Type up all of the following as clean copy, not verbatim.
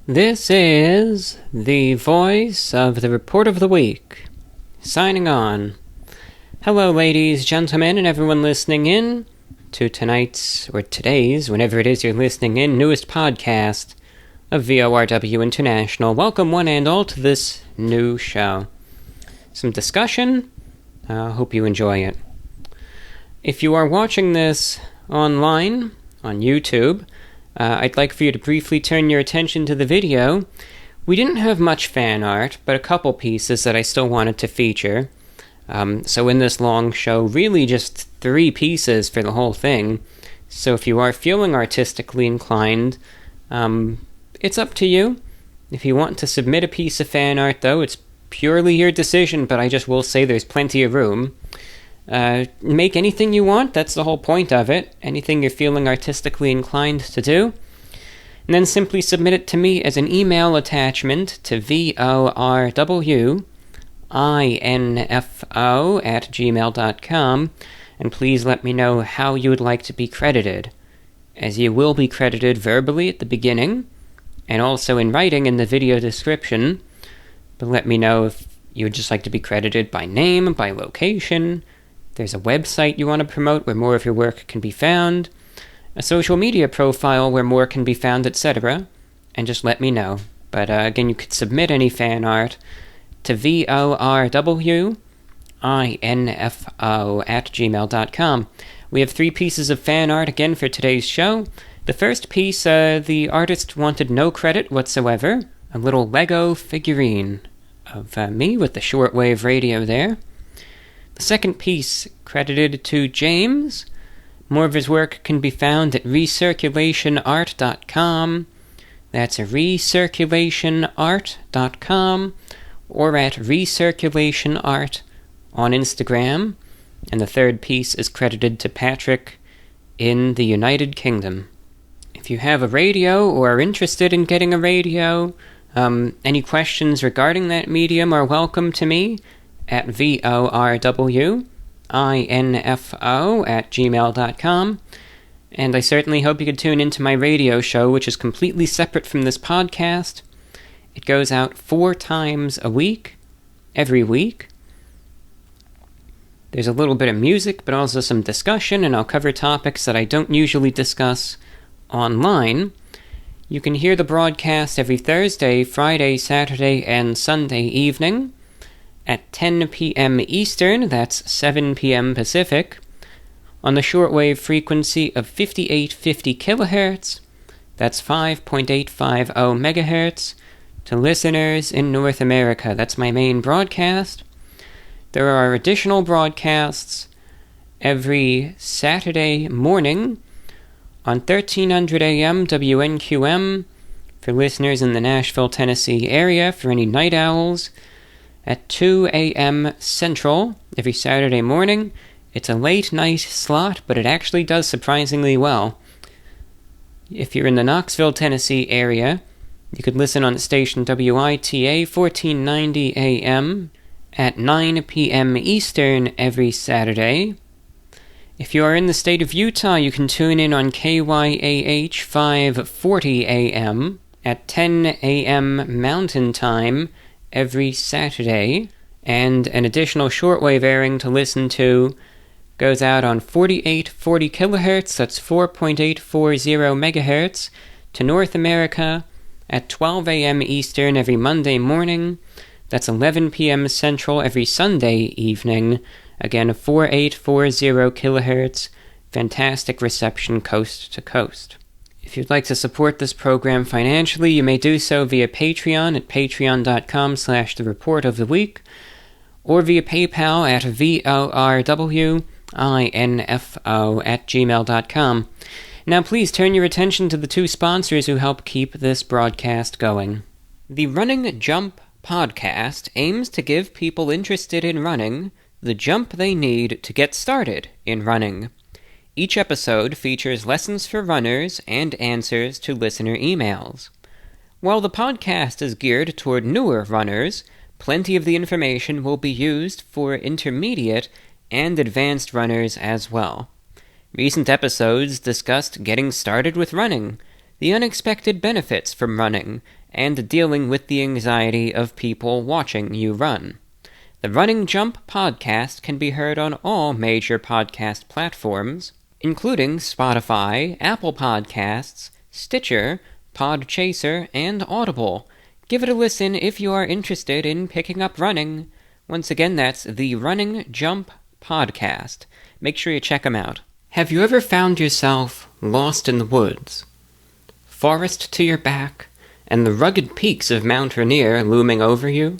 This is the voice of the Report of the Week, signing on. Hello, ladies, gentlemen, and everyone listening in to tonight's, or today's, whenever it is you're listening in, newest podcast of VORW International. Welcome one and all to this new show. Some discussion. Hope you enjoy it. If you are watching this online, on YouTube, I'd like for you to briefly turn your attention to the video. We didn't have much fan art, but a couple pieces that I still wanted to feature. So in this long show, really just 3 pieces for the whole thing. So if you are feeling artistically inclined, it's up to you. If you want to submit a piece of fan art, though, it's purely your decision, but I just will say there's plenty of room. Make anything you want, that's the whole point of it. Anything you're feeling artistically inclined to do. And then simply submit it to me as an email attachment to VORWINFO@gmail.com, and please let me know how you would like to be credited, as you will be credited verbally at the beginning, and also in writing in the video description. But let me know if you would just like to be credited by name, by location. There's a website you want to promote where more of your work can be found, a social media profile where more can be found, etc. And just let me know. But again, you could submit any fan art to VORWINFO@gmail.com. We have 3 pieces of fan art again for today's show. The first piece, the artist wanted no credit whatsoever. A little Lego figurine of me with the shortwave radio there. The second piece, credited to James. More of his work can be found at recirculationart.com. That's recirculationart.com, or at recirculationart on Instagram. And the third piece is credited to Patrick in the United Kingdom. If you have a radio or are interested in getting a radio, any questions regarding that medium are welcome to me at VORWINFO@gmail.com. And I certainly hope you could tune into my radio show, which is completely separate from this podcast. It goes out 4 times a week, every week. There's a little bit of music, but also some discussion, and I'll cover topics that I don't usually discuss online. You can hear the broadcast every Thursday, Friday, Saturday, and Sunday evening at 10 p.m. Eastern, that's 7 p.m. Pacific, on the shortwave frequency of 5850 kilohertz, that's 5.850 megahertz, to listeners in North America. That's my main broadcast. There are additional broadcasts every Saturday morning on 1300 AM WNQM for listeners in the Nashville, Tennessee area, for any night owls, at 2 a.m. Central every Saturday morning. It's a late night slot, but it actually does surprisingly well. If you're in the Knoxville, Tennessee area, you could listen on the station WITA 1490 AM at 9 p.m. Eastern every Saturday. If you are in the state of Utah, you can tune in on KYAH 540 AM at 10 a.m. Mountain Time every Saturday, and an additional shortwave airing to listen to goes out on 4840 kilohertz, that's 4.840 megahertz, to North America at 12 a.m. Eastern every Monday morning. That's 11 p.m. Central every Sunday evening, again 4840 kilohertz, fantastic reception coast to coast. If you'd like to support this program financially, you may do so via Patreon at patreon.com/thereportoftheweek, or via PayPal at VORWINFO@gmail.com. Now please turn your attention to the 2 sponsors who help keep this broadcast going. The Running Jump podcast aims to give people interested in running the jump they need to get started in running. Each episode features lessons for runners and answers to listener emails. While the podcast is geared toward newer runners, plenty of the information will be used for intermediate and advanced runners as well. Recent episodes discussed getting started with running, the unexpected benefits from running, and dealing with the anxiety of people watching you run. The Running Jump podcast can be heard on all major podcast platforms, including Spotify, Apple Podcasts, Stitcher, Podchaser, and Audible. Give it a listen if you are interested in picking up running. Once again, that's the Running Jump podcast. Make sure you check them out. Have you ever found yourself lost in the woods? Forest to your back, and the rugged peaks of Mount Rainier looming over you?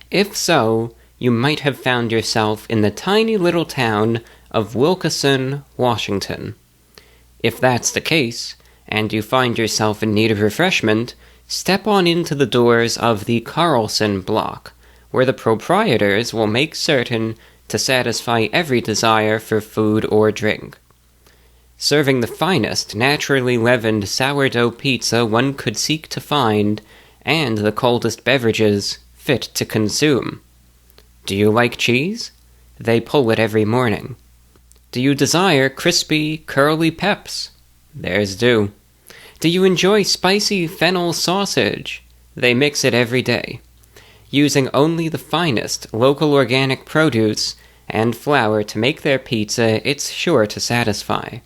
If so, you might have found yourself in the tiny little town of Wilkeson, Washington. If that's the case, and you find yourself in need of refreshment, step on into the doors of the Carlson Block, where the proprietors will make certain to satisfy every desire for food or drink. Serving the finest naturally leavened sourdough pizza one could seek to find, and the coldest beverages fit to consume. Do you like cheese? They pull it every morning. Do you desire crispy, curly peps? Theirs do. Do you enjoy spicy fennel sausage? They mix it every day. Using only the finest local organic produce and flour to make their pizza, it's sure to satisfy.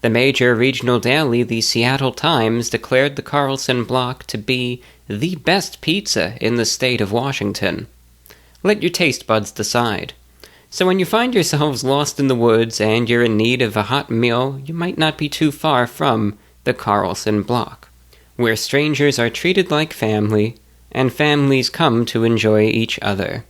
The major regional daily, the Seattle Times, declared the Carlson Block to be the best pizza in the state of Washington. Let your taste buds decide. So when you find yourselves lost in the woods and you're in need of a hot meal, you might not be too far from the Carlson Block, where strangers are treated like family, and families come to enjoy each other.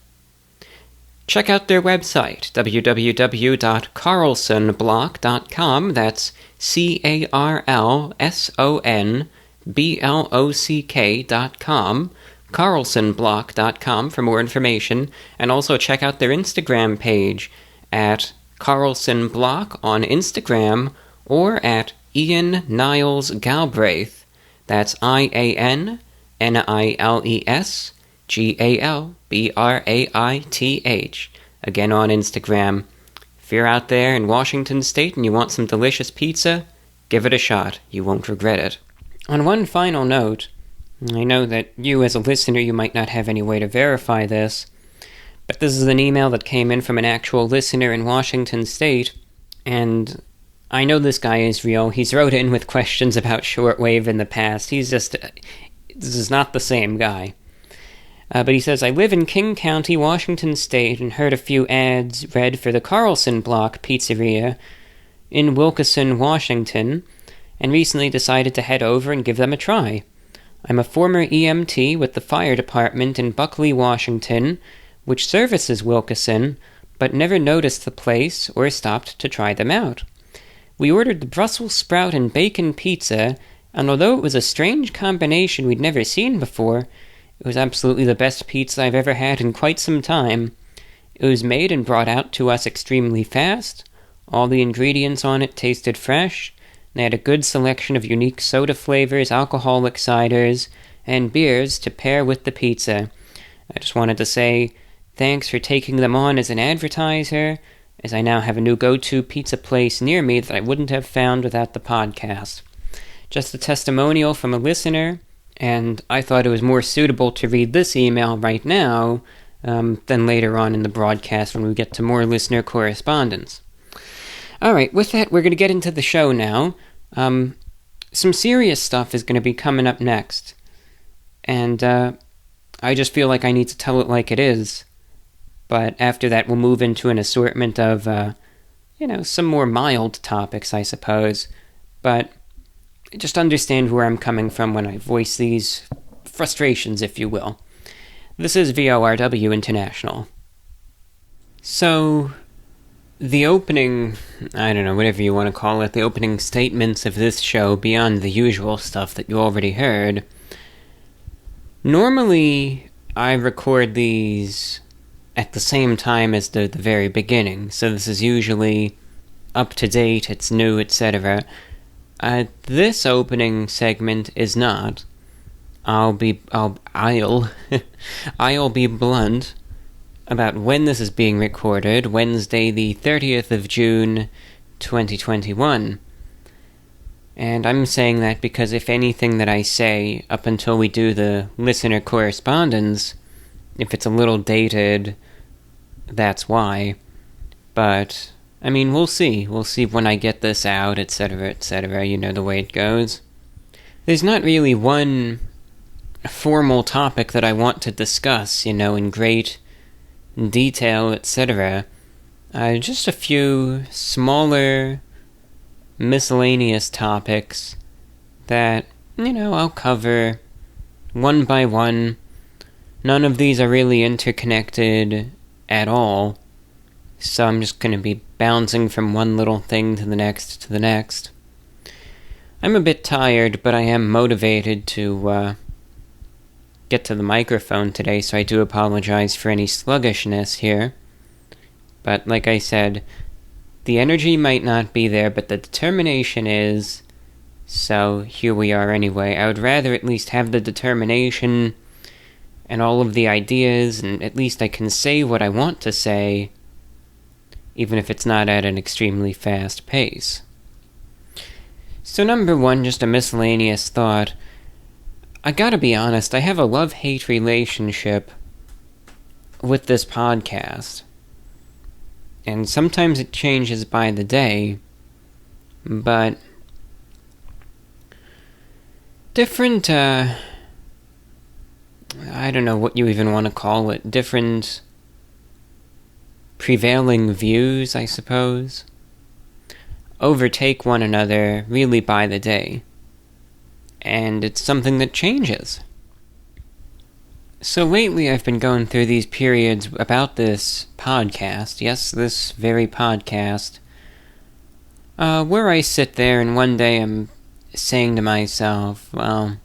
Check out their website, www.carlsonblock.com, that's CarlsonBlock.com, carlsonblock.com for more information, and also check out their Instagram page at Carlson Block on Instagram, or at Ian Niles Galbraith, that's IANNILES GALBRAITH, again on Instagram. If you're out there in Washington State and you want some delicious pizza, give it a shot. You won't regret it. On one final note, I know that you as a listener, you might not have any way to verify this, but this is an email that came in from an actual listener in Washington State, and I know this guy is real. He's wrote in with questions about shortwave in the past. This is not the same guy. But he says, I live in King County, Washington State, and heard a few ads read for the Carlson Block Pizzeria in Wilkeson, Washington, and recently decided to head over and give them a try. I'm a former EMT with the fire department in Buckley, Washington, which services Wilkeson, but never noticed the place or stopped to try them out. We ordered the Brussels sprout and bacon pizza, and although it was a strange combination we'd never seen before, it was absolutely the best pizza I've ever had in quite some time. It was made and brought out to us extremely fast. All the ingredients on it tasted fresh. They had a good selection of unique soda flavors, alcoholic ciders, and beers to pair with the pizza. I just wanted to say thanks for taking them on as an advertiser, as I now have a new go-to pizza place near me that I wouldn't have found without the podcast. Just a testimonial from a listener, and I thought it was more suitable to read this email right now than later on in the broadcast when we get to more listener correspondence. Alright, with that, we're going to get into the show now. Some serious stuff is going to be coming up next, and I just feel like I need to tell it like it is. But after that, we'll move into an assortment of, some more mild topics, I suppose. But just understand where I'm coming from when I voice these frustrations, if you will. This is VORW International. So, the opening, whatever you want to call it, the opening statements of this show, beyond the usual stuff that you already heard, normally I record these at the same time as the very beginning, so this is usually up to date, it's new, etc. This opening segment is not. I'll be blunt about when this is being recorded, Wednesday the 30th of June, 2021. And I'm saying that because if anything that I say up until we do the listener correspondence, if it's a little dated, that's why. But, I mean, we'll see. We'll see when I get this out, etc., you know the way it goes. There's not really one formal topic that I want to discuss, in great detail, etc. Just a few smaller, miscellaneous topics that, I'll cover one by one. None of these are really interconnected at all, so I'm just going to be bouncing from one little thing to the next to the next. I'm a bit tired, but I am motivated to get to the microphone today, so I do apologize for any sluggishness here. But like I said, the energy might not be there, but the determination is, so here we are anyway. I would rather at least have the determination and all of the ideas, and at least I can say what I want to say, even if it's not at an extremely fast pace. So number one, just a miscellaneous thought. I gotta be honest, I have a love-hate relationship with this podcast. And sometimes it changes by the day, but different, I don't know what you even want to call it, different prevailing views, I suppose, overtake one another really by the day. And it's something that changes. So lately I've been going through these periods about this podcast, yes, this very podcast, where I sit there and one day I'm saying to myself, well,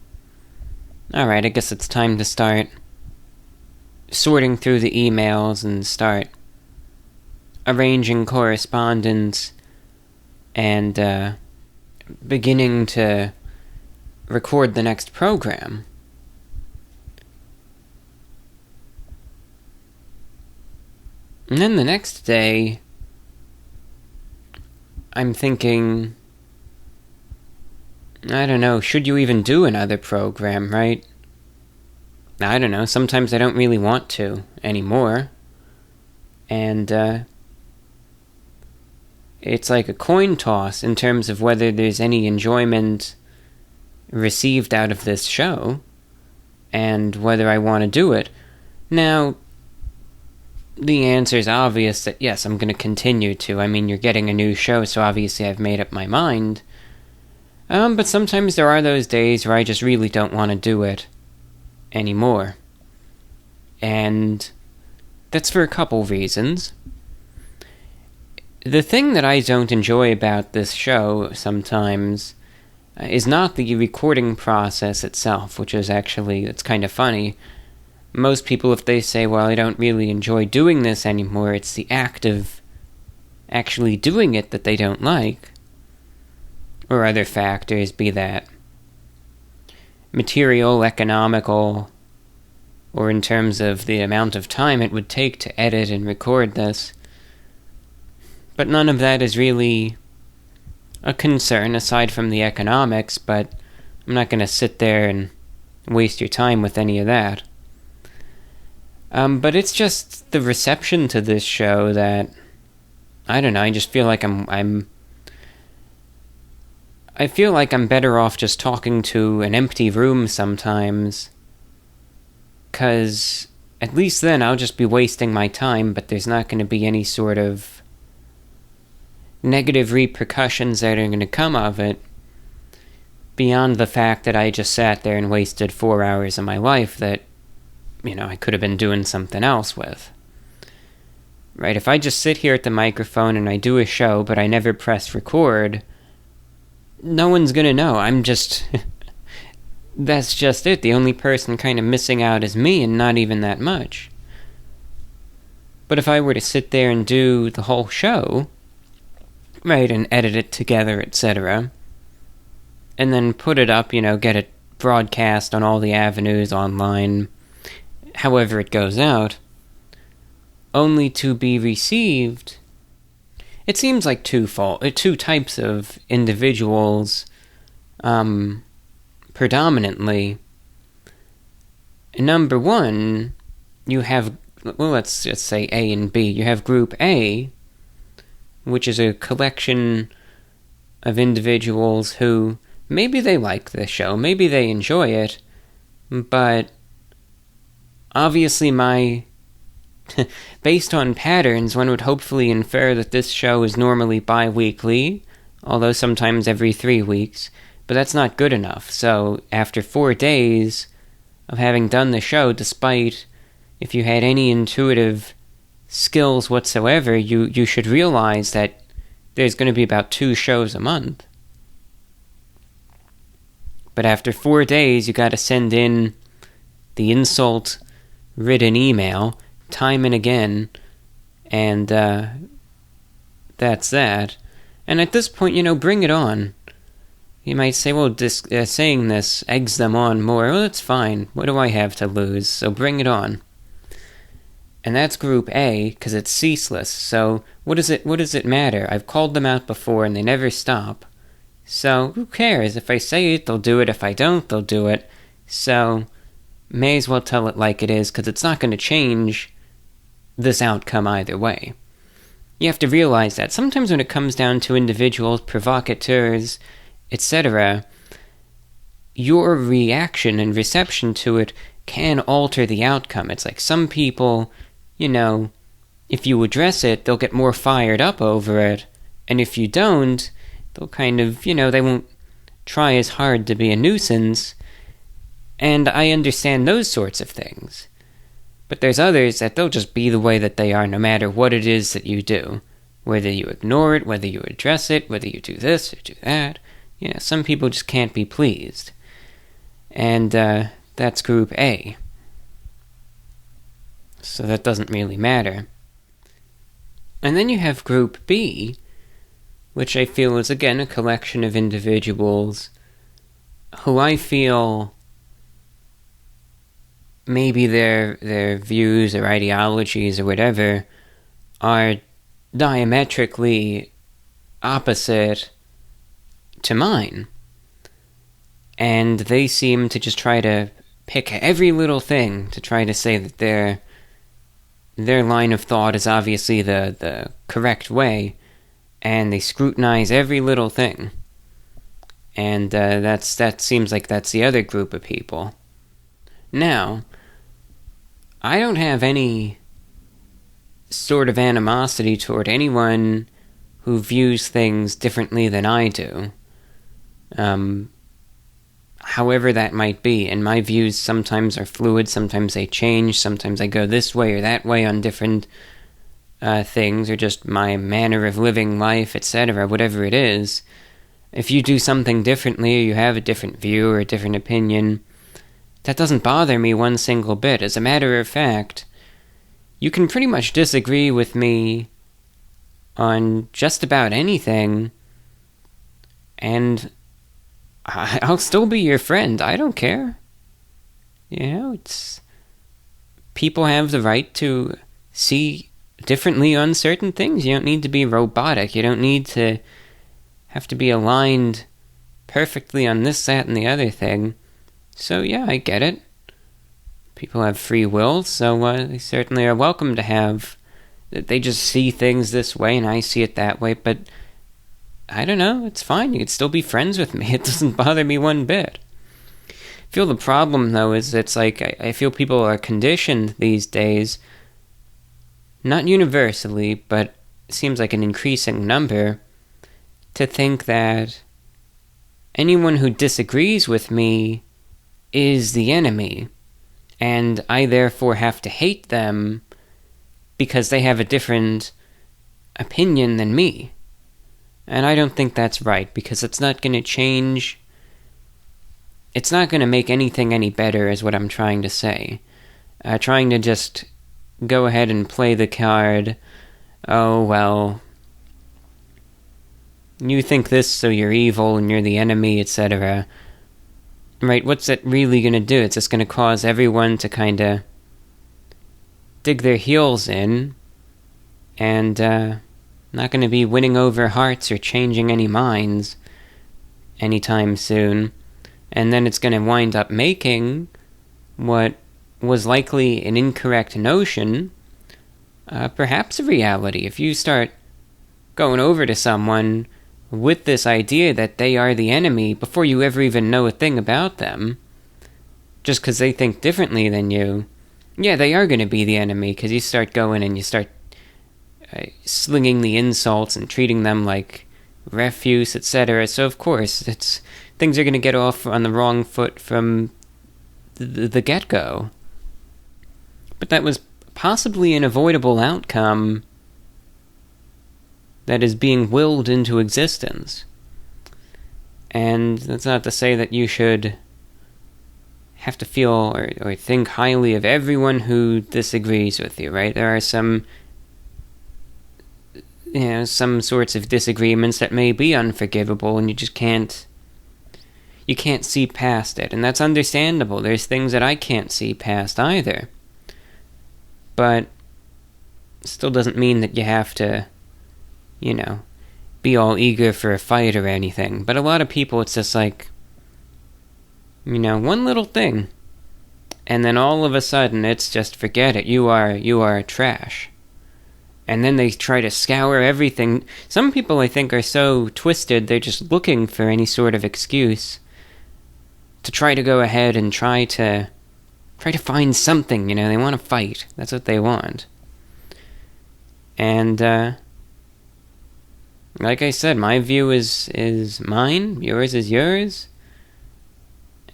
alright, I guess it's time to start sorting through the emails and start arranging correspondence and beginning to record the next program. And then the next day, I'm thinking, I don't know, should you even do another program, right? I don't know, sometimes I don't really want to anymore. And, it's like a coin toss in terms of whether there's any enjoyment received out of this show, and whether I want to do it. Now, the answer is obvious that yes, I'm going to continue to. I mean, you're getting a new show, so obviously I've made up my mind. But sometimes there are those days where I just really don't want to do it anymore. And that's for a couple reasons. The thing that I don't enjoy about this show sometimes is not the recording process itself, which is actually, it's kind of funny. Most people, if they say, well, I don't really enjoy doing this anymore, it's the act of actually doing it that they don't like. Or other factors, be that material, economical, or in terms of the amount of time it would take to edit and record this. But none of that is really a concern aside from the economics, but I'm not going to sit there and waste your time with any of that. But it's just the reception to this show that, I don't know, I just feel like I feel like I'm better off just talking to an empty room sometimes, 'cause at least then I'll just be wasting my time, but there's not going to be any sort of negative repercussions that are going to come of it, beyond the fact that I just sat there and wasted 4 hours of my life that, I could have been doing something else with. Right, if I just sit here at the microphone and I do a show, but I never press record, no one's gonna know. I'm just... that's just it. The only person kind of missing out is me, and not even that much. But if I were to sit there and do the whole show, right, and edit it together, etc., and then put it up, get it broadcast on all the avenues online, however it goes out, only to be received, it seems like two types of individuals predominantly. Number one, you have, well, let's just say A and B. You have Group A, which is a collection of individuals who maybe they like the show, maybe they enjoy it, but obviously based on patterns, one would hopefully infer that this show is normally bi-weekly, although sometimes every 3 weeks, but that's not good enough. So after 4 days of having done the show, despite if you had any intuitive skills whatsoever, you should realize that there's going to be about 2 shows a month. But after 4 days, you got to send in the insult-ridden email time and again, and that's that. And at this point, bring it on. You might say, well, saying this eggs them on more. Well, it's fine. What do I have to lose? So bring it on. And that's Group A, because it's ceaseless. So what does it matter? I've called them out before, and they never stop. So who cares? If I say it, they'll do it. If I don't, they'll do it. So may as well tell it like it is, because it's not going to change this outcome either way. You have to realize that sometimes when it comes down to individuals, provocateurs, etc., your reaction and reception to it can alter the outcome. It's like some people, if you address it, they'll get more fired up over it, and if you don't, they'll kind of, they won't try as hard to be a nuisance, and I understand those sorts of things. But there's others that they'll just be the way that they are no matter what it is that you do. Whether you ignore it, whether you address it, whether you do this or do that. Some people just can't be pleased. And that's Group A. So that doesn't really matter. And then you have Group B, which I feel is again a collection of individuals who I feel maybe their views or ideologies or whatever are diametrically opposite to mine. And they seem to just try to pick every little thing to try to say that their line of thought is obviously the correct way, and they scrutinize every little thing. And that seems like that's the other group of people. Now, I don't have any sort of animosity toward anyone who views things differently than I do. However that might be, and my views sometimes are fluid, sometimes they change, sometimes I go this way or that way on different things, or just my manner of living life, etc., whatever it is. If you do something differently, or you have a different view or a different opinion, that doesn't bother me one single bit. As a matter of fact, you can pretty much disagree with me on just about anything, and I'll still be your friend. I don't care. It's... people have the right to see differently on certain things. You don't need to be robotic. You don't need to have to be aligned perfectly on this, that, and the other thing. So yeah, I get it. People have free will, so they certainly are welcome to have... they just see things this way and I see it that way, but I don't know, it's fine. You can still be friends with me. It doesn't bother me one bit. I feel the problem, though, is it's like I feel people are conditioned these days, not universally, but it seems like an increasing number, to think that anyone who disagrees with me is the enemy, and I therefore have to hate them because they have a different opinion than me. And I don't think that's right, because it's not going to change... it's not going to make anything any better, is what I'm trying to say. Trying to just go ahead and play the card, oh, well, you think this, so you're evil, and you're the enemy, etc. Right, what's it really going to do? It's just going to cause everyone to kind of dig their heels in, and not going to be winning over hearts or changing any minds. anytime soon, and then it's going to wind up making what was likely an incorrect notion perhaps a reality. If you start going over to someone with this idea that they are the enemy before you ever even know a thing about them, just because they think differently than you, yeah, they are going to be the enemy, because you start going and you start slinging the insults and treating them like refuse, etc. So of course, things are going to get off on the wrong foot from the get-go. But that was possibly an avoidable outcome that is being willed into existence. And that's not to say that you should have to feel or think highly of everyone who disagrees with you, right? There are some sorts of disagreements that may be unforgivable, and you just can't see past it, and that's understandable. There's things that I can't see past either. But still doesn't mean that you have to, be all eager for a fight or anything. But a lot of people, it's just like, one little thing, and then all of a sudden it's just, forget it, you are trash. And then they try to scour everything. Some people, I think, are so twisted, they're just looking for any sort of excuse to try to go ahead and try to find something, they want to fight. That's what they want. And, like I said, my view is mine, yours is yours,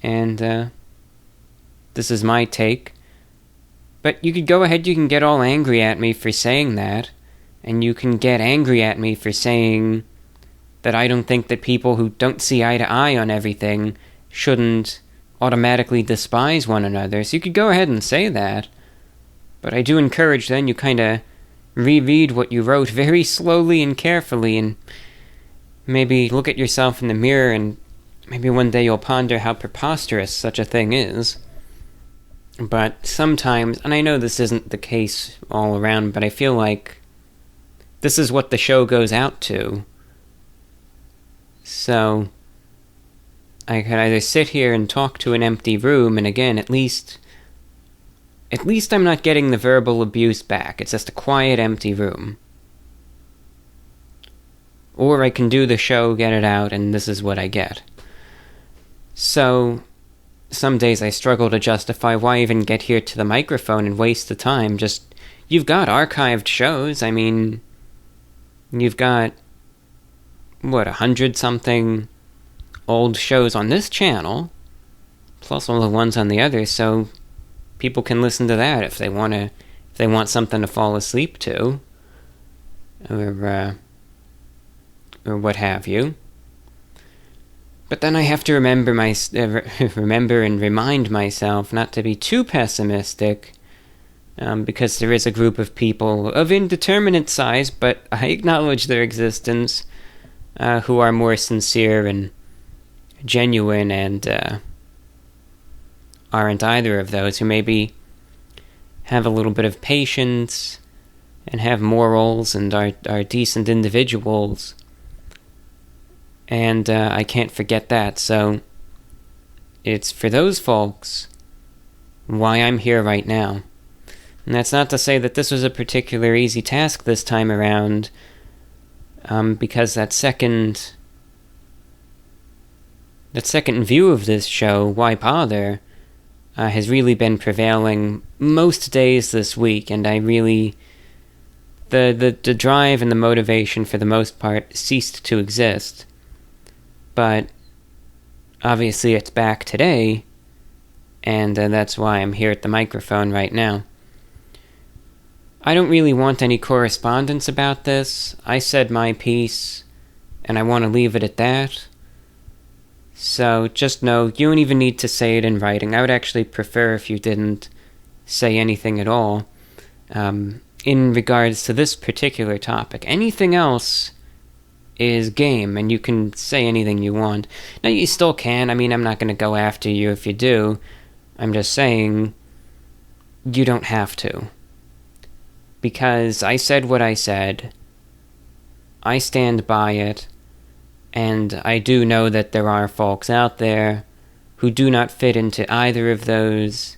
and, this is my take. But you could go ahead, you can get all angry at me for saying that, and you can get angry at me for saying that I don't think that people who don't see eye to eye on everything shouldn't automatically despise one another. So you could go ahead and say that, but I do encourage then you kind of reread what you wrote very slowly and carefully, and maybe look at yourself in the mirror, and maybe one day you'll ponder how preposterous such a thing is. But sometimes, and I know this isn't the case all around, but I feel like this is what the show goes out to. So I could either sit here and talk to an empty room, and again, at least I'm not getting the verbal abuse back. It's just a quiet, empty room. Or I can do the show, get it out, and this is what I get. So some days I struggle to justify why even get here to the microphone and waste the time. Just, you've got archived shows. I mean, you've got, 100-something old shows on this channel, plus all the ones on the other, so people can listen to that if they want something to fall asleep to, or what have you. But then I have to remember and remind myself not to be too pessimistic, because there is a group of people of indeterminate size, but I acknowledge their existence, who are more sincere and genuine, and aren't either of those, who maybe have a little bit of patience and have morals and are decent individuals. And I can't forget that, so it's for those folks why I'm here right now. And that's not to say that this was a particular easy task this time around, because that second view of this show, why bother, has really been prevailing most days this week, and I really, the drive and the motivation for the most part ceased to exist. But obviously it's back today, and that's why I'm here at the microphone right now. I don't really want any correspondence about this. I said my piece, and I want to leave it at that. So just know, you don't even need to say it in writing. I would actually prefer if you didn't say anything at all in regards to this particular topic. Anything else is game, and you can say anything you want. Now, you still can. I mean, I'm not going to go after you if you do. I'm just saying, you don't have to. Because I said what I said. I stand by it. And I do know that there are folks out there who do not fit into either of those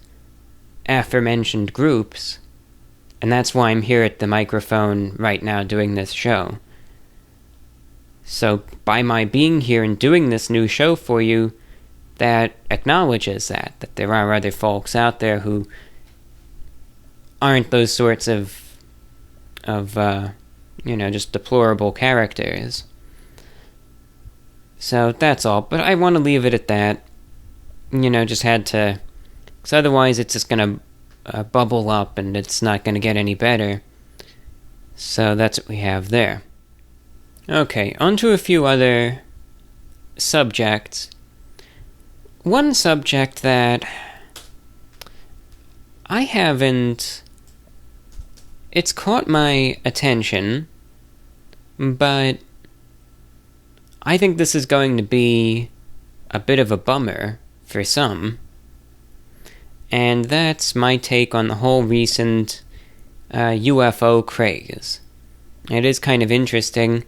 aforementioned groups, and that's why I'm here at the microphone right now doing this show. So by my being here and doing this new show for you, that acknowledges that there are other folks out there who aren't those sorts of just deplorable characters. So that's all, but I want to leave it at that. Just had to, because otherwise it's just going to bubble up and it's not going to get any better. So that's what we have there. Okay, on to a few other subjects. One subject that it's caught my attention, but I think this is going to be a bit of a bummer for some, and that's my take on the whole recent UFO craze. It is kind of interesting.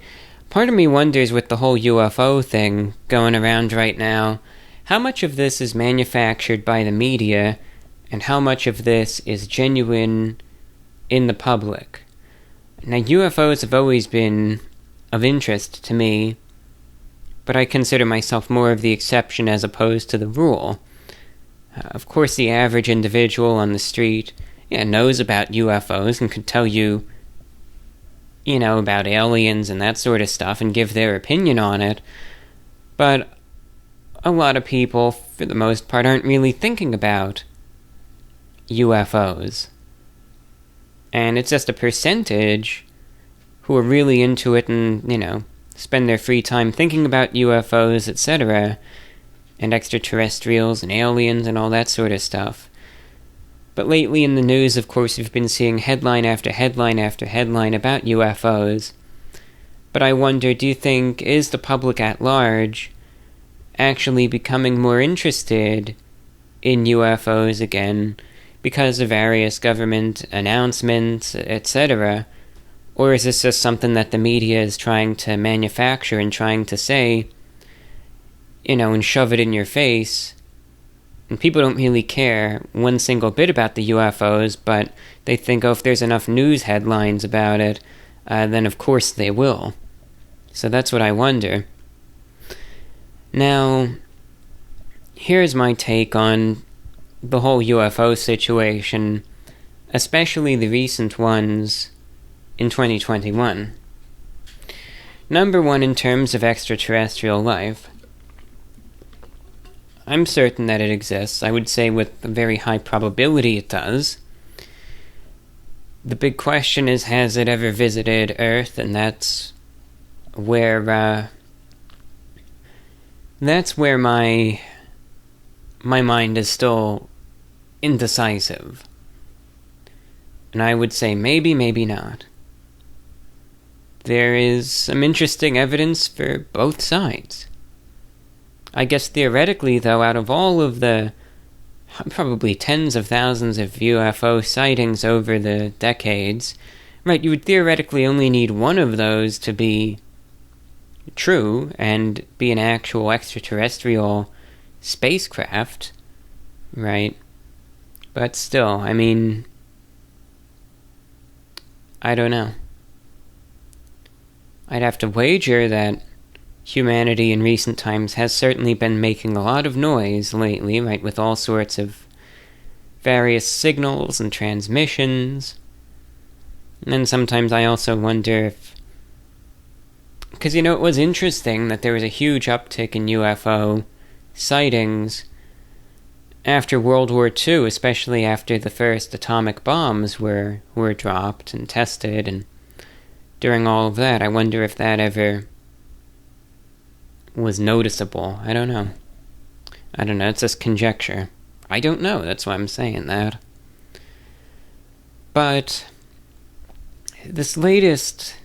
Part of me wonders, with the whole UFO thing going around right now, how much of this is manufactured by the media and how much of this is genuine in the public. Now, UFOs have always been of interest to me, but I consider myself more of the exception as opposed to the rule. Of course, the average individual on the street knows about UFOs and could tell you, about aliens and that sort of stuff and give their opinion on it, but a lot of people, for the most part, aren't really thinking about UFOs. And it's just a percentage who are really into it and, spend their free time thinking about UFOs, etc., and extraterrestrials and aliens and all that sort of stuff. But lately in the news, of course, we've been seeing headline after headline after headline about UFOs. But I wonder, do you think, is the public at large actually becoming more interested in UFOs again because of various government announcements, etc.? Or is this just something that the media is trying to manufacture and trying to say, and shove it in your face? And people don't really care one single bit about the UFOs, but they think, if there's enough news headlines about it, then of course they will. So that's what I wonder. Now, here's my take on the whole UFO situation, especially the recent ones in 2021. Number one, in terms of extraterrestrial life, I'm certain that it exists. I would say with a very high probability it does. The big question is, has it ever visited Earth? And that's where my mind is still indecisive. And I would say maybe, maybe not. There is some interesting evidence for both sides. I guess theoretically, though, out of all of the probably tens of thousands of UFO sightings over the decades, right, you would theoretically only need one of those to be true and be an actual extraterrestrial spacecraft, right? But still, I don't know. I'd have to wager that humanity in recent times has certainly been making a lot of noise lately, right, with all sorts of various signals and transmissions. And then sometimes I also wonder if... Because, it was interesting that there was a huge uptick in UFO sightings after World War II, especially after the first atomic bombs were dropped and tested, and during all of that, I wonder if that ever was noticeable. I don't know, it's just conjecture. I don't know, that's why I'm saying that. But this latest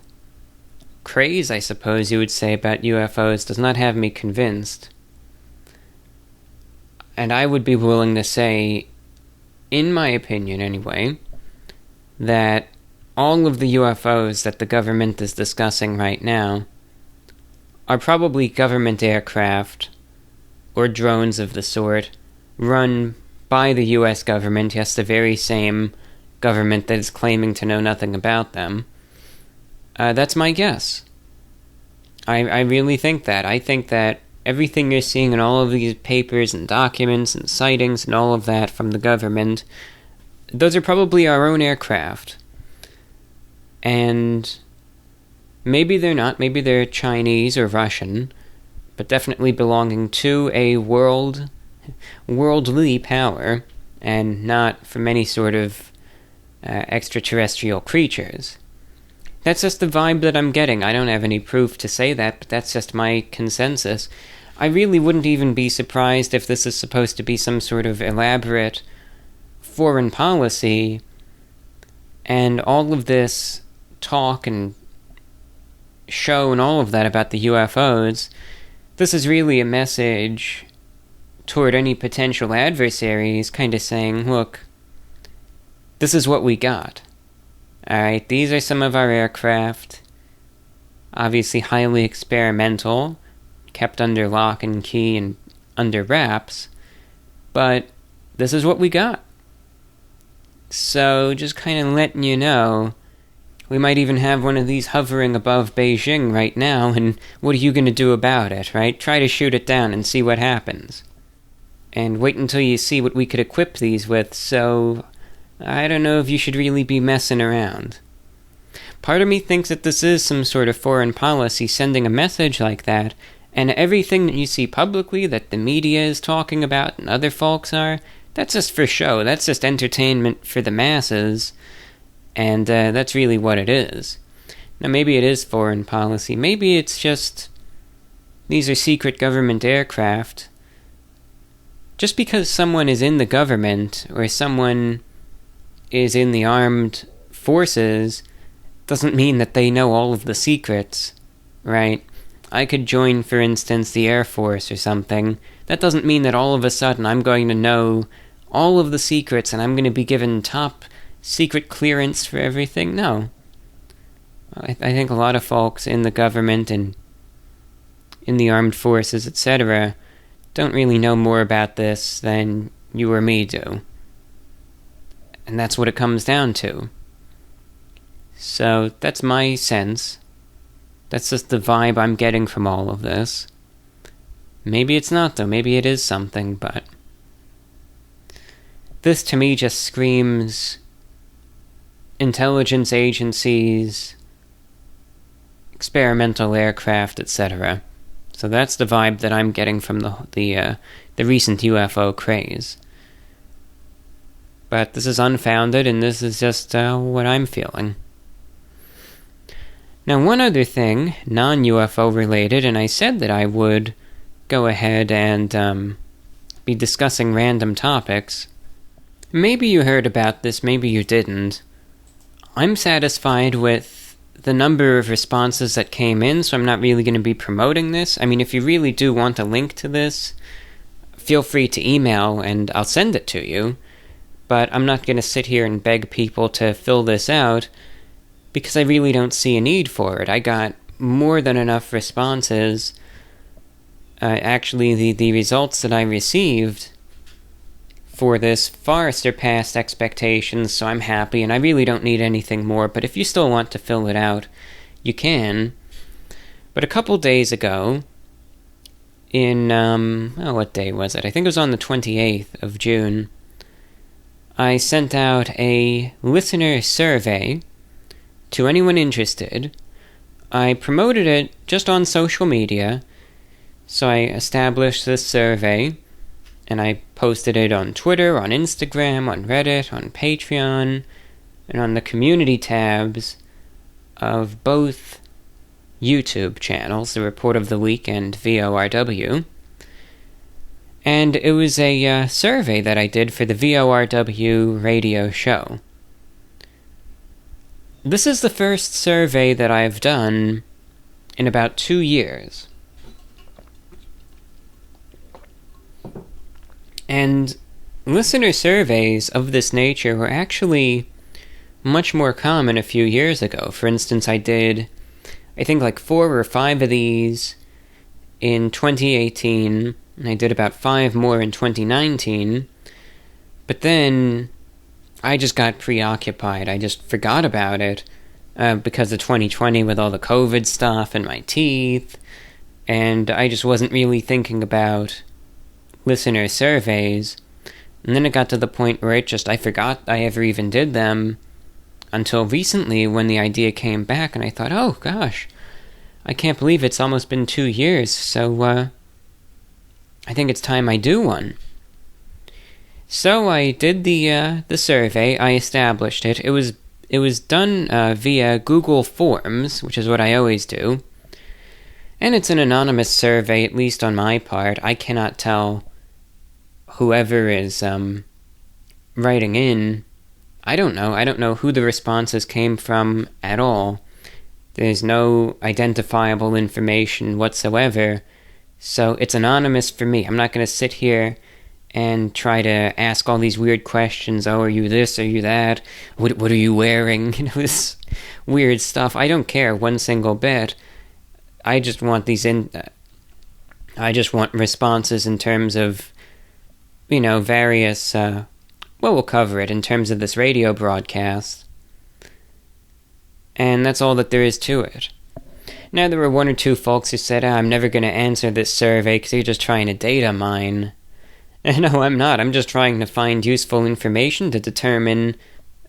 craze, I suppose you would say, about UFOs does not have me convinced. And I would be willing to say, in my opinion anyway, that all of the UFOs that the government is discussing right now are probably government aircraft or drones of the sort run by the US government, yes, the very same government that is claiming to know nothing about them. That's my guess. I really think that. I think that everything you're seeing in all of these papers and documents and sightings and all of that from the government, those are probably our own aircraft. And maybe they're not, maybe they're Chinese or Russian, but definitely belonging to a worldly power, and not from any sort of extraterrestrial creatures. That's just the vibe that I'm getting. I don't have any proof to say that, but that's just my consensus. I really wouldn't even be surprised if this is supposed to be some sort of elaborate foreign policy, and all of this talk and show and all of that about the UFOs, this is really a message toward any potential adversaries, kind of saying, look, this is what we got. Alright, these are some of our aircraft, obviously highly experimental, kept under lock and key and under wraps, but this is what we got. So, just kind of letting you know, we might even have one of these hovering above Beijing right now, and what are you going to do about it, right? Try to shoot it down and see what happens. And wait until you see what we could equip these with, so I don't know if you should really be messing around. Part of me thinks that this is some sort of foreign policy sending a message like that, and everything that you see publicly that the media is talking about and other folks are, that's just for show, that's just entertainment for the masses, and that's really what it is. Now maybe it is foreign policy, maybe it's just these are secret government aircraft. Just because someone is in the government, or someone is in the armed forces, doesn't mean that they know all of the secrets, right? I could join, for instance, the Air Force or something. That doesn't mean that all of a sudden I'm going to know all of the secrets and I'm going to be given top secret clearance for everything. No. I think a lot of folks in the government and in the armed forces, etc., don't really know more about this than you or me do. And that's what it comes down to. So, that's my sense. That's just the vibe I'm getting from all of this. Maybe it's not, though. Maybe it is something, but this to me just screams intelligence agencies, experimental aircraft, etc. So that's the vibe that I'm getting from the recent UFO craze. But this is unfounded, and this is just what I'm feeling. Now, one other thing, non-UFO related, and I said that I would go ahead and be discussing random topics. Maybe you heard about this, maybe you didn't. I'm satisfied with the number of responses that came in, so I'm not really going to be promoting this. I mean, if you really do want a link to this, feel free to email and I'll send it to you. But I'm not going to sit here and beg people to fill this out, because I really don't see a need for it. I got more than enough responses. Actually, the results that I received for this far surpassed expectations, so I'm happy, and I really don't need anything more. But if you still want to fill it out, you can. But a couple days ago, in, what day was it? I think it was on the 28th of June, I sent out a listener survey to anyone interested. I promoted it just on social media, so I established this survey, and I posted it on Twitter, on Instagram, on Reddit, on Patreon, and on the community tabs of both YouTube channels, The Report of the Week and VORW. And it was a survey that I did for the VORW radio show. This is the first survey that I've done in about 2 years. And listener surveys of this nature were actually much more common a few years ago. For instance, I did, I think, like 4 or 5 of these in 2018, and I did about 5 more in 2019, but then I just got preoccupied. I just forgot about it because of 2020 with all the COVID stuff and my teeth, and I just wasn't really thinking about listener surveys. And then it got to the point where I forgot I ever even did them until recently when the idea came back, and I thought, oh gosh, I can't believe it's almost been 2 years, so I think it's time I do one. So I did the survey. I established it. It was done via Google Forms, which is what I always do. And it's an anonymous survey, at least on my part. I cannot tell whoever is writing in. I don't know who the responses came from at all. There's no identifiable information whatsoever. So it's anonymous for me. I'm not going to sit here and try to ask all these weird questions. Oh, are you this? Are you that? What are you wearing? This weird stuff. I don't care one single bit. I just want I just want responses in terms of, various, we'll cover it in terms of this radio broadcast. And that's all that there is to it. Now, there were 1 or 2 folks who said, I'm never going to answer this survey because you're just trying to data mine. No, I'm not. I'm just trying to find useful information to determine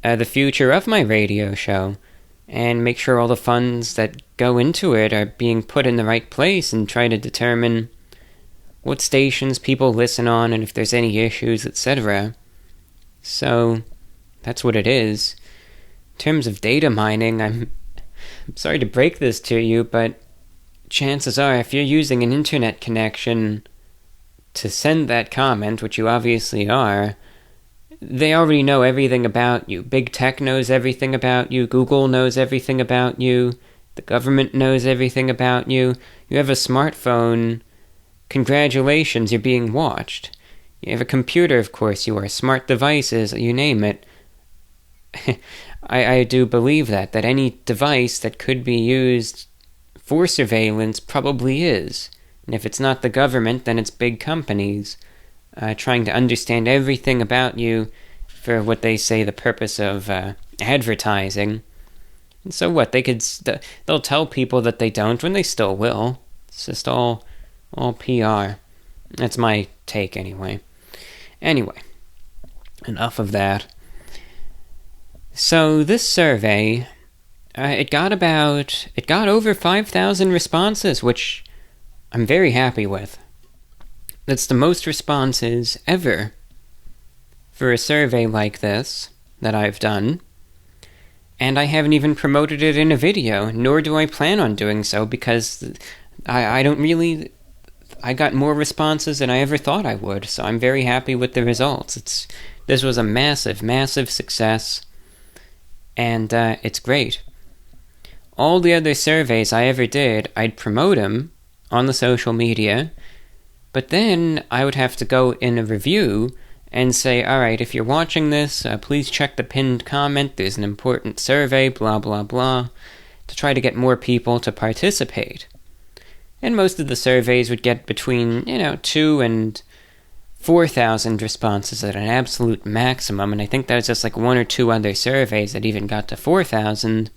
the future of my radio show and make sure all the funds that go into it are being put in the right place and try to determine what stations people listen on and if there's any issues, etc. So, that's what it is. In terms of data mining, I'm sorry to break this to you, but chances are if you're using an internet connection to send that comment, which you obviously are, they already know everything about you. Big Tech knows everything about you. Google knows everything about you. The government knows everything about you. You have a smartphone. Congratulations, you're being watched. You have a computer, of course you are. Smart devices, you name it. I do believe that any device that could be used for surveillance probably is. And if it's not the government, then it's big companies trying to understand everything about you for what they say the purpose of advertising. And so what? They'll tell people that they don't when they still will. It's just all PR. That's my take anyway. Anyway, enough of that. So this survey, it got over 5,000 responses, which I'm very happy with. That's the most responses ever for a survey like this that I've done. And I haven't even promoted it in a video, nor do I plan on doing so, because I got more responses than I ever thought I would, so I'm very happy with the results. This was a massive, massive success, and it's great. All the other surveys I ever did, I'd promote them on the social media, but then I would have to go in a review and say, alright, if you're watching this, please check the pinned comment, there's an important survey, blah blah blah, to try to get more people to participate. And most of the surveys would get between, 2,000 and 4,000 responses at an absolute maximum, and I think that was just like 1 or 2 other surveys that even got to 4,000.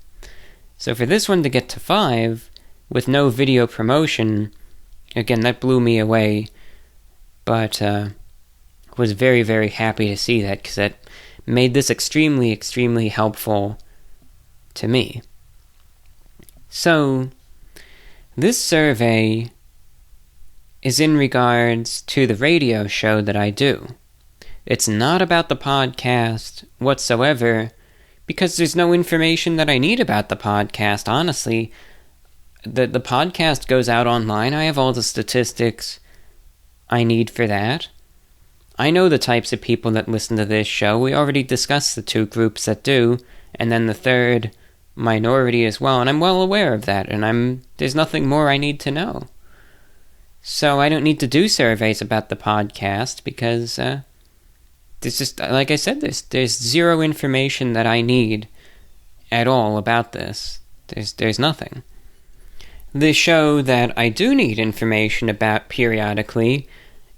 So for this one to get to 5, with no video promotion, again, that blew me away, but was very, very happy to see that, because that made this extremely, extremely helpful to me. So, this survey is in regards to the radio show that I do. It's not about the podcast whatsoever, because there's no information that I need about the podcast, honestly. The podcast goes out online. I have all the statistics I need for that. I know the types of people that listen to this show. We already discussed the 2 groups that do, and then the third minority as well, and I'm well aware of that, and there's nothing more I need to know. So I don't need to do surveys about the podcast, because there's just, like I said, there's zero information that I need at all about this. There's nothing. The show that I do need information about periodically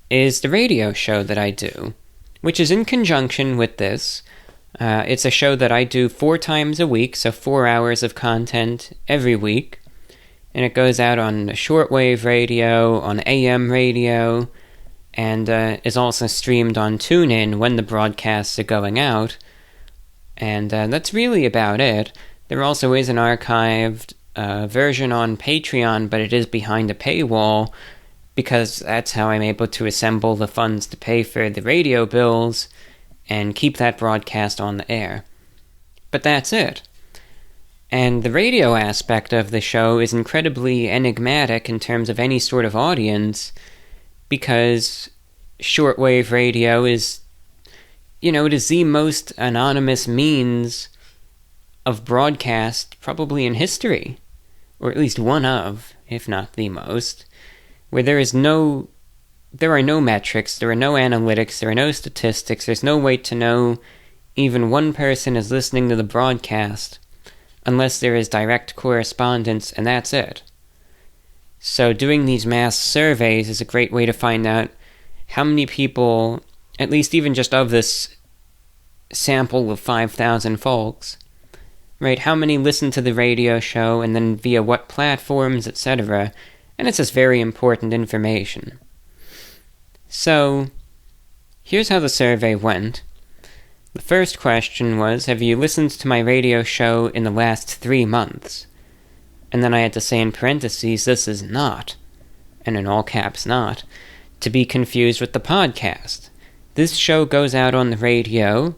is the radio show that I do, which is in conjunction with this. It's a show that I do 4 times a week, so 4 hours of content every week. And it goes out on shortwave radio, on AM radio, and is also streamed on TuneIn when the broadcasts are going out. And that's really about it. There also is an archived version on Patreon, but it is behind a paywall, because that's how I'm able to assemble the funds to pay for the radio bills and keep that broadcast on the air. But that's it. And the radio aspect of the show is incredibly enigmatic in terms of any sort of audience, because shortwave radio is, it is the most anonymous means of broadcast probably in history, or at least one of, if not the most, where there are no metrics, there are no analytics, there are no statistics, there's no way to know even one person is listening to the broadcast unless there is direct correspondence, and that's it. So doing these mass surveys is a great way to find out how many people, at least even just of this sample of 5,000 folks, right, how many listen to the radio show, and then via what platforms, etc., and it's just very important information. So, here's how the survey went. The first question was, have you listened to my radio show in the last 3 months? And then I had to say in parentheses, this is not, and in all caps not, to be confused with the podcast. This show goes out on the radio,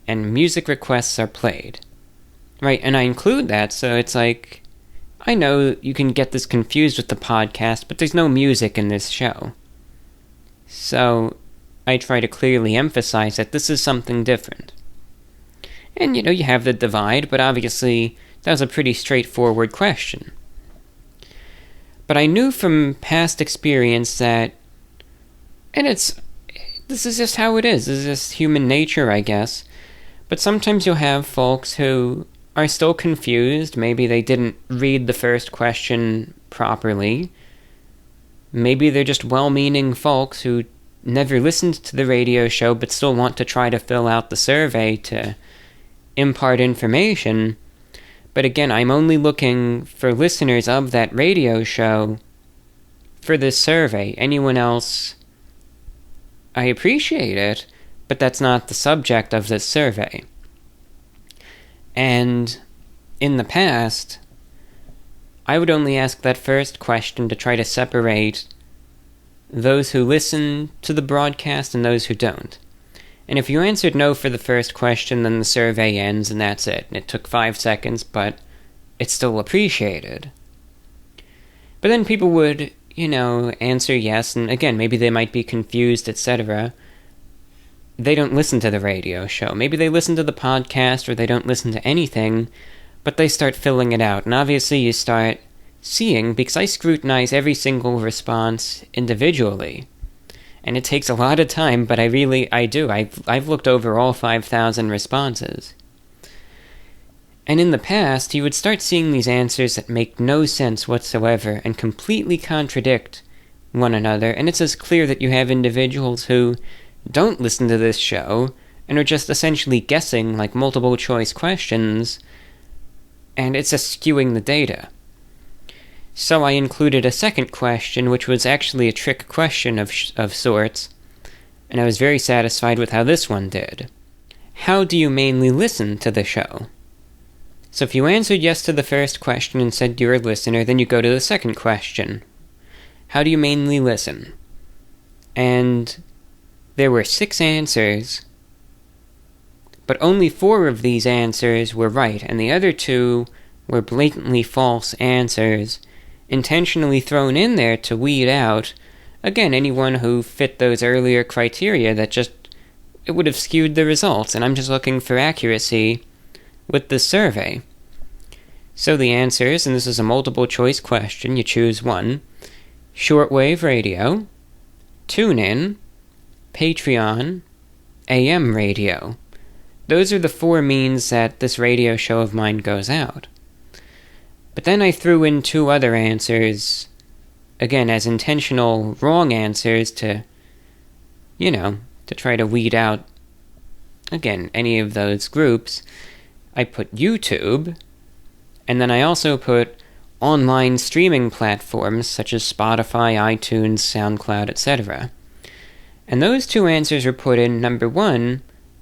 and music requests are played. Right, and I include that, so it's like, I know you can get this confused with the podcast, but there's no music in this show. So, I try to clearly emphasize that this is something different. And, you have the divide, but obviously, that was a pretty straightforward question. But I knew from past experience that, and this is just how it is, this is just human nature, I guess, but sometimes you'll have folks who are still confused. Maybe they didn't read the first question properly. Maybe they're just well-meaning folks who never listened to the radio show but still want to try to fill out the survey to impart information. But again, I'm only looking for listeners of that radio show for this survey. Anyone else, I appreciate it, but that's not the subject of this survey. And in the past, I would only ask that first question to try to separate those who listen to the broadcast and those who don't. And if you answered no for the first question, then the survey ends and that's it. And it took 5 seconds, but it's still appreciated. But then people would, answer yes, and again, maybe they might be confused, etc. They don't listen to the radio show. Maybe they listen to the podcast, or they don't listen to anything, but they start filling it out. And obviously you start seeing, because I scrutinize every single response individually. And it takes a lot of time, but I do. I've looked over all 5,000 responses. And in the past, you would start seeing these answers that make no sense whatsoever and completely contradict one another, and it's as clear that you have individuals who don't listen to this show and are just essentially guessing like multiple choice questions, and it's just skewing the data. So I included a second question, which was actually a trick question of sorts, and I was very satisfied with how this one did. How do you mainly listen to the show? So if you answered yes to the first question and said you're a listener, then you go to the second question. How do you mainly listen? And there were 6 answers, but only 4 of these answers were right, and the other 2 were blatantly false answers, intentionally thrown in there to weed out, again, anyone who fit those earlier criteria that it would have skewed the results, and I'm just looking for accuracy with this survey. So the answers, and this is a multiple choice question, you choose one: shortwave radio, TuneIn, Patreon, AM radio. Those are the 4 means that this radio show of mine goes out. But then I threw in 2 other answers, again, as intentional wrong answers to try to weed out, again, any of those groups. I put YouTube, and then I also put online streaming platforms such as Spotify, iTunes, SoundCloud, etc. And those 2 answers were put in, number 1,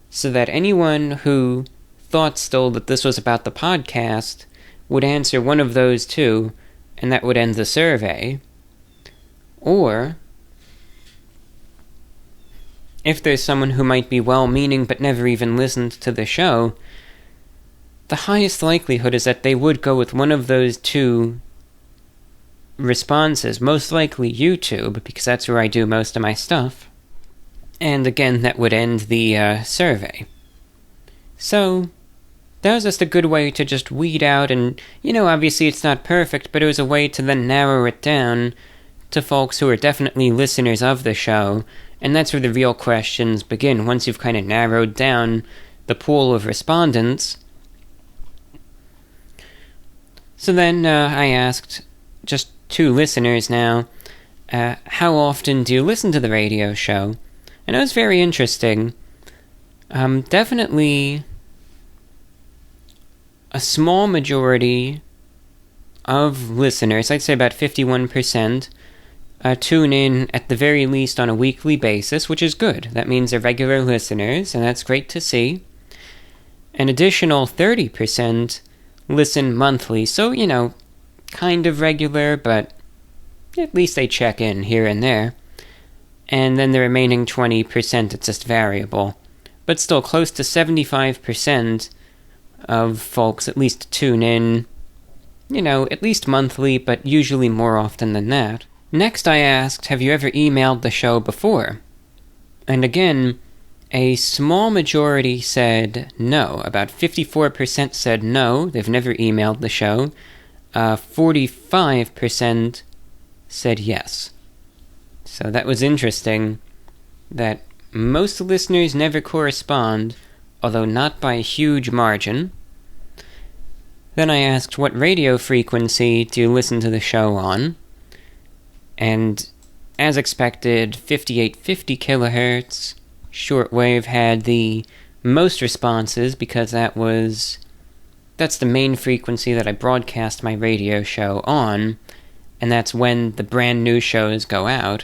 so that anyone who thought still that this was about the podcast would answer one of those 2, and that would end the survey. Or, if there's someone who might be well-meaning but never even listened to the show, the highest likelihood is that they would go with one of those 2 responses, most likely YouTube, because that's where I do most of my stuff. And again, that would end the survey. So, that was just a good way to just weed out, and, obviously it's not perfect, but it was a way to then narrow it down to folks who are definitely listeners of the show, and that's where the real questions begin. Once you've kind of narrowed down the pool of respondents. So then I asked just 2 listeners now, how often do you listen to the radio show? And it was very interesting. Definitely a small majority of listeners, I'd say about 51%, tune in at the very least on a weekly basis, which is good. That means they're regular listeners, and that's great to see. An additional 30% listen monthly, so, kind of regular, but at least they check in here and there. And then the remaining 20%, it's just variable. But still, close to 75% of folks at least tune in, at least monthly, but usually more often than that. Next I asked, have you ever emailed the show before? And again, a small majority said no. About 54% said no, they've never emailed the show. 45% said yes. So that was interesting, that most listeners never correspond, although not by a huge margin. Then I asked, what radio frequency do you listen to the show on? And as expected, 5850 kilohertz. Shortwave had the most responses because that's the main frequency that I broadcast my radio show on, and that's when the brand new shows go out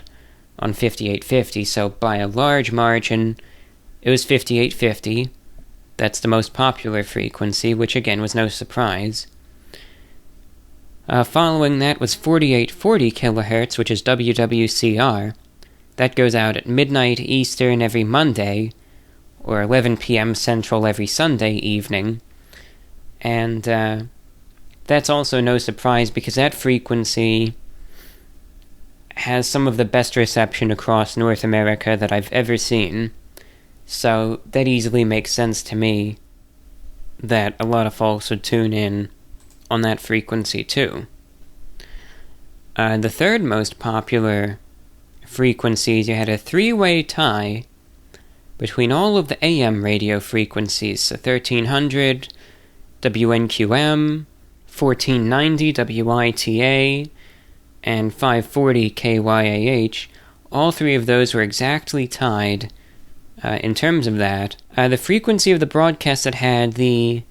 on 5850, so by a large margin, it was 5850. That's the most popular frequency, which again was no surprise. Following that was 4840 kilohertz, which is WWCR. That goes out at midnight Eastern every Monday, or 11 p.m. Central every Sunday evening. And that's also no surprise because that frequency has some of the best reception across North America that I've ever seen. So that easily makes sense to me that a lot of folks would tune in on that frequency too. The third most popular frequencies, you had a 3-way tie between all of the AM radio frequencies, so 1300 WNQM, 1490 WITA, and 540 KYAH. All 3 of those were exactly tied in terms of that. The frequency of the broadcast that had the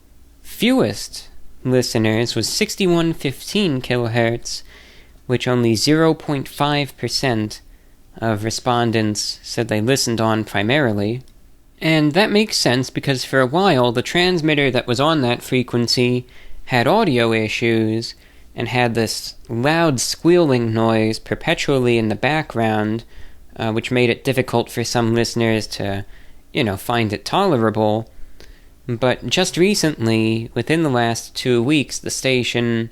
fewest listeners was 6115 kilohertz, which only 0.5% of respondents said they listened on primarily. And that makes sense because for a while the transmitter that was on that frequency had audio issues and had this loud squealing noise perpetually in the background, which made it difficult for some listeners to, find it tolerable. But just recently, within the last 2 weeks, the station,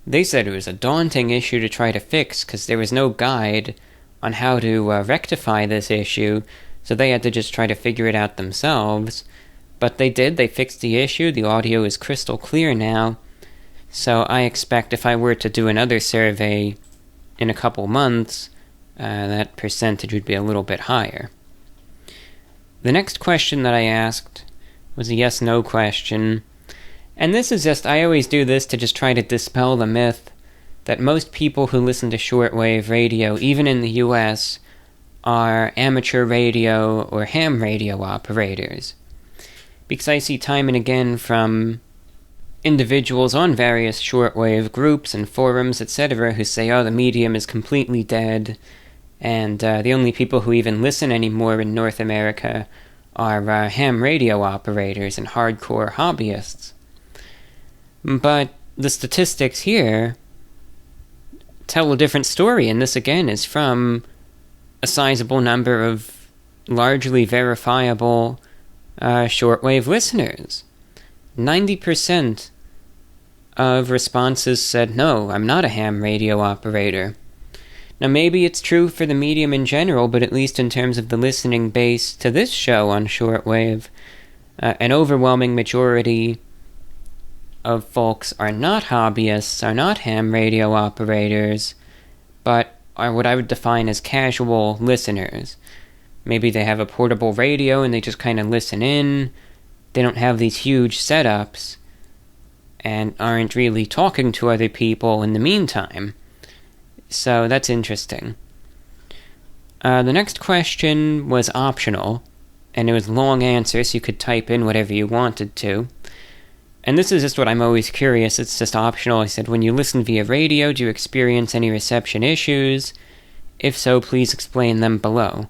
they said it was a daunting issue to try to fix because there was no guide on how to rectify this issue, so they had to just try to figure it out themselves. But they did, they fixed the issue, the audio is crystal clear now, so I expect if I were to do another survey in a couple months, that percentage would be a little bit higher. The next question that I asked was a yes-no question, And this is just, I always do this to just try to dispel the myth that most people who listen to shortwave radio, even in the US, are amateur radio or ham radio operators. Because I see time and again from individuals on various shortwave groups and forums, etc., who say, oh, the medium is completely dead, and the only people who even listen anymore in North America are ham radio operators and hardcore hobbyists. But the statistics here tell a different story, and this again is from a sizable number of largely verifiable shortwave listeners. 90% of responses said, no, I'm not a ham radio operator. Now maybe it's true for the medium in general, but at least in terms of the listening base to this show on shortwave, an overwhelming majority of folks are not hobbyists, are not ham radio operators, but are what I would define as casual listeners. Maybe they have a portable radio and they just kind of listen in. They don't have these huge setups and aren't really talking to other people in the meantime. So that's interesting. The next question was optional, and it was long answer, so you could type in whatever you wanted to. And this is just what I'm always curious, it's just optional. I said, when you listen via radio, do you experience any reception issues? If so, please explain them below.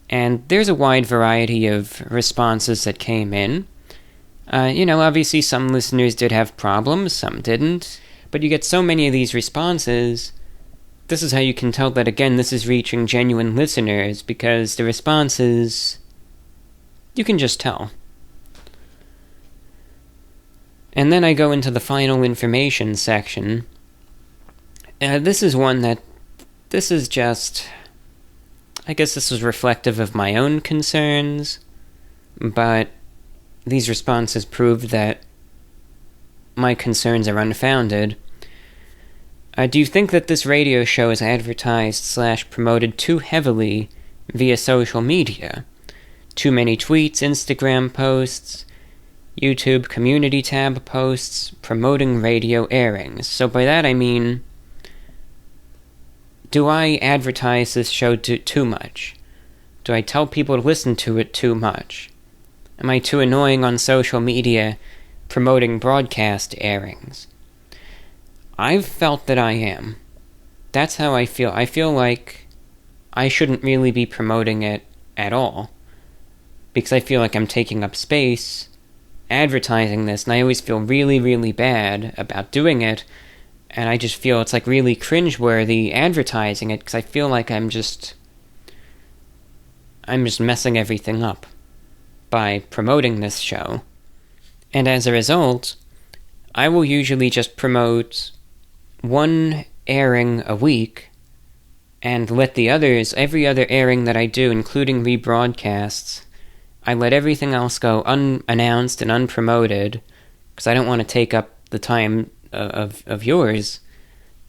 And there's a wide variety of responses that came in. Obviously some listeners did have problems, some didn't. But you get so many of these responses. This is how you can tell that, again, this is reaching genuine listeners, because the responses, you can just tell. And then I go into the final information section. This is one that, this is just, I guess this was reflective of my own concerns, but these responses proved that my concerns are unfounded. Do you think that this radio show is advertised/promoted too heavily via social media? Too many tweets, Instagram posts, YouTube community tab posts promoting radio airings. So by that I mean, do I advertise this show too much? Do I tell people to listen to it too much? Am I too annoying on social media promoting broadcast airings? I've felt that I am. That's how I feel. I feel like I shouldn't really be promoting it at all, because I feel like I'm taking up space advertising this, and I always feel really, really bad about doing it, and I just feel it's like really cringeworthy advertising it, because I feel like I'm just messing everything up by promoting this show. And as a result, I will usually just promote one airing a week and let the others, every other airing that I do, including rebroadcasts, I let everything else go unannounced and unpromoted, because I don't want to take up the time of yours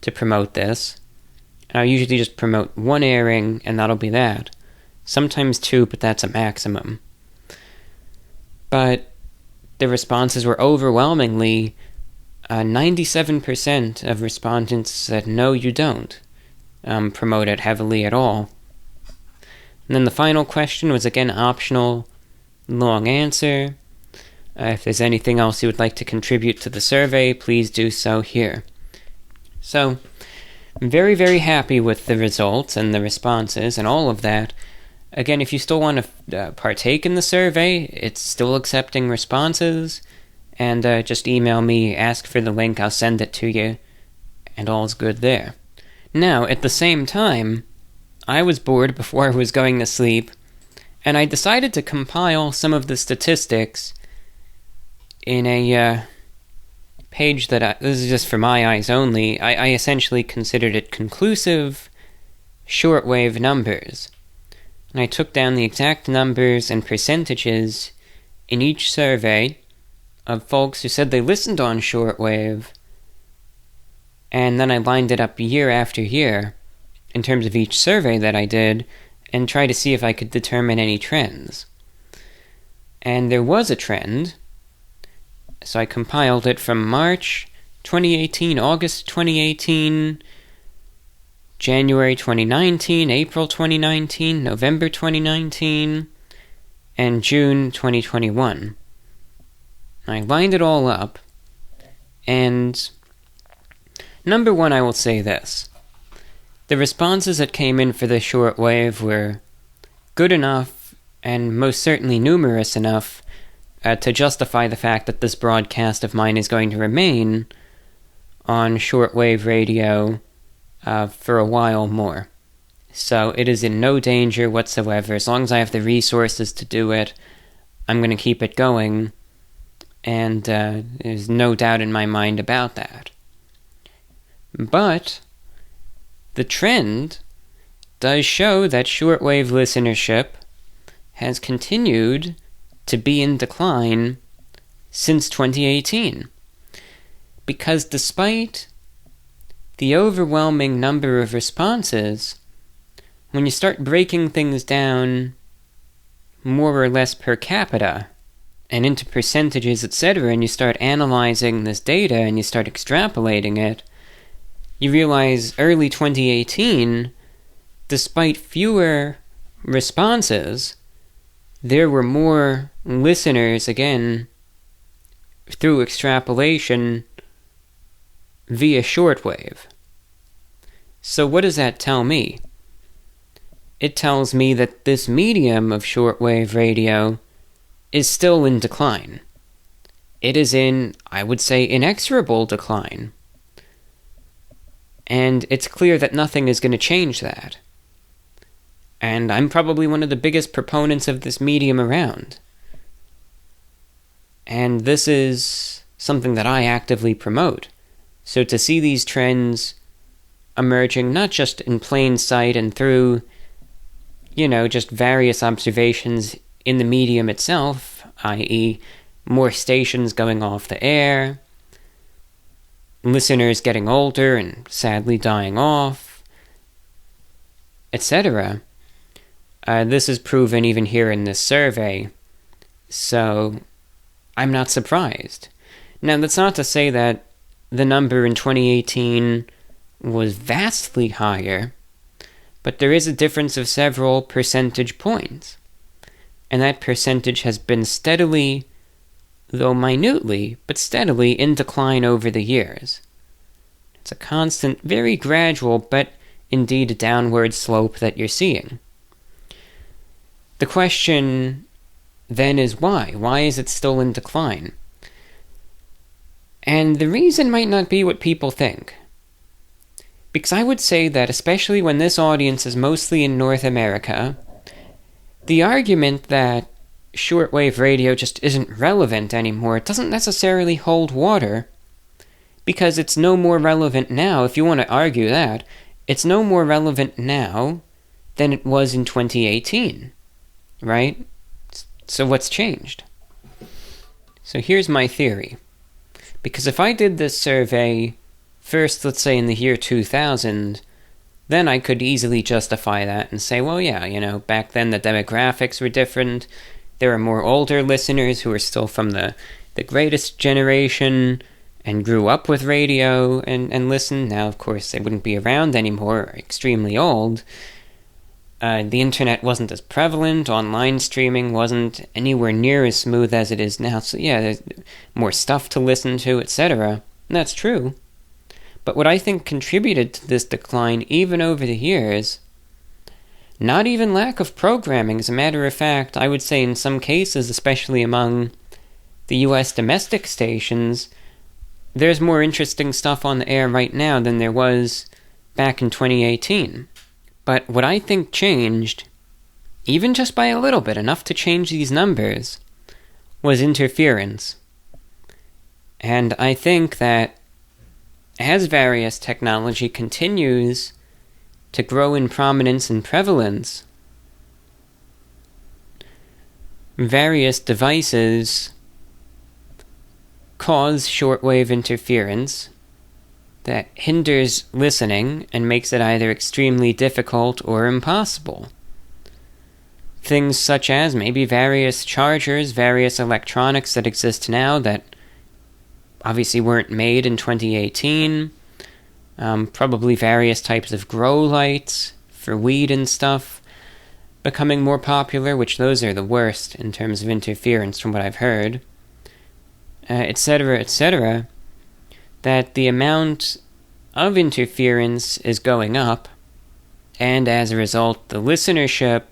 to promote this. And I'll usually just promote one airing, and that'll be that. Sometimes two, but that's a maximum. But the responses were overwhelmingly 97% of respondents said, no, you don't promote it heavily at all. And then the final question was again optional, long answer. If there's anything else you would like to contribute to the survey, please do so here. So, I'm very, very happy with the results and the responses and all of that. Again, if you still want to partake in the survey, it's still accepting responses. And just email me, ask for the link, I'll send it to you, and all's good there. Now, at the same time, I was bored before I was going to sleep, and I decided to compile some of the statistics in a page that this is just for my eyes only. I essentially considered it conclusive shortwave numbers. And I took down the exact numbers and percentages in each survey of folks who said they listened on shortwave, and then I lined it up year after year in terms of each survey that I did, and tried to see if I could determine any trends. And there was a trend. So I compiled it from March 2018, August 2018, January 2019, April 2019, November 2019, and June 2021. I lined it all up, and number one, I will say this. The responses that came in for the shortwave were good enough, and most certainly numerous enough, to justify the fact that this broadcast of mine is going to remain on shortwave radio for a while more. So it is in no danger whatsoever. As long as I have the resources to do it, I'm going to keep it going, and there's no doubt in my mind about that. But the trend does show that shortwave listenership has continued to be in decline since 2018. Because despite the overwhelming number of responses, when you start breaking things down more or less per capita and into percentages, etc., and you start analyzing this data and you start extrapolating it, you realize early 2018, despite fewer responses, there were more listeners, again, through extrapolation via shortwave. So what does that tell me? It tells me that this medium of shortwave radio is still in decline. It is in, I would say, inexorable decline. And it's clear that nothing is going to change that. And I'm probably one of the biggest proponents of this medium around. And this is something that I actively promote. So to see these trends emerging not just in plain sight and through, just various observations in the medium itself, i.e. more stations going off the air, listeners getting older and sadly dying off, etc., this is proven even here in this survey, so I'm not surprised. Now, that's not to say that the number in 2018 was vastly higher, but there is a difference of several percentage points, and that percentage has been steadily, though minutely, but steadily in decline over the years. It's a constant, very gradual, but indeed a downward slope that you're seeing. The question then is why? Why is it still in decline? And the reason might not be what people think. Because I would say that, especially when this audience is mostly in North America, the argument that shortwave radio just isn't relevant anymore doesn't necessarily hold water, because it's no more relevant now, if you want to argue that, it's no more relevant now than it was in 2018. Right? So what's changed? So here's my theory. Because if I did this survey first, let's say in the year 2000, then I could easily justify that and say, well, yeah, back then the demographics were different. There are more older listeners who are still from the greatest generation and grew up with radio and listened. Now, of course, they wouldn't be around anymore, or extremely old. The internet wasn't as prevalent, online streaming wasn't anywhere near as smooth as it is now, so yeah, there's more stuff to listen to, etc. And that's true. But what I think contributed to this decline, even over the years, not even lack of programming. As a matter of fact, I would say in some cases, especially among the US domestic stations, there's more interesting stuff on the air right now than there was back in 2018. But what I think changed, even just by a little bit, enough to change these numbers, was interference. And I think that as various technology continues to grow in prominence and prevalence, various devices cause shortwave interference that hinders listening and makes it either extremely difficult or impossible. Things such as maybe various chargers, various electronics that exist now that obviously weren't made in 2018. Probably various types of grow lights for weed and stuff becoming more popular, which those are the worst in terms of interference from what I've heard, etc., etc., that the amount of interference is going up, and as a result, the listenership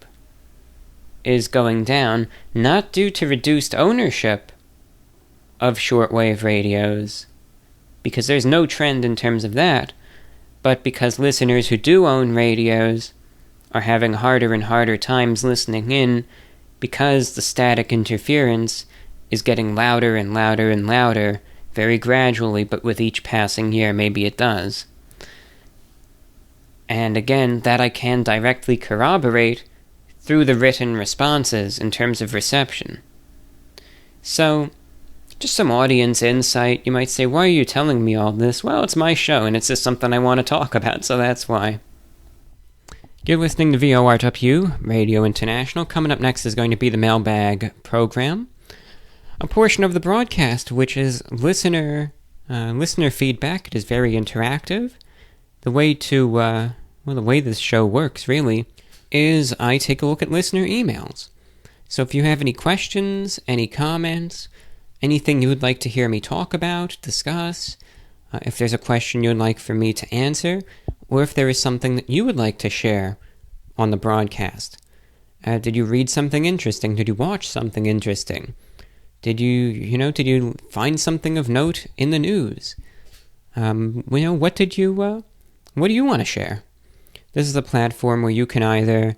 is going down, not due to reduced ownership of shortwave radios, because there's no trend in terms of that, but because listeners who do own radios are having harder and harder times listening in because the static interference is getting louder and louder and louder, very gradually, but with each passing year, maybe it does. And again, that I can directly corroborate through the written responses in terms of reception. So, just some audience insight. You might say, why are you telling me all this? Well, it's my show, and it's just something I want to talk about, so that's why. You're listening to VORW, Radio International. Coming up next is going to be the Mailbag program, a portion of the broadcast which is listener feedback. It is very interactive. The way this show works, really, is I take a look at listener emails. So if you have any questions, any comments, anything you would like to hear me talk about, discuss, if there's a question you'd like for me to answer, or if there is something that you would like to share on the broadcast. Did you read something interesting? Did you watch something interesting? Did you find something of note in the news? What do you want to share? This is a platform where you can either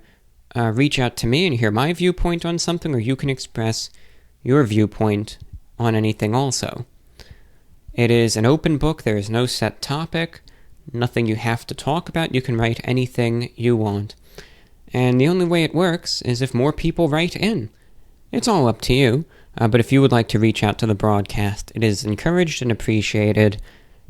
reach out to me and hear my viewpoint on something, or you can express your viewpoint on anything also. It is an open book. There is no set topic, nothing you have to talk about. You can write anything you want. And the only way it works is if more people write in. It's all up to you. But if you would like to reach out to the broadcast, it is encouraged and appreciated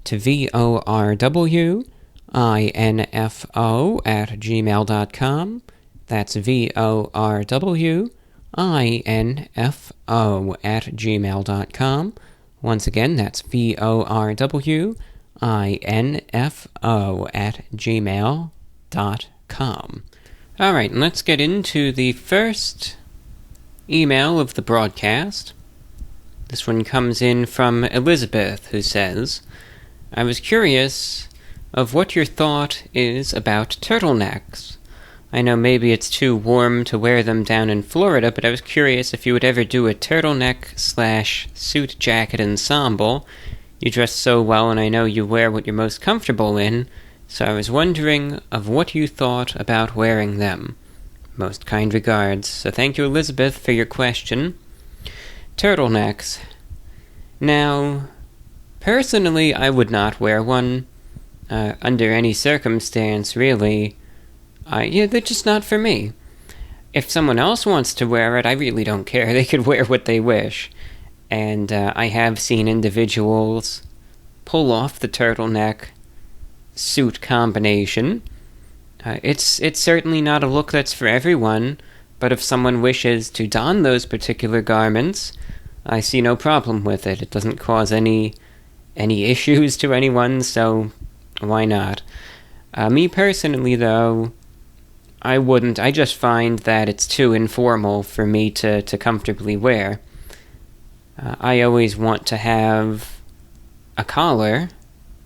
to VORWINFO@gmail.com. That's VORWINFO@gmail.com. Once again, that's VORWINFO@gmail.com. Alright, let's get into the first email of the broadcast. This one comes in from Elizabeth, who says, I was curious of what your thought is about turtlenecks. I know maybe it's too warm to wear them down in Florida, but I was curious if you would ever do a turtleneck/suit jacket ensemble. You dress so well, and I know you wear what you're most comfortable in, so I was wondering of what you thought about wearing them. Most kind regards. So thank you, Elizabeth, for your question. Turtlenecks. Now, personally, I would not wear one under any circumstance, really. They're just not for me. If someone else wants to wear it, I really don't care. They could wear what they wish. And I have seen individuals pull off the turtleneck suit combination. It's certainly not a look that's for everyone, but if someone wishes to don those particular garments, I see no problem with it. It doesn't cause any issues to anyone, so why not? Me personally, though, I wouldn't. I just find that it's too informal for me to comfortably wear. I always want to have a collar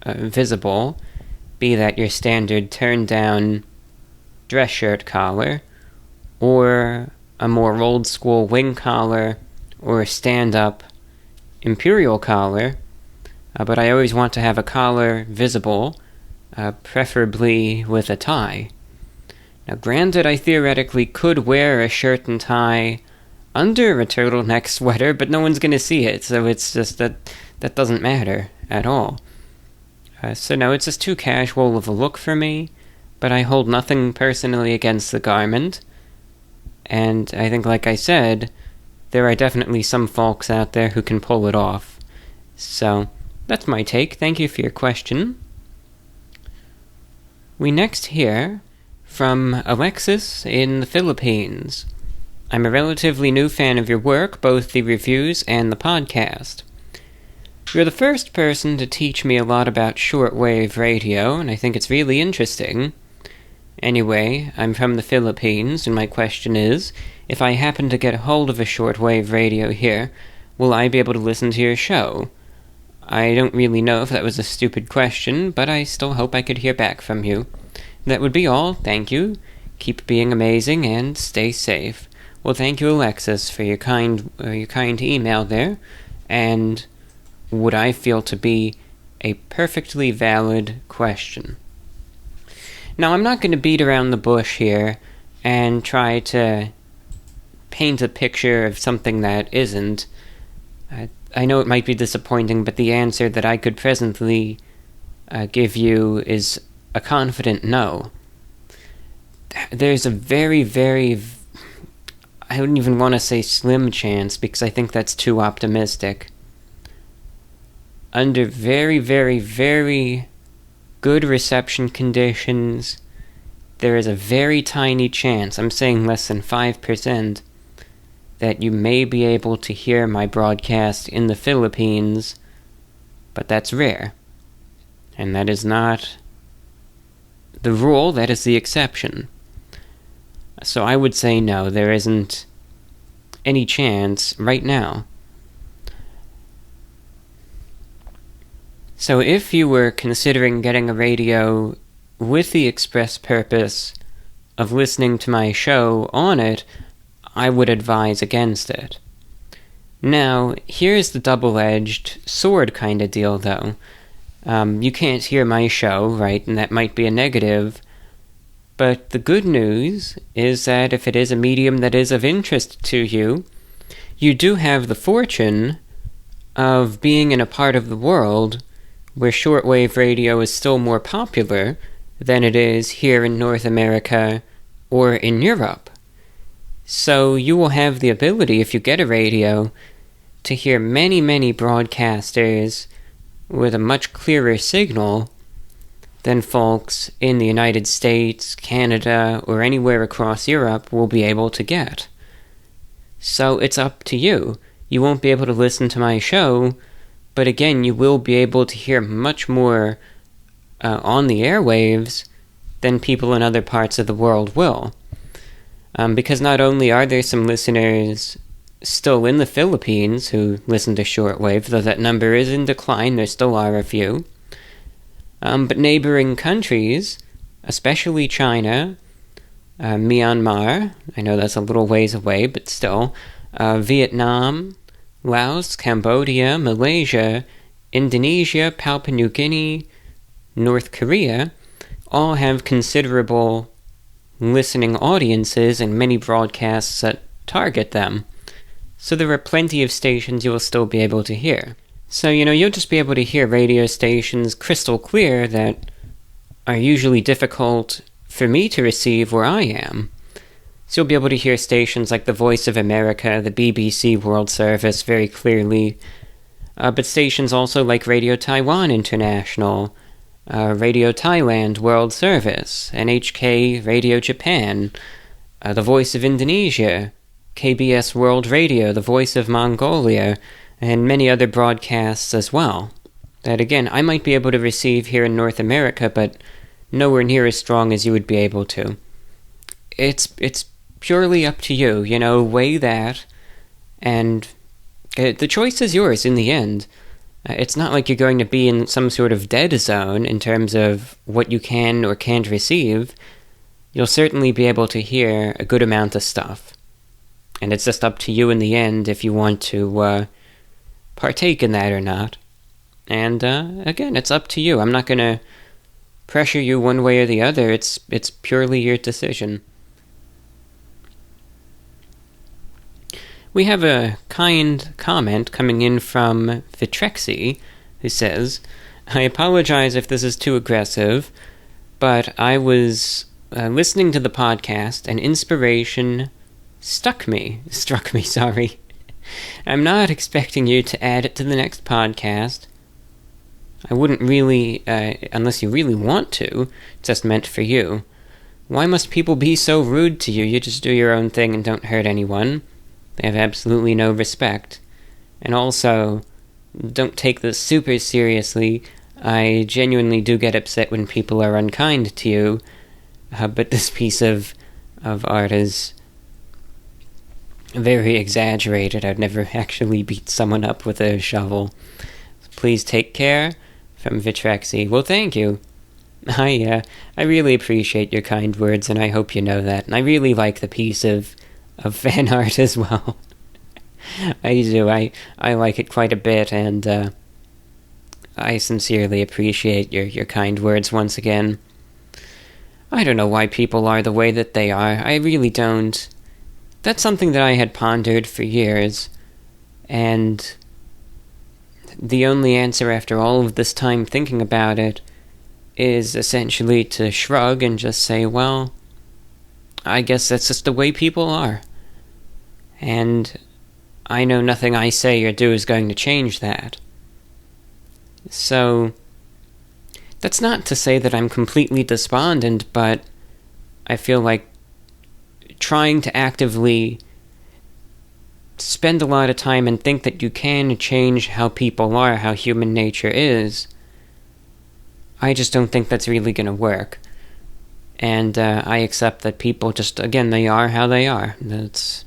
visible, be that your standard turn-down dress shirt collar, or a more old-school wing collar, or a stand-up imperial collar, but I always want to have a collar visible, preferably with a tie. Now, granted, I theoretically could wear a shirt and tie under a turtleneck sweater, but no one's going to see it, so it's just that doesn't matter at all. So no, it's just too casual of a look for me, but I hold nothing personally against the garment. And I think, like I said, there are definitely some folks out there who can pull it off. So, that's my take. Thank you for your question. We next hear from Alexis in the Philippines. I'm a relatively new fan of your work, both the reviews and the podcast. You're the first person to teach me a lot about shortwave radio, and I think it's really interesting. Anyway, I'm from the Philippines, and my question is, if I happen to get a hold of a shortwave radio here, will I be able to listen to your show? I don't really know if that was a stupid question, but I still hope I could hear back from you. That would be all, thank you. Keep being amazing, and stay safe. Well, thank you, Alexis, for your kind email there, and what I feel to be a perfectly valid question. Now, I'm not going to beat around the bush here and try to paint a picture of something that isn't. I know it might be disappointing, but the answer that I could presently give you is a confident no. There's a very, very, I wouldn't even want to say slim chance, because I think that's too optimistic. Under very, very, very good reception conditions, there is a very tiny chance, I'm saying less than 5%, that you may be able to hear my broadcast in the Philippines, but that's rare. And that is not the rule, that is the exception. So I would say no, there isn't any chance right now. So if you were considering getting a radio with the express purpose of listening to my show on it, I would advise against it. Now, here's the double-edged sword kind of deal, though. You can't hear my show, right, and that might be a negative, but the good news is that if it is a medium that is of interest to you, you do have the fortune of being in a part of the world where shortwave radio is still more popular than it is here in North America or in Europe. So you will have the ability, if you get a radio, to hear many, many broadcasters with a much clearer signal than folks in the United States, Canada, or anywhere across Europe will be able to get. So it's up to you. You won't be able to listen to my show, but again, you will be able to hear much more on the airwaves than people in other parts of the world will. Because not only are there some listeners still in the Philippines who listen to shortwave, though that number is in decline, there still are a few, but neighboring countries, especially China, Myanmar, I know that's a little ways away, but still, Vietnam, Laos, Cambodia, Malaysia, Indonesia, Papua New Guinea, North Korea, all have considerable listening audiences and many broadcasts that target them. So there are plenty of stations you will still be able to hear. So, you'll just be able to hear radio stations crystal clear that are usually difficult for me to receive where I am. So you'll be able to hear stations like the Voice of America, the BBC World Service very clearly, but stations also like Radio Taiwan International, Radio Thailand World Service, NHK Radio Japan, the Voice of Indonesia, KBS World Radio, the Voice of Mongolia, and many other broadcasts as well. That again, I might be able to receive here in North America, but nowhere near as strong as you would be able to. It's purely up to you, weigh that, and the choice is yours in the end. It's not like you're going to be in some sort of dead zone in terms of what you can or can't receive. You'll certainly be able to hear a good amount of stuff. And it's just up to you in the end if you want to partake in that or not. And again, it's up to you. I'm not going to pressure you one way or the other. It's purely your decision. We have a kind comment coming in from Vitrexi, who says, I apologize if this is too aggressive, but I was listening to the podcast and inspiration struck me, sorry. I'm not expecting you to add it to the next podcast. I wouldn't really, unless you really want to, it's just meant for you. Why must people be so rude to you? You just do your own thing and don't hurt anyone. They have absolutely no respect. And also, don't take this super seriously. I genuinely do get upset when people are unkind to you, but this piece of art is very exaggerated. I'd never actually beat someone up with a shovel. Please take care. From Vitrexy. Well, thank you. I really appreciate your kind words, and I hope you know that. And I really like the piece of fan art as well. I do. I like it quite a bit, and I sincerely appreciate your kind words once again. I don't know why people are the way that they are. I really don't. That's something that I had pondered for years, and the only answer after all of this time thinking about it is essentially to shrug and just say, well, I guess that's just the way people are. And I know nothing I say or do is going to change that. So, that's not to say that I'm completely despondent, but I feel like trying to actively spend a lot of time and think that you can change how people are, how human nature is, I just don't think that's really going to work. And I accept that people just, again, they are how they are. That's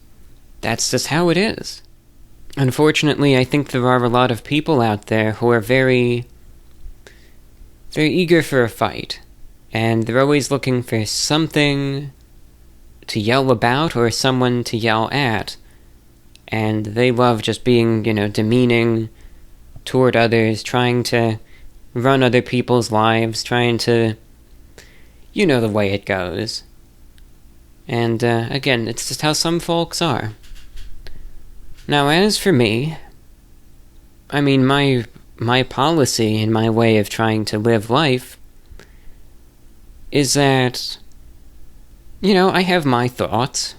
just how it is. Unfortunately, I think there are a lot of people out there who are very, very eager for a fight. And they're always looking for something to yell about or someone to yell at. And they love just being, demeaning toward others, trying to run other people's lives, trying to, the way it goes. And, again, it's just how some folks are. Now, as for me, I mean, my policy and my way of trying to live life is that, I have my thoughts.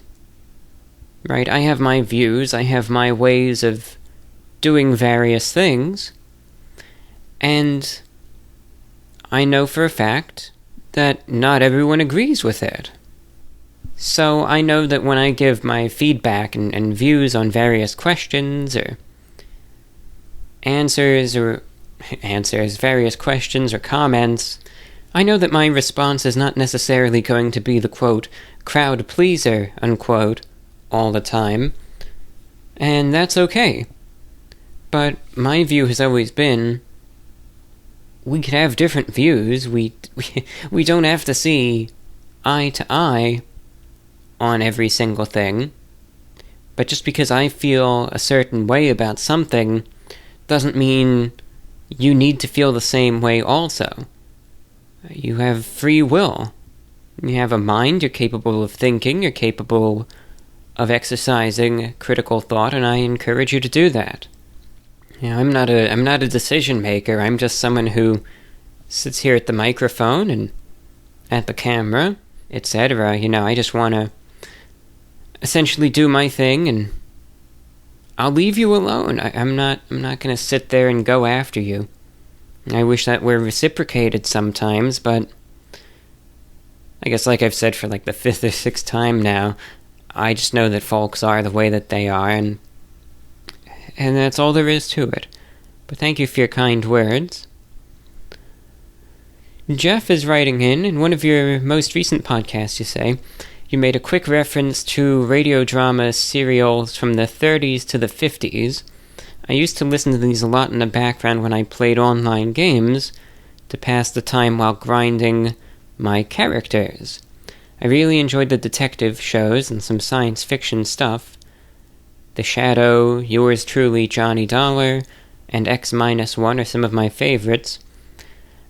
Right, I have my views, I have my ways of doing various things, and I know for a fact that not everyone agrees with it. So I know that when I give my feedback and views on various questions or answers, various questions or comments, I know that my response is not necessarily going to be the, quote, crowd pleaser, unquote, all the time, and that's okay. But my view has always been, we could have different views, we don't have to see eye to eye on every single thing, but just because I feel a certain way about something doesn't mean you need to feel the same way also. You have free will. You have a mind, you're capable of thinking, you're capable of exercising critical thought, and I encourage you to do that. I'm not a decision maker. I'm just someone who sits here at the microphone and at the camera, etc. I just want to essentially do my thing, and I'll leave you alone. I'm not going to sit there and go after you. I wish that were reciprocated sometimes, but I guess like I've said for like the 5th or 6th time now, I just know that folks are the way that they are, and that's all there is to it. But thank you for your kind words. Jeff is writing in one of your most recent podcasts, you say, you made a quick reference to radio drama serials from the 30s to the 50s. I used to listen to these a lot in the background when I played online games to pass the time while grinding my characters. I really enjoyed the detective shows and some science fiction stuff. The Shadow, Yours Truly, Johnny Dollar, and X-1 are some of my favorites.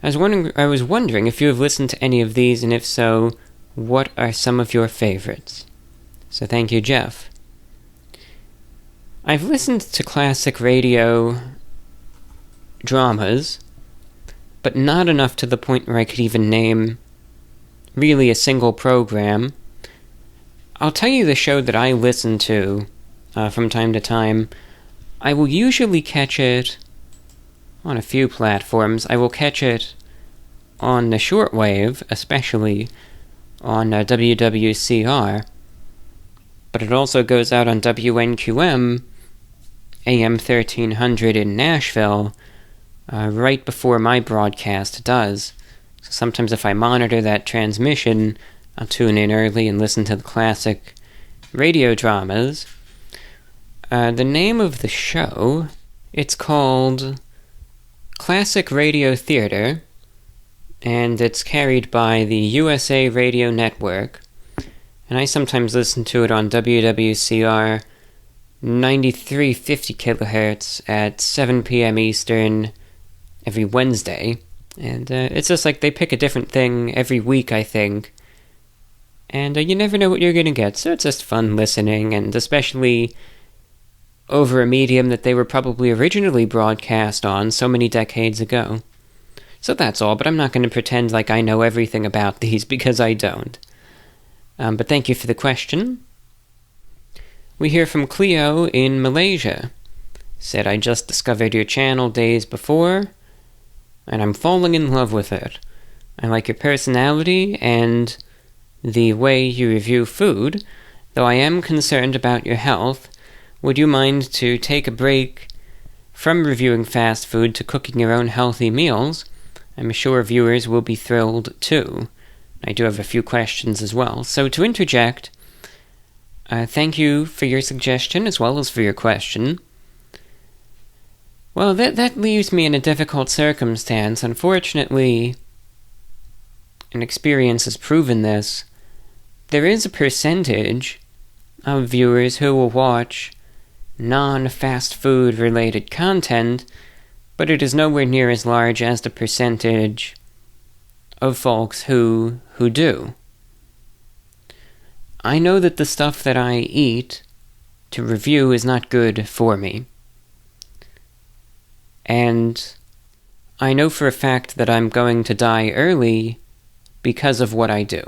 I was wondering if you have listened to any of these, and if so, what are some of your favorites? So thank you, Jeff. I've listened to classic radio dramas, but not enough to the point where I could even name really a single program. I'll tell you the show that I listen to from time to time. I will usually catch it on a few platforms. I will catch it on the Shortwave, especially on WWCR, but it also goes out on WNQM AM 1300 in Nashville right before my broadcast does. So sometimes if I monitor that transmission, I'll tune in early and listen to the classic radio dramas. The name of the show, it's called Classic Radio Theater, and it's carried by the USA Radio Network, and I sometimes listen to it on WWCR 9350 kilohertz at 7 p.m. Eastern every Wednesday, and it's just like they pick a different thing every week, I think, and you never know what you're going to get, so it's just fun listening, and especially over a medium that they were probably originally broadcast on so many decades ago. So that's all, but I'm not going to pretend like I know everything about these, because I don't. But thank you for the question. We hear from Cleo in Malaysia. Said, I just discovered your channel days before, and I'm falling in love with it. I like your personality and the way you review food, though I am concerned about your health. Would you mind to take a break from reviewing fast food to cooking your own healthy meals? I'm sure viewers will be thrilled too. I do have a few questions as well. So to interject, thank you for your suggestion as well as for your question. Well, that leaves me in a difficult circumstance. Unfortunately, and experience has proven this, there is a percentage of viewers who will watch non-fast food related content, but it is nowhere near as large as the percentage of folks who do. I know that the stuff that I eat to review is not good for me. And I know for a fact that I'm going to die early because of what I do.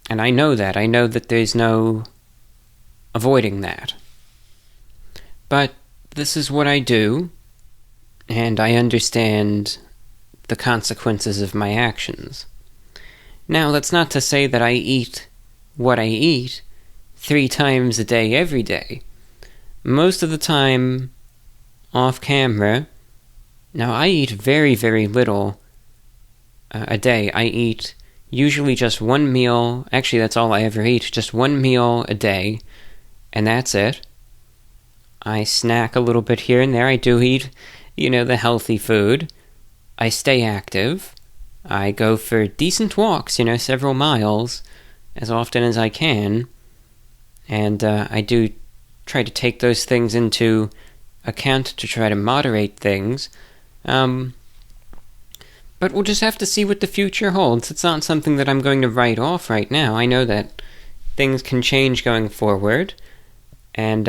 And I know that. I know that there's no avoiding that. But this is what I do, and I understand the consequences of my actions. Now, that's not to say that I eat what I eat 3 times a day every day. Most of the time, off camera, now I eat very, very little a day. I eat usually just one meal. Actually, that's all I ever eat, just one meal a day, and that's it. I snack a little bit here and there. I do eat, the healthy food. I stay active. I go for decent walks, several miles, as often as I can. And I do try to take those things into account to try to moderate things. But we'll just have to see what the future holds. It's not something that I'm going to write off right now. I know that things can change going forward. And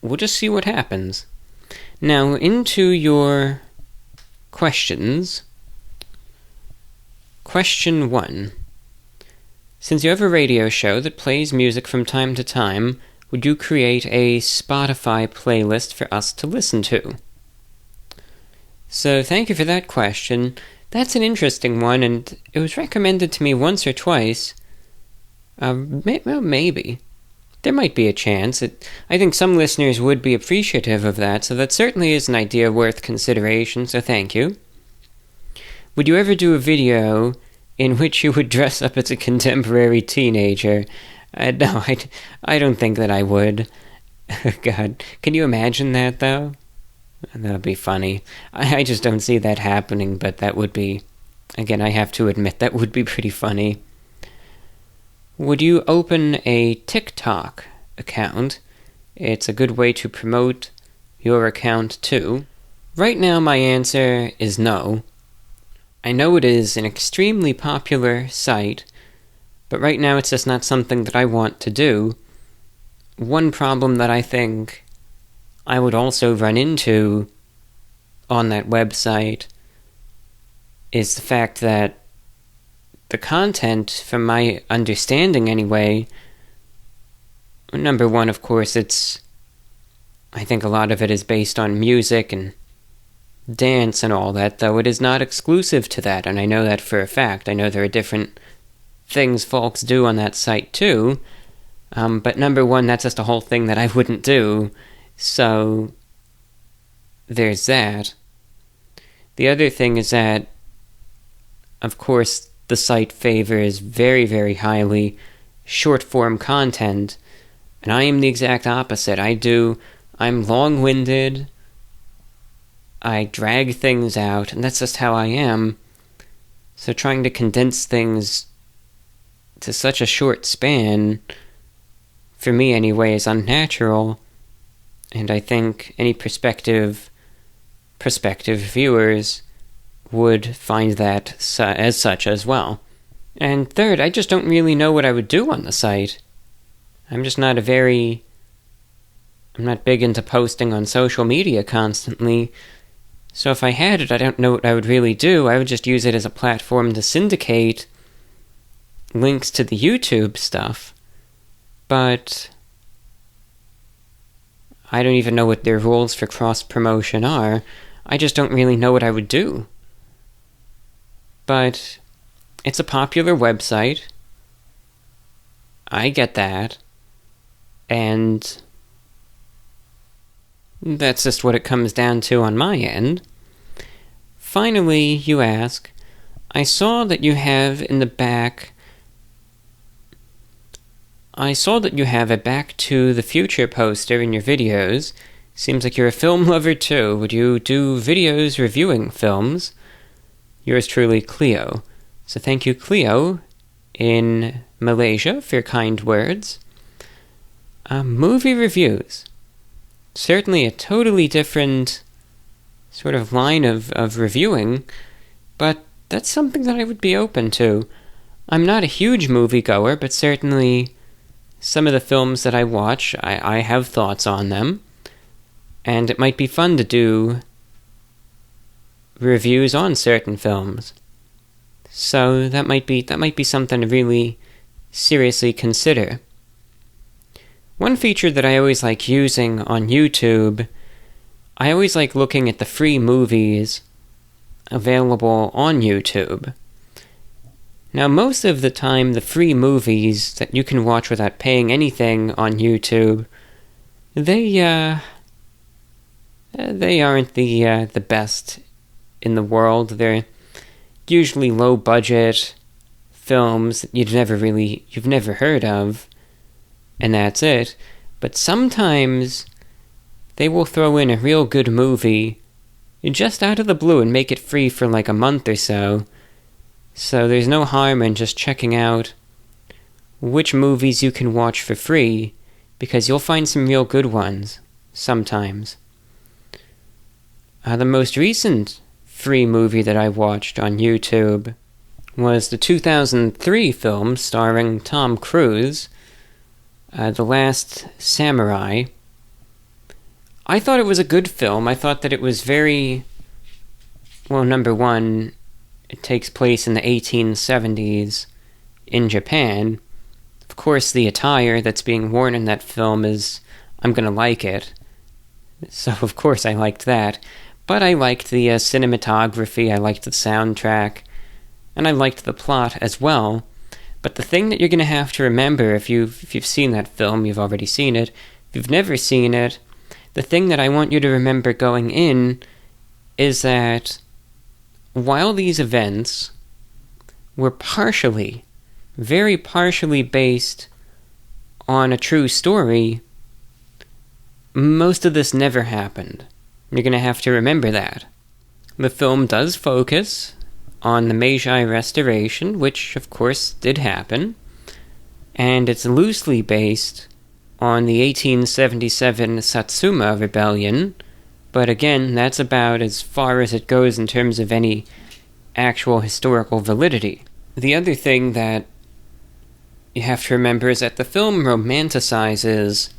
we'll just see what happens. Now, into your questions. Question 1. Since you have a radio show that plays music from time to time, would you create a Spotify playlist for us to listen to? So, thank you for that question. That's an interesting one, and it was recommended to me once or twice. Maybe. There might be a chance. I think some listeners would be appreciative of that, so that certainly is an idea worth consideration, so thank you. Would you ever do a video in which you would dress up as a contemporary teenager? No, I don't think that I would. God, can you imagine that, though? That would be funny. I just don't see that happening, but that would be... Again, I have to admit, that would be pretty funny. Would you open a TikTok account? It's a good way to promote your account too. Right now my answer is no. I know it is an extremely popular site, but right now it's just not something that I want to do. One problem that I think I would also run into on that website is the fact that the content, from my understanding anyway, number one, of course, I think a lot of it is based on music and dance and all that, though it is not exclusive to that, and I know that for a fact. I know there are different things folks do on that site too, but number one, that's just a whole thing that I wouldn't do, So, there's that. The other thing is that, of course, the site favors very, very highly short-form content, and I am the exact opposite. I'm long-winded, I drag things out, and that's just how I am. So trying to condense things to such a short span, for me anyway, is unnatural, and I think any prospective viewers would find that as such as well. And third, I just don't really know what I would do on the site. I'm not big into posting on social media constantly, so if I had it, I don't know what I would really do. I would just use it as a platform to syndicate links to the YouTube stuff, but I don't even know what their rules for cross-promotion are. I just don't really know what I would do. But it's a popular website. I get that. And that's just what it comes down to on my end. Finally, you ask, I saw that you have a Back to the Future poster in your videos. Seems like you're a film lover too. Would you do videos reviewing films? Yours truly, Cleo. So thank you, Cleo, in Malaysia, for your kind words. Movie reviews. Certainly a totally different sort of line of reviewing, but that's something that I would be open to. I'm not a huge moviegoer, but certainly some of the films that I watch, I have thoughts on them, and it might be fun to do reviews on certain films. So that might be something to really seriously consider. One feature that I always like using on YouTube, I always like looking at the free movies available on YouTube. Now, most of the time, the free movies that you can watch without paying anything on YouTube, they aren't the best in the world. They're usually low-budget films that you've never heard of, and that's it. But sometimes they will throw in a real good movie just out of the blue and make it free for like a month or so. So there's no harm in just checking out which movies you can watch for free, because you'll find some real good ones, sometimes. The most recent free movie that I watched on YouTube was the 2003 film starring Tom Cruise, The Last Samurai. I thought it was a good film. I thought that it was very... Well, number one, it takes place in the 1870s in Japan. Of course, the attire that's being worn in that film is... I'm gonna like it. So, of course, I liked that. But I liked the cinematography, I liked the soundtrack, and I liked the plot as well. But the thing that you're gonna have to remember, if you've seen that film, you've already seen it. If you've never seen it, the thing that I want you to remember going in is that while these events were very partially based on a true story, most of this never happened. You're going to have to remember that. The film does focus on the Meiji Restoration, which of course did happen, and it's loosely based on the 1877 Satsuma Rebellion, but again, that's about as far as it goes in terms of any actual historical validity. The other thing that you have to remember is that the film romanticizes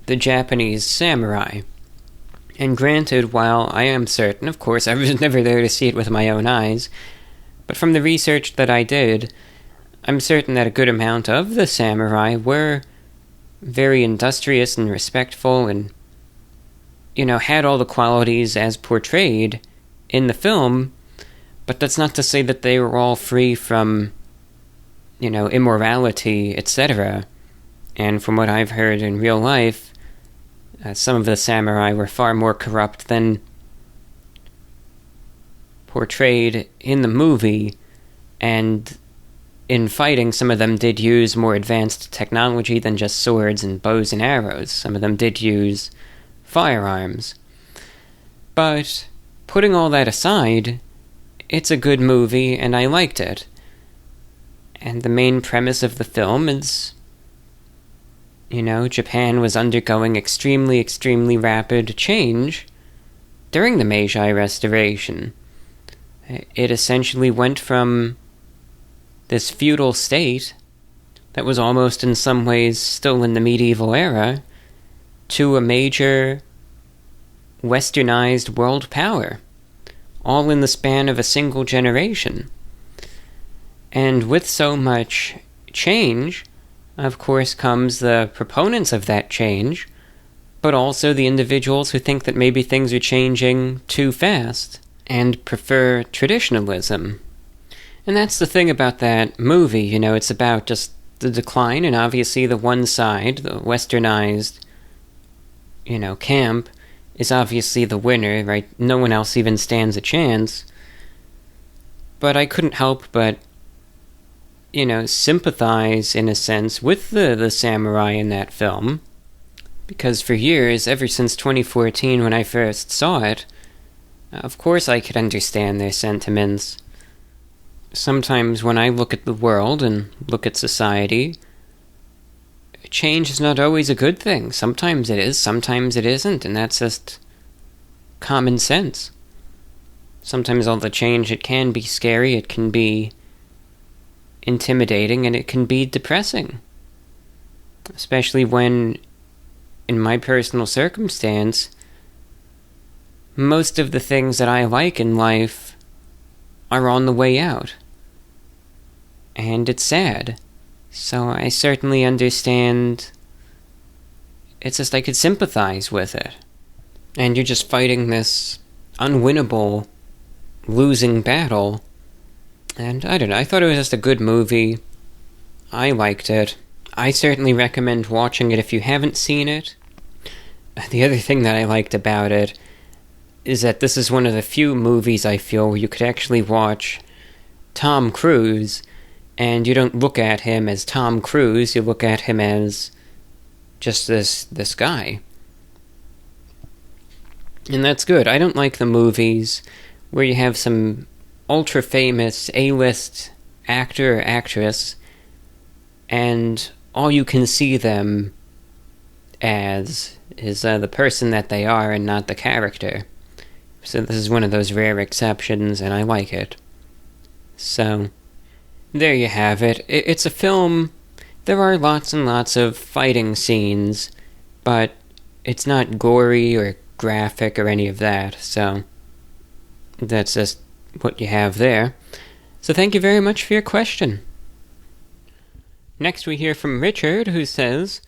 the Japanese samurai. And granted, while I am certain, of course, I was never there to see it with my own eyes, but from the research that I did, I'm certain that a good amount of the samurai were very industrious and respectful and, had all the qualities as portrayed in the film, but that's not to say that they were all free from, immorality, etc. And from what I've heard in real life, Some of the samurai were far more corrupt than portrayed in the movie, and in fighting, some of them did use more advanced technology than just swords and bows and arrows. Some of them did use firearms. But putting all that aside, it's a good movie, and I liked it. And the main premise of the film is, Japan was undergoing extremely, extremely rapid change during the Meiji Restoration. It essentially went from this feudal state that was almost in some ways still in the medieval era to a major westernized world power, all in the span of a single generation. And with so much change, of course, comes the proponents of that change, but also the individuals who think that maybe things are changing too fast and prefer traditionalism. And that's the thing about that movie, it's about just the decline, and obviously the one side, the westernized, camp, is obviously the winner, right? No one else even stands a chance. But I couldn't help but, sympathize, in a sense, with the samurai in that film. Because for years, ever since 2014 when I first saw it, of course I could understand their sentiments. Sometimes when I look at the world and look at society, change is not always a good thing. Sometimes it is, sometimes it isn't, and that's just common sense. Sometimes all the change, it can be scary, it can be intimidating, and it can be depressing. Especially when, in my personal circumstance, most of the things that I like in life are on the way out. And it's sad. So I certainly understand. It's just I could sympathize with it. And you're just fighting this unwinnable, losing battle. And I don't know, I thought it was just a good movie. I liked it. I certainly recommend watching it if you haven't seen it. The other thing that I liked about it is that this is one of the few movies I feel where you could actually watch Tom Cruise, and you don't look at him as Tom Cruise, you look at him as just this guy. And that's good. I don't like the movies where you have some ultra-famous A-list actor or actress, and all you can see them as is the person that they are and not the character. So this is one of those rare exceptions, and I like it. So, there you have it. It's a film. There are lots and lots of fighting scenes, but it's not gory or graphic or any of that, so that's just what you have there. So thank you very much for your question. Next we hear from Richard, who says,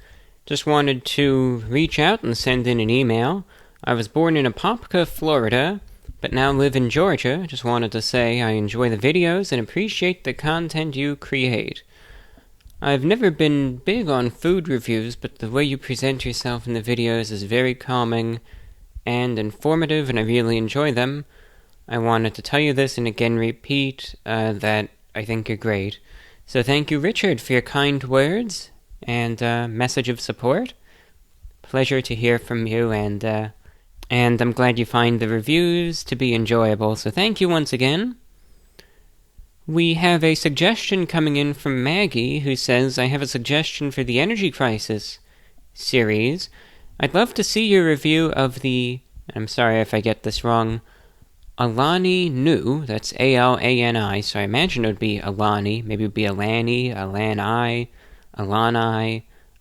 just wanted to reach out and send in an email. I was born in Apopka, Florida, but now live in Georgia. Just wanted to say I enjoy the videos and appreciate the content you create. I've never been big on food reviews, but the way you present yourself in the videos is very calming and informative, and I really enjoy them. I wanted to tell you this and again repeat that I think you're great. So thank you, Richard, for your kind words and message of support. Pleasure to hear from you, and I'm glad you find the reviews to be enjoyable, so thank you once again. We have a suggestion coming in from Maggie, who says, I have a suggestion for the Energy Crisis series. I'd love to see your review of the, I'm sorry if I get this wrong, Alani Nu, that's A-L-A-N-I, so I imagine it would be Alani, maybe it would be Alani, Alani,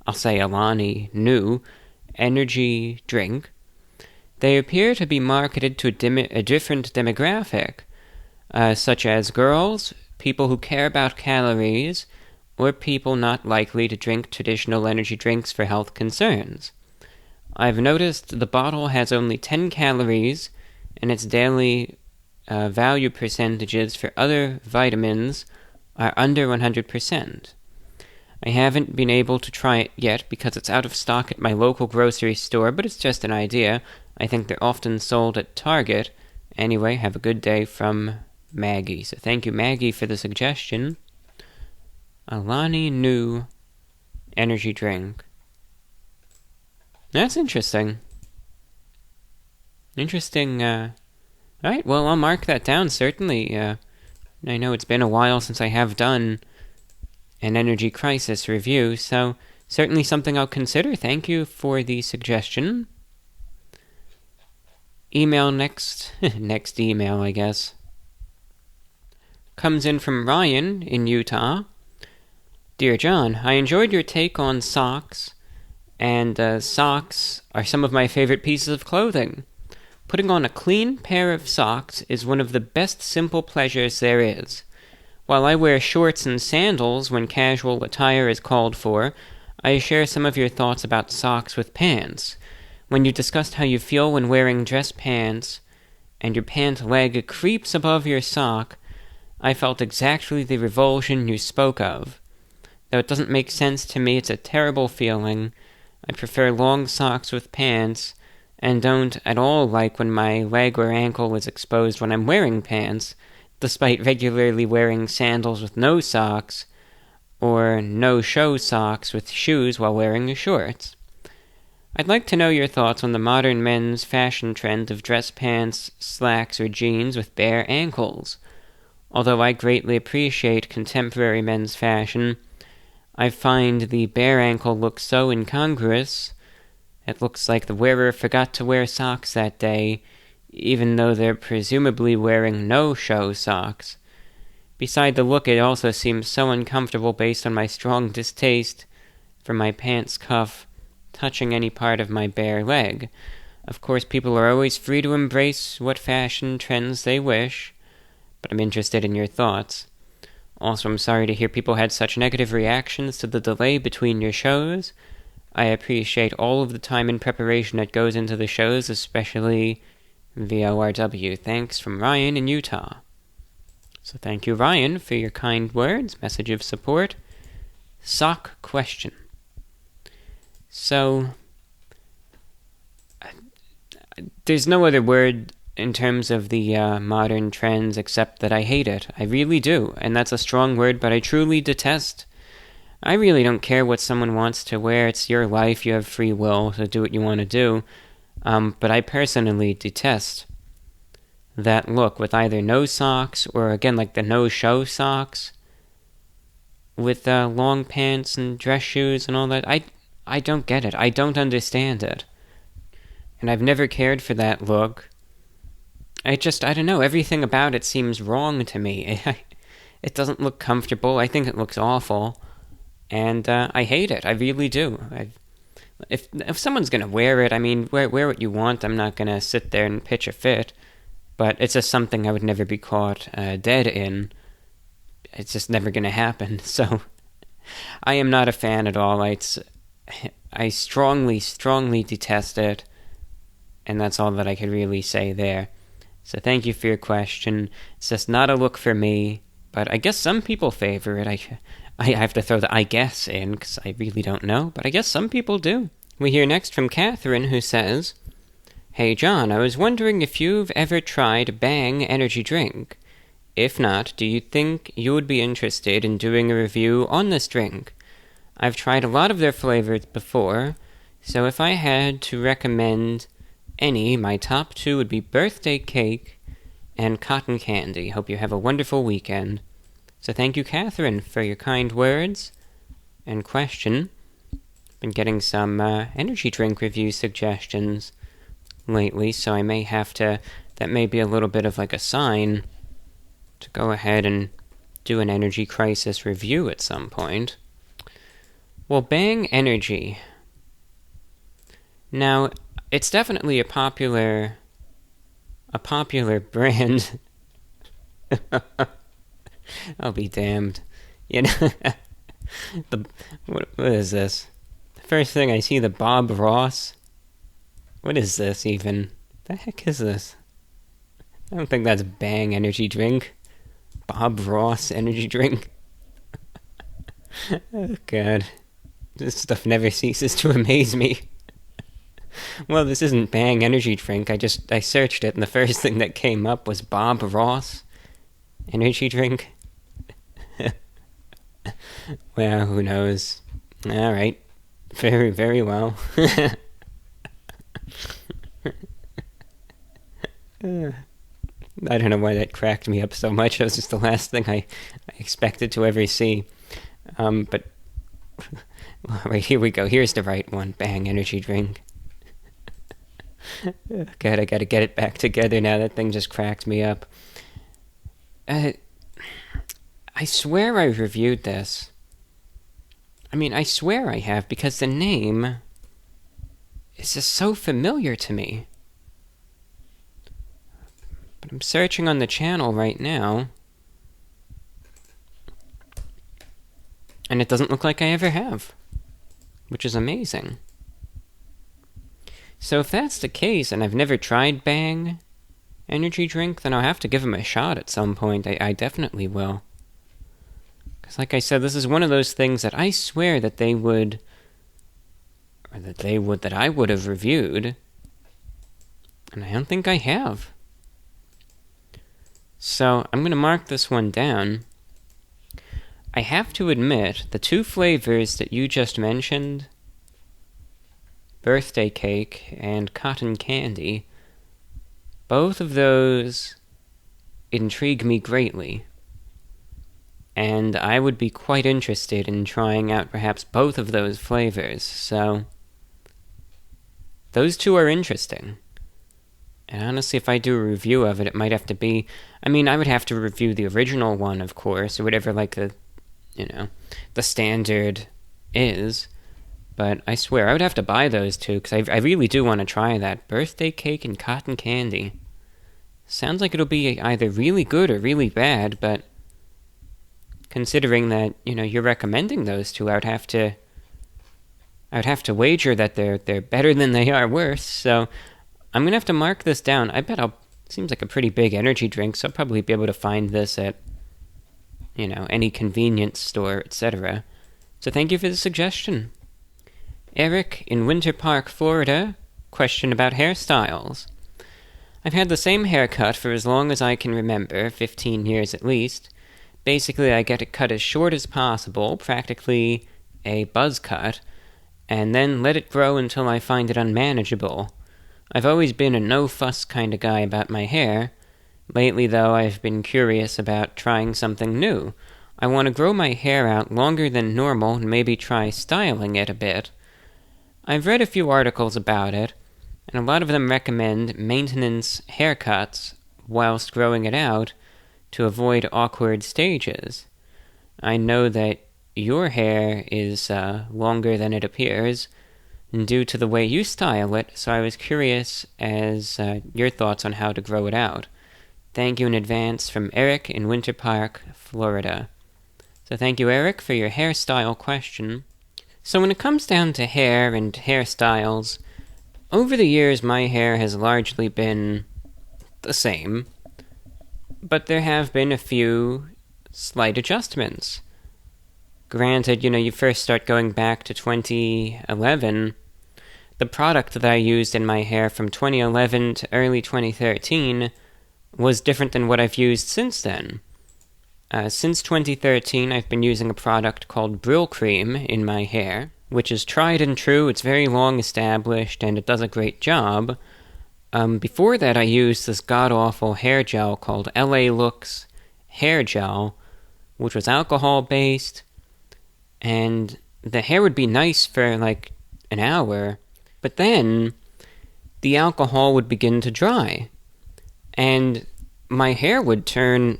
I'll say Alani Nu, energy drink. They appear to be marketed to a different demographic, such as girls, people who care about calories, or people not likely to drink traditional energy drinks for health concerns. I've noticed the bottle has only 10 calories, and its daily value percentages for other vitamins are under 100%. I haven't been able to try it yet because it's out of stock at my local grocery store, but it's just an idea. I think they're often sold at Target. Anyway, have a good day from Maggie. So thank you, Maggie, for the suggestion. Alani Nu energy drink. That's interesting. Alright, well, I'll mark that down, certainly. I know it's been a while since I have done an energy crisis review, so certainly something I'll consider. Thank you for the suggestion. Email next. Next email, I guess. Comes in from Ryan in Utah. Dear John, I enjoyed your take on socks, and socks are some of my favorite pieces of clothing. Putting on a clean pair of socks is one of the best simple pleasures there is. While I wear shorts and sandals when casual attire is called for, I share some of your thoughts about socks with pants. When you discussed how you feel when wearing dress pants, and your pant leg creeps above your sock, I felt exactly the revulsion you spoke of. Though it doesn't make sense to me, it's a terrible feeling. I prefer long socks with pants, and don't at all like when my leg or ankle is exposed when I'm wearing pants, despite regularly wearing sandals with no socks, or no-show socks with shoes while wearing the shorts. I'd like to know your thoughts on the modern men's fashion trend of dress pants, slacks, or jeans with bare ankles. Although I greatly appreciate contemporary men's fashion, I find the bare ankle look so incongruous. It looks like the wearer forgot to wear socks that day, even though they're presumably wearing no-show socks. Beside the look, it also seems so uncomfortable based on my strong distaste for my pants cuff touching any part of my bare leg. Of course, people are always free to embrace what fashion trends they wish, but I'm interested in your thoughts. Also, I'm sorry to hear people had such negative reactions to the delay between your shows. I appreciate all of the time and preparation that goes into the shows, especially VORW. Thanks from Ryan in Utah. So thank you, Ryan, for your kind words, message of support. Sock question. So, there's no other word in terms of the modern trends except that I hate it. I really do, and that's a strong word, but I truly detest. I really don't care what someone wants to wear. It's your life. You have free will to do what you want to do. But I personally detest that look with either no socks or, again, like the no-show socks with long pants and dress shoes and all that. I don't get it. I don't understand it. And I've never cared for that look. I don't know. Everything about it seems wrong to me. It doesn't look comfortable. I think it looks awful. And I hate it. I really do. If someone's going to wear it, I mean, wear what you want. I'm not going to sit there and pitch a fit. But it's just something I would never be caught dead in. It's just never going to happen. So I am not a fan at all. I strongly, strongly detest it. And that's all that I could really say there. So thank you for your question. It's just not a look for me. But I guess some people favor it. I have to throw the I guess in, because I really don't know, but I guess some people do. We hear next from Catherine, who says, Hey John, I was wondering if you've ever tried Bang energy drink. If not, do you think you would be interested in doing a review on this drink? I've tried a lot of their flavors before, so if I had to recommend any, my top 2 would be birthday cake and cotton candy. Hope you have a wonderful weekend. So thank you, Catherine, for your kind words and question. Been getting some energy drink review suggestions lately, so I may have to, that may be a little bit of like a sign to go ahead and do an energy crisis review at some point. Well, Bang Energy. Now, it's definitely a popular brand. I'll be damned. You know, what is this? The first thing I see, the Bob Ross. What is this even? The heck is this? I don't think that's Bang energy drink. Bob Ross energy drink. Oh, God. This stuff never ceases to amaze me. Well, this isn't Bang energy drink. I searched it, and the first thing that came up was Bob Ross energy drink. Well, who knows? Alright. Very, very well. I don't know why that cracked me up so much. That was just the last thing I expected to ever see. But... Right, here we go. Here's the right one. Bang energy drink. God, I gotta get it back together now. That thing just cracked me up. I swear I reviewed this. I mean, I swear I have, because the name is just so familiar to me. But I'm searching on the channel right now, and it doesn't look like I ever have, which is amazing. So if that's the case, and I've never tried Bang energy drink, then I'll have to give them a shot at some point. I definitely will. Because like I said, this is one of those things that I swear that I would have reviewed, and I don't think I have. So I'm going to mark this one down. I have to admit, the two flavors that you just mentioned, birthday cake and cotton candy, both of those intrigue me greatly. And I would be quite interested in trying out perhaps both of those flavors, so those two are interesting. And honestly, if I do a review of it, it might have to be... I mean, I would have to review the original one, of course, or whatever, like, the standard is. But I swear, I would have to buy those two, because I really do want to try that. Birthday cake and cotton candy. Sounds like it'll be either really good or really bad, but... considering that, you're recommending those two, I would have to wager that they're better than they are worse, so I'm going to have to mark this down. I bet seems like a pretty big energy drink, so I'll probably be able to find this at, any convenience store, etc. So thank you for the suggestion. Eric in Winter Park, Florida, question about hairstyles. I've had the same haircut for as long as I can remember, 15 years at least. Basically, I get it cut as short as possible, practically a buzz cut, and then let it grow until I find it unmanageable. I've always been a no-fuss kind of guy about my hair. Lately, though, I've been curious about trying something new. I want to grow my hair out longer than normal and maybe try styling it a bit. I've read a few articles about it, and a lot of them recommend maintenance haircuts whilst growing it out, to avoid awkward stages. I know that your hair is longer than it appears, due to the way you style it, so I was curious as your thoughts on how to grow it out. Thank you in advance from Eric in Winter Park, Florida. So thank you, Eric, for your hairstyle question. So when it comes down to hair and hairstyles, over the years my hair has largely been the same, but there have been a few slight adjustments. Granted, you first start going back to 2011. The product that I used in my hair from 2011 to early 2013 was different than what I've used since then. Since 2013, I've been using a product called Brill Cream in my hair, which is tried and true, it's very long established, and it does a great job. Before that, I used this god-awful hair gel called LA Looks Hair Gel, which was alcohol-based, and the hair would be nice for, like, an hour, but then the alcohol would begin to dry, and my hair would turn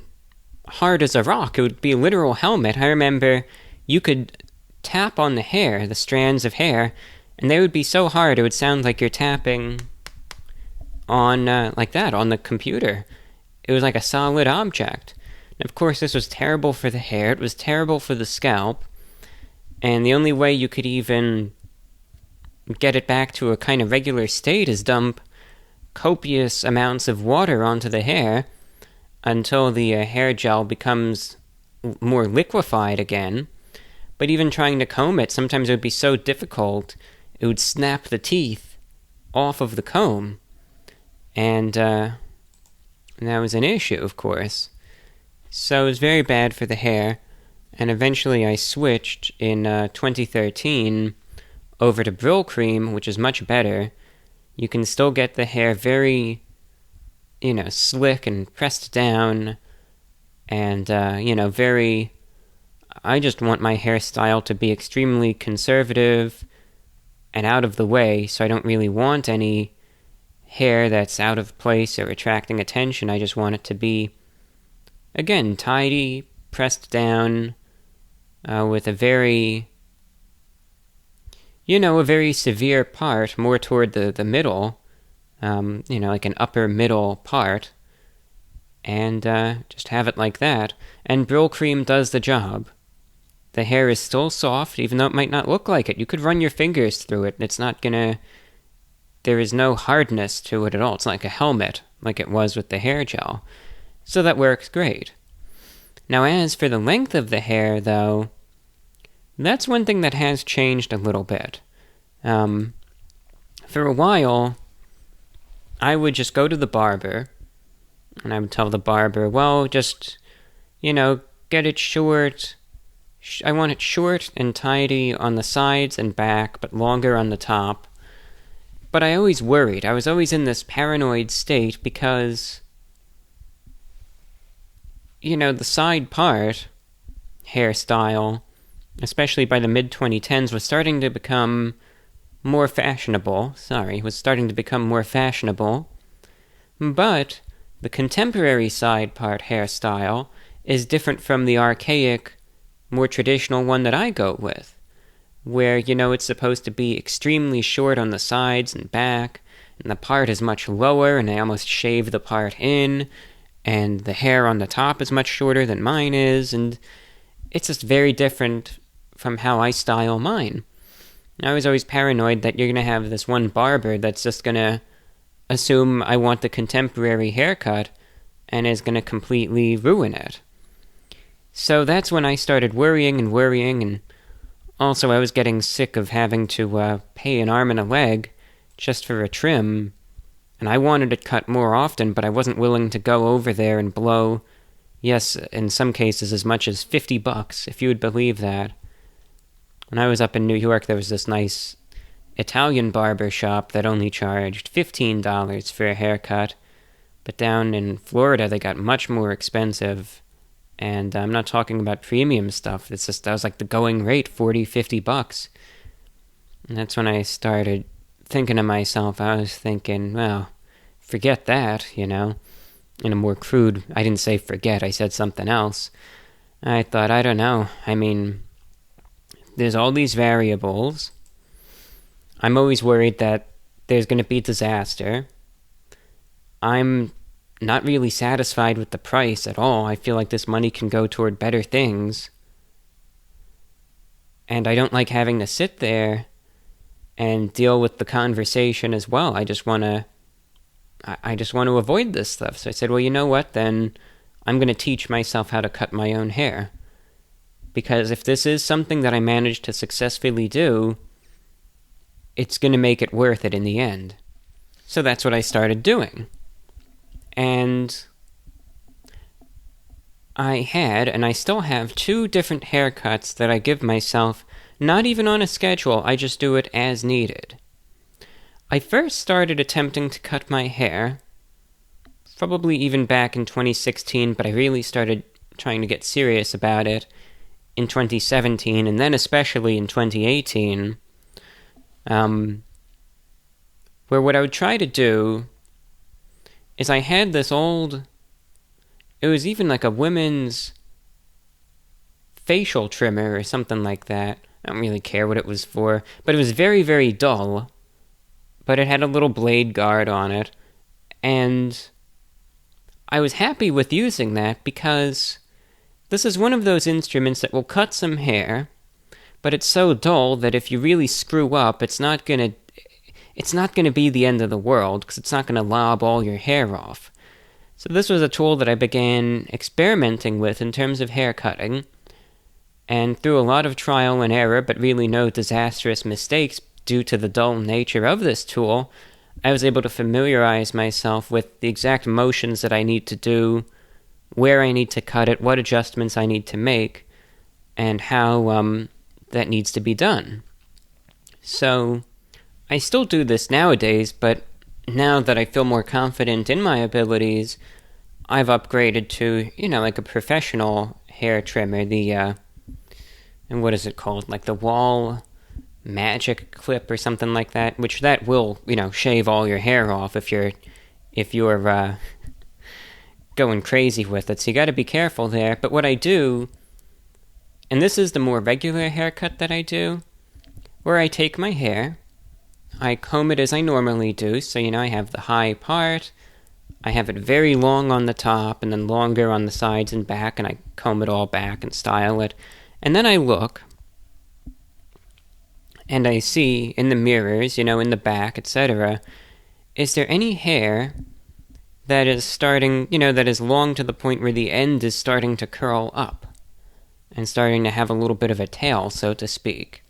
hard as a rock. It would be a literal helmet. I remember you could tap on the hair, the strands of hair, and they would be so hard it would sound like you're tapping on, like that, on the computer. It was like a solid object. And of course, this was terrible for the hair, it was terrible for the scalp, and the only way you could even get it back to a kind of regular state is dump copious amounts of water onto the hair until the hair gel becomes more liquefied again. But even trying to comb it, sometimes it would be so difficult, it would snap the teeth off of the comb. And that was an issue, of course. So it was very bad for the hair, and eventually I switched in 2013 over to Brylcreem, which is much better. You can still get the hair very, slick and pressed down, and, very... I just want my hairstyle to be extremely conservative and out of the way, so I don't really want any hair that's out of place or attracting attention. I just want it to be, again, tidy, pressed down, with a very severe part, more toward the middle, like an upper middle part, and just have it like that. And Brylcreem does the job. The hair is still soft, even though it might not look like it. You could run your fingers through it, and it's not gonna... There is no hardness to it at all. It's not like a helmet, like it was with the hair gel. So that works great. Now, as for the length of the hair, though, that's one thing that has changed a little bit. For a while, I would just go to the barber, and I would tell the barber, well, just, get it short. I want it short and tidy on the sides and back, but longer on the top. But I always worried. I was always in this paranoid state because, the side part, hairstyle, especially by the mid-2010s, was starting to become more fashionable. But the contemporary side part hairstyle is different from the archaic, more traditional one that I go with, where, it's supposed to be extremely short on the sides and back, and the part is much lower, and I almost shave the part in, and the hair on the top is much shorter than mine is, and it's just very different from how I style mine. I was always paranoid that you're going to have this one barber that's just going to assume I want the contemporary haircut, and is going to completely ruin it. So that's when I started worrying, and also I was getting sick of having to pay an arm and a leg just for a trim, and I wanted it cut more often, but I wasn't willing to go over there and blow, yes, in some cases as much as $50, if you would believe that. When I was up in New York, there was this nice Italian barber shop that only charged $15 for a haircut, but down in Florida they got much more expensive. And I'm not talking about premium stuff. It's just, that was like the going rate, $40-50. And that's when I started thinking to myself, I was thinking, well, forget that, in a more crude, I didn't say forget, I said something else. I thought, I don't know, there's all these variables. I'm always worried that there's going to be disaster. I'm not really satisfied with the price at all. I feel like this money can go toward better things. And I don't like having to sit there and deal with the conversation as well. I just want to avoid this stuff. So I said, well, you know what, then I'm going to teach myself how to cut my own hair. Because if this is something that I manage to successfully do, it's going to make it worth it in the end. So that's what I started doing. And I had, and I still have, 2 different haircuts that I give myself, not even on a schedule, I just do it as needed. I first started attempting to cut my hair, probably even back in 2016, but I really started trying to get serious about it in 2017, and then especially in 2018, where what I would try to do is I had this old, it was even like a women's facial trimmer or something like that. I don't really care what it was for, but it was very, very dull, but it had a little blade guard on it, and I was happy with using that because this is one of those instruments that will cut some hair, but it's so dull that if you really screw up, it's not gonna be the end of the world, because it's not gonna lob all your hair off. So this was a tool that I began experimenting with in terms of hair cutting, And through a lot of trial and error, but really no disastrous mistakes due to the dull nature of this tool, I was able to familiarize myself with the exact motions that I need to do, where I need to cut it, what adjustments I need to make, and how that needs to be done. So, I still do this nowadays, but now that I feel more confident in my abilities, I've upgraded to, like a professional hair trimmer, and what is it called? Like the wall magic clip or something like that, which that will, shave all your hair off if you're going crazy with it. So you gotta be careful there. But what I do, and this is the more regular haircut that I do, where I take my hair, I comb it as I normally do, so I have the high part, I have it very long on the top, and then longer on the sides and back, and I comb it all back and style it. And then I look, and I see in the mirrors, in the back, etc., is there any hair that is starting, that is long to the point where the end is starting to curl up and starting to have a little bit of a tail, so to speak.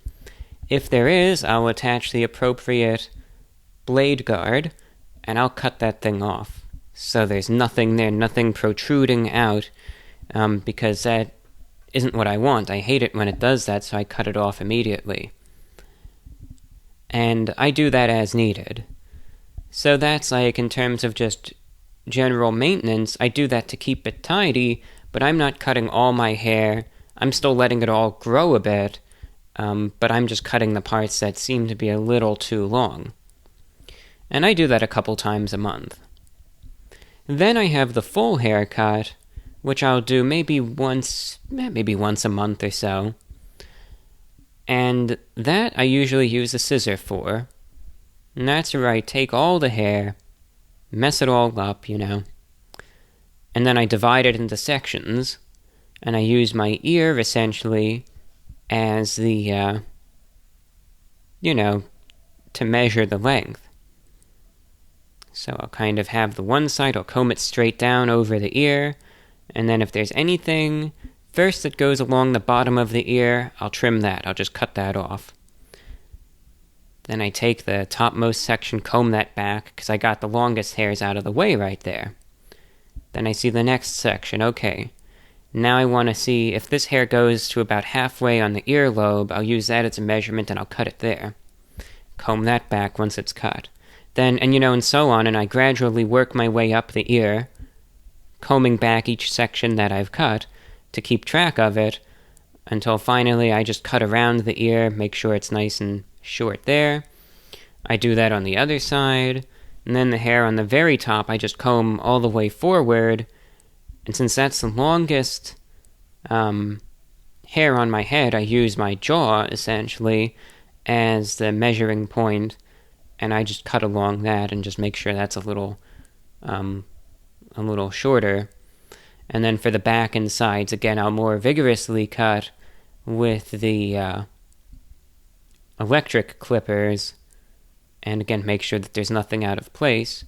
If there is, I'll attach the appropriate blade guard, and I'll cut that thing off. So there's nothing there, nothing protruding out, because that isn't what I want. I hate it when it does that, so I cut it off immediately. And I do that as needed. So that's like, in terms of just general maintenance, I do that to keep it tidy, but I'm not cutting all my hair. I'm still letting it all grow a bit, but I'm just cutting the parts that seem to be a little too long. And I do that a couple times a month. Then I have the full haircut, which I'll do maybe once a month or so. And that I usually use a scissor for. And that's where I take all the hair, mess it all up, and then I divide it into sections, and I use my ear, essentially, as the, to measure the length. So I'll kind of have the one side, I'll comb it straight down over the ear, and then if there's anything first that goes along the bottom of the ear, I'll trim that. I'll just cut that off. Then I take the topmost section, comb that back, because I got the longest hairs out of the way right there. Then I see the next section. Okay, now I want to see if this hair goes to about halfway on the earlobe. I'll use that as a measurement, and I'll cut it there. Comb that back once it's cut. Then, and so on, and I gradually work my way up the ear, combing back each section that I've cut to keep track of it, until finally I just cut around the ear, make sure it's nice and short there. I do that on the other side, and then the hair on the very top I just comb all the way forward, and since that's the longest hair on my head, I use my jaw, essentially, as the measuring point, and I just cut along that and just make sure that's a little shorter. And then for the back and sides, again, I'll more vigorously cut with the electric clippers, and again, make sure that there's nothing out of place.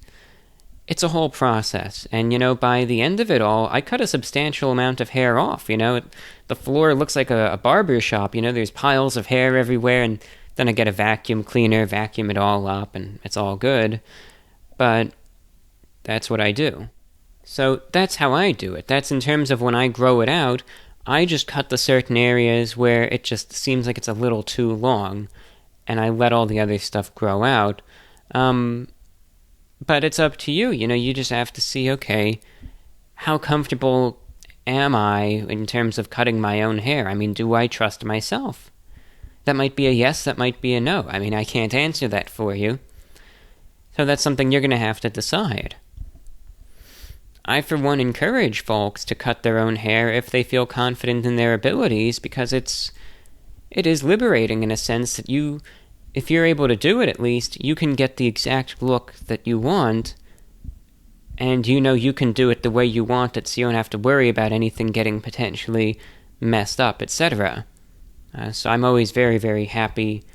It's a whole process, and by the end of it all, I cut a substantial amount of hair off. The floor looks like a barber shop. There's piles of hair everywhere, and then I get a vacuum cleaner, vacuum it all up, and it's all good. But that's what I do. So that's how I do it. That's in terms of when I grow it out, I just cut the certain areas where it just seems like it's a little too long, and I let all the other stuff grow out. But it's up to you. You just have to see, okay, how comfortable am I in terms of cutting my own hair? Do I trust myself? That might be a yes, that might be a no. I can't answer that for you. So that's something you're going to have to decide. I, for one, encourage folks to cut their own hair if they feel confident in their abilities, because it is liberating in a sense that if you're able to do it at least, you can get the exact look that you want, and you can do it the way you want it, so you don't have to worry about anything getting potentially messed up, etc. So I'm always very, very happy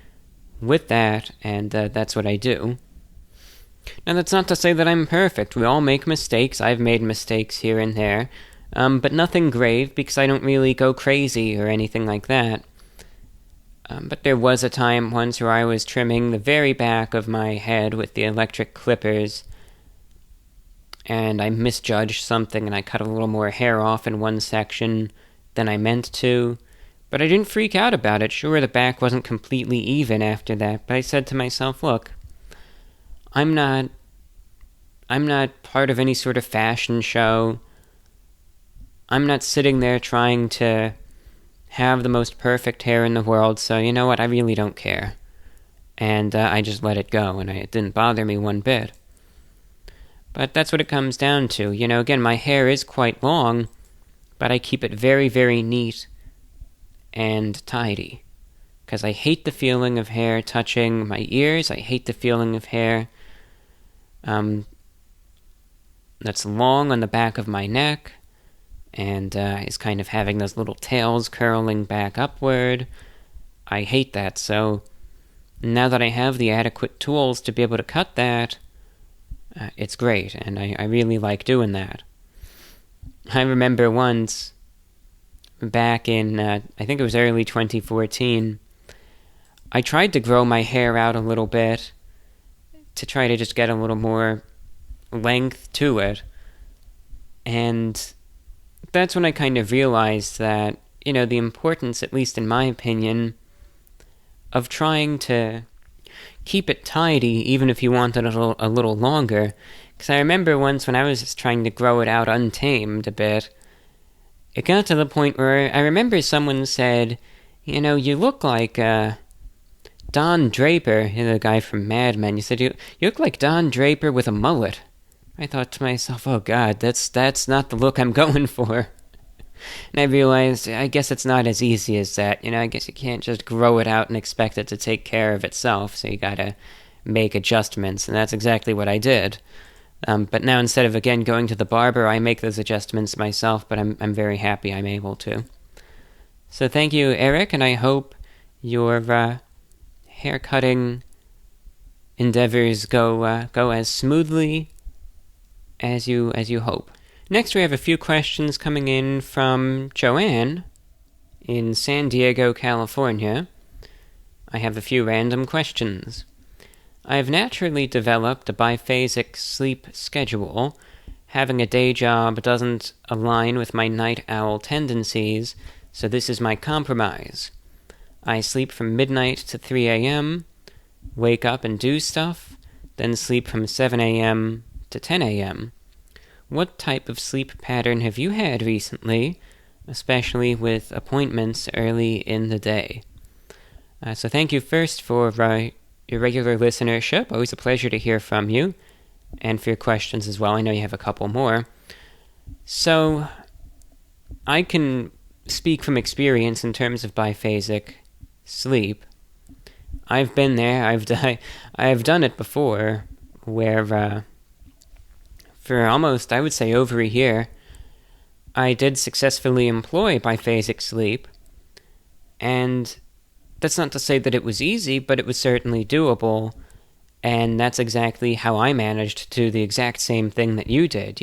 with that, and that's what I do. Now, that's not to say that I'm perfect. We all make mistakes. I've made mistakes here and there. But nothing grave, because I don't really go crazy or anything like that. But there was a time once where I was trimming the very back of my head with the electric clippers, and I misjudged something, and I cut a little more hair off in one section than I meant to. But I didn't freak out about it. Sure, the back wasn't completely even after that, but I said to myself, look, I'm not part of any sort of fashion show. I'm not sitting there trying to have the most perfect hair in the world, so you know what, I really don't care. And I just let it go, and it didn't bother me one bit. But that's what it comes down to. Again, my hair is quite long, but I keep it very, very neat and tidy. Because I hate the feeling of hair touching my ears. I hate the feeling of hair that's long on the back of my neck, and is kind of having those little tails curling back upward. I hate that, so now that I have the adequate tools to be able to cut that, it's great, and I really like doing that. I remember once, back in, I think it was early 2014, I tried to grow my hair out a little bit to try to just get a little more length to it, and that's when I kind of realized that, the importance, at least in my opinion, of trying to keep it tidy, even if you want it a little longer. Because I remember once when I was just trying to grow it out untamed a bit, it got to the point where I remember someone said, you look like Don Draper, the guy from Mad Men. You said, you look like Don Draper with a mullet. I thought to myself, oh God, that's not the look I'm going for. And I realized, I guess it's not as easy as that. I guess you can't just grow it out and expect it to take care of itself, so you gotta make adjustments, and that's exactly what I did. But now, instead of, again, going to the barber, I make those adjustments myself, but I'm very happy I'm able to. So thank you, Eric, and I hope your haircutting endeavors go as smoothly as you hope. Next, we have a few questions coming in from Joanne in San Diego, California. I have a few random questions. I have naturally developed a biphasic sleep schedule. Having a day job doesn't align with my night owl tendencies, so this is my compromise. I sleep from midnight to 3 a.m., wake up and do stuff, then sleep from 7 a.m. to 10 a.m. What type of sleep pattern have you had recently, especially with appointments early in the day? So thank you first for your regular listenership. Always a pleasure to hear from you, and for your questions as well. I know you have a couple more. So I can speak from experience in terms of biphasic sleep. I've been there. I've done it before, where for almost, I would say, over a year, I did successfully employ biphasic sleep, and that's not to say that it was easy, but it was certainly doable, and that's exactly how I managed to do the exact same thing that you did,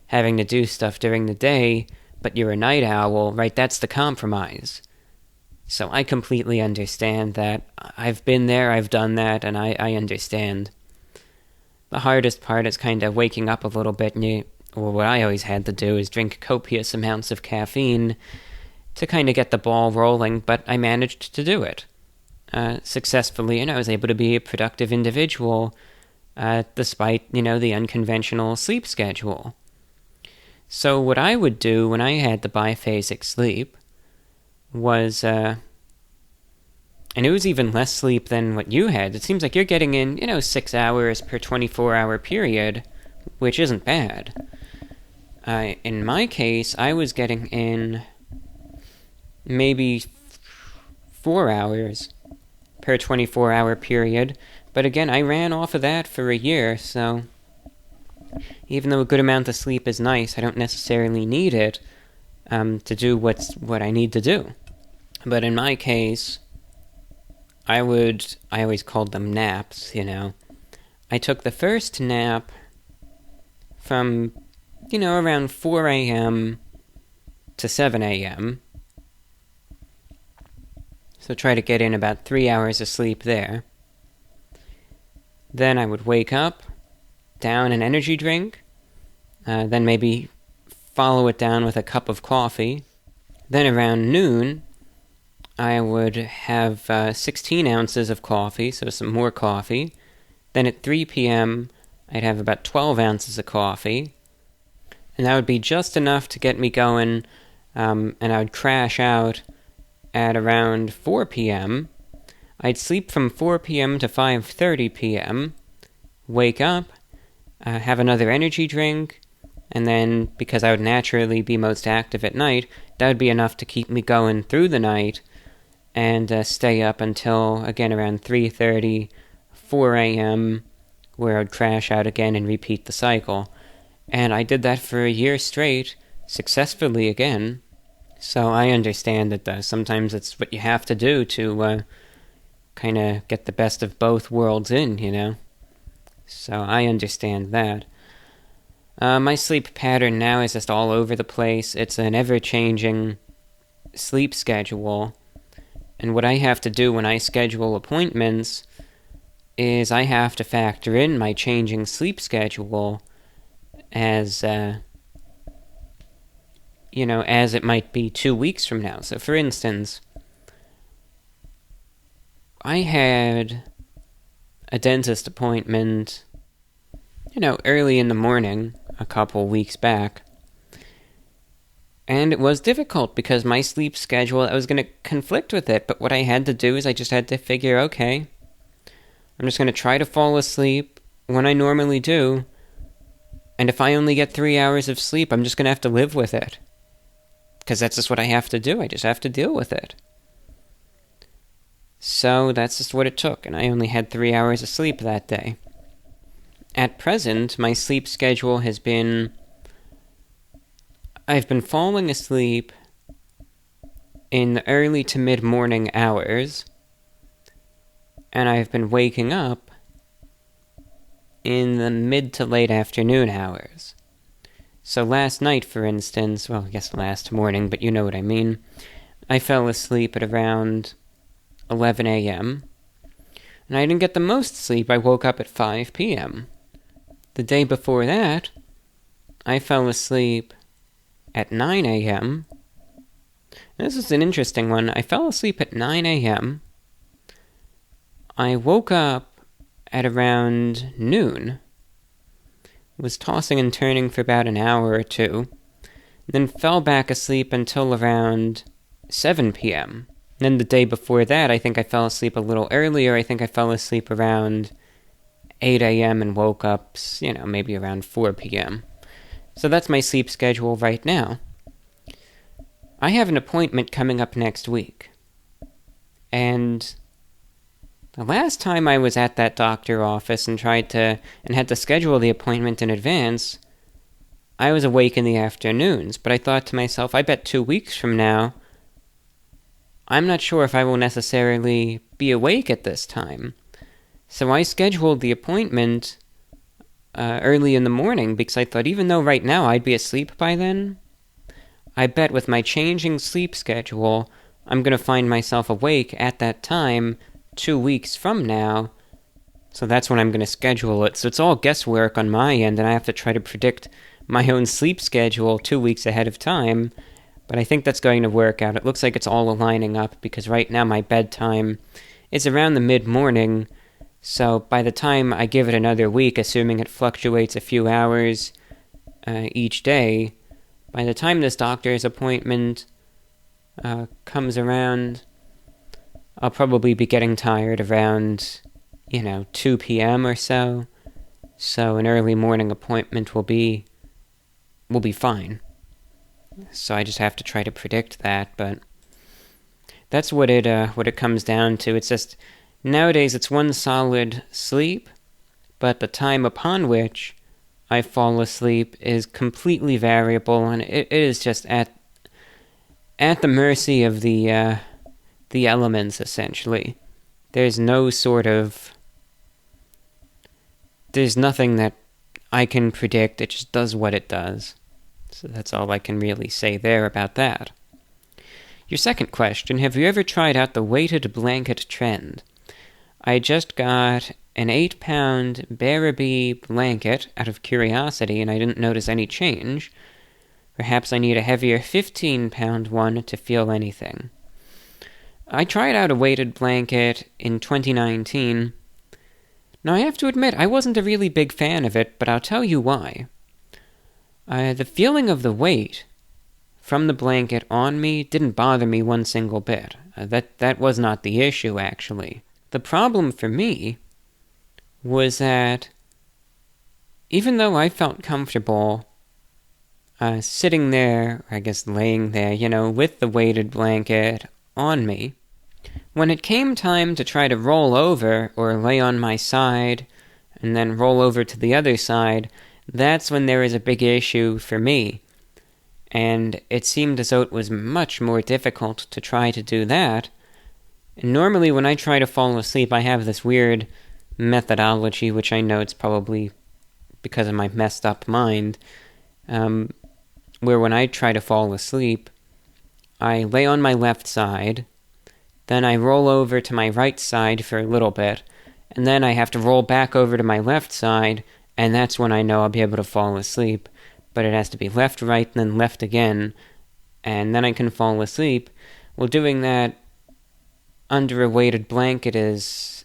having to do stuff during the day, but you're a night owl, right? That's the compromise. So I completely understand that. I've been there, I've done that, and I understand. The hardest part is kind of waking up a little bit, or what I always had to do is drink copious amounts of caffeine to kind of get the ball rolling, but I managed to do it successfully, and I was able to be a productive individual despite, the unconventional sleep schedule. So what I would do when I had the biphasic sleep was, and it was even less sleep than what you had. It seems like you're getting in, 6 hours per 24-hour period, which isn't bad. In my case, I was getting in maybe 4 hours per 24-hour period, but again, I ran off of that for a year, so even though a good amount of sleep is nice, I don't necessarily need it to do what I need to do. But in my case, I always called them naps, I took the first nap from, around 4 a.m. to 7 a.m. So try to get in about 3 hours of sleep there. Then I would wake up, down an energy drink, then maybe follow it down with a cup of coffee. Then around noon, I would have 16 ounces of coffee, so some more coffee. Then at 3 p.m., I'd have about 12 ounces of coffee. And that would be just enough to get me going, and I would crash out at around 4 p.m. I'd sleep from 4 p.m. to 5:30 p.m., wake up, have another energy drink, and then, because I would naturally be most active at night, that would be enough to keep me going through the night, and stay up until, again, around 3:30, 4 a.m., where I'd crash out again and repeat the cycle. And I did that for a year straight, successfully again. So I understand that sometimes it's what you have to do to kind of get the best of both worlds in, you know? So I understand that. My sleep pattern now is just all over the place. It's an ever-changing sleep schedule. And what I have to do when I schedule appointments is I have to factor in my changing sleep schedule as, as it might be 2 weeks from now. So for instance, I had a dentist appointment, early in the morning a couple weeks back. And it was difficult because my sleep schedule, I was going to conflict with it. But what I had to do is I just had to figure, okay, I'm just going to try to fall asleep when I normally do. And if I only get 3 hours of sleep, I'm just going to have to live with it. Because that's just what I have to do. I just have to deal with it. So that's just what it took. And I only had 3 hours of sleep that day. At present, my sleep schedule has been... I've been falling asleep in the early to mid-morning hours, and I've been waking up in the mid to late afternoon hours. So last night, for instance, well, I guess last morning, but you know what I mean, I fell asleep at around 11 a.m., and I didn't get the most sleep. I woke up at 5 p.m. The day before that, I fell asleep at 9 a.m. This is an interesting one. I fell asleep at 9 a.m. I woke up at around noon, was tossing and turning for about an hour or two, then fell back asleep until around 7 p.m. Then the day before that, I think I fell asleep a little earlier. I think I fell asleep around 8 a.m. and woke up, maybe around 4 p.m. So that's my sleep schedule right now. I have an appointment coming up next week. And the last time I was at that doctor office and had to schedule the appointment in advance, I was awake in the afternoons. But I thought to myself, I bet 2 weeks from now, I'm not sure if I will necessarily be awake at this time. So I scheduled the appointment early in the morning, because I thought even though right now I'd be asleep by then, I bet with my changing sleep schedule, I'm going to find myself awake at that time 2 weeks from now, so that's when I'm going to schedule it. So it's all guesswork on my end, and I have to try to predict my own sleep schedule 2 weeks ahead of time, but I think that's going to work out. It looks like it's all aligning up, because right now my bedtime is around the mid-morning. So by the time I give it another week, assuming it fluctuates a few hours each day, by the time this doctor's appointment comes around, I'll probably be getting tired around, 2 p.m. or so. So an early morning appointment will be fine. So I just have to try to predict that, but that's what it comes down to. It's just... Nowadays, it's one solid sleep, but the time upon which I fall asleep is completely variable, and it is just at the mercy of the elements, essentially. There's nothing that I can predict. It just does what it does. So that's all I can really say there about that. Your second question, have you ever tried out the weighted blanket trend? I just got an 8-pound Barabee blanket out of curiosity, and I didn't notice any change. Perhaps I need a heavier 15-pound one to feel anything. I tried out a weighted blanket in 2019. Now, I have to admit, I wasn't a really big fan of it, but I'll tell you why. The feeling of the weight from the blanket on me didn't bother me one single bit. That was not the issue, actually. The problem for me was that even though I felt comfortable sitting there, or I guess laying there, with the weighted blanket on me, when it came time to try to roll over or lay on my side and then roll over to the other side, that's when there was a big issue for me. And it seemed as though it was much more difficult to try to do that. And normally when I try to fall asleep, I have this weird methodology, which I know it's probably because of my messed up mind, where when I try to fall asleep, I lay on my left side, then I roll over to my right side for a little bit, and then I have to roll back over to my left side, and that's when I know I'll be able to fall asleep. But it has to be left, right, and then left again, and then I can fall asleep. Well, doing that under a weighted blanket it's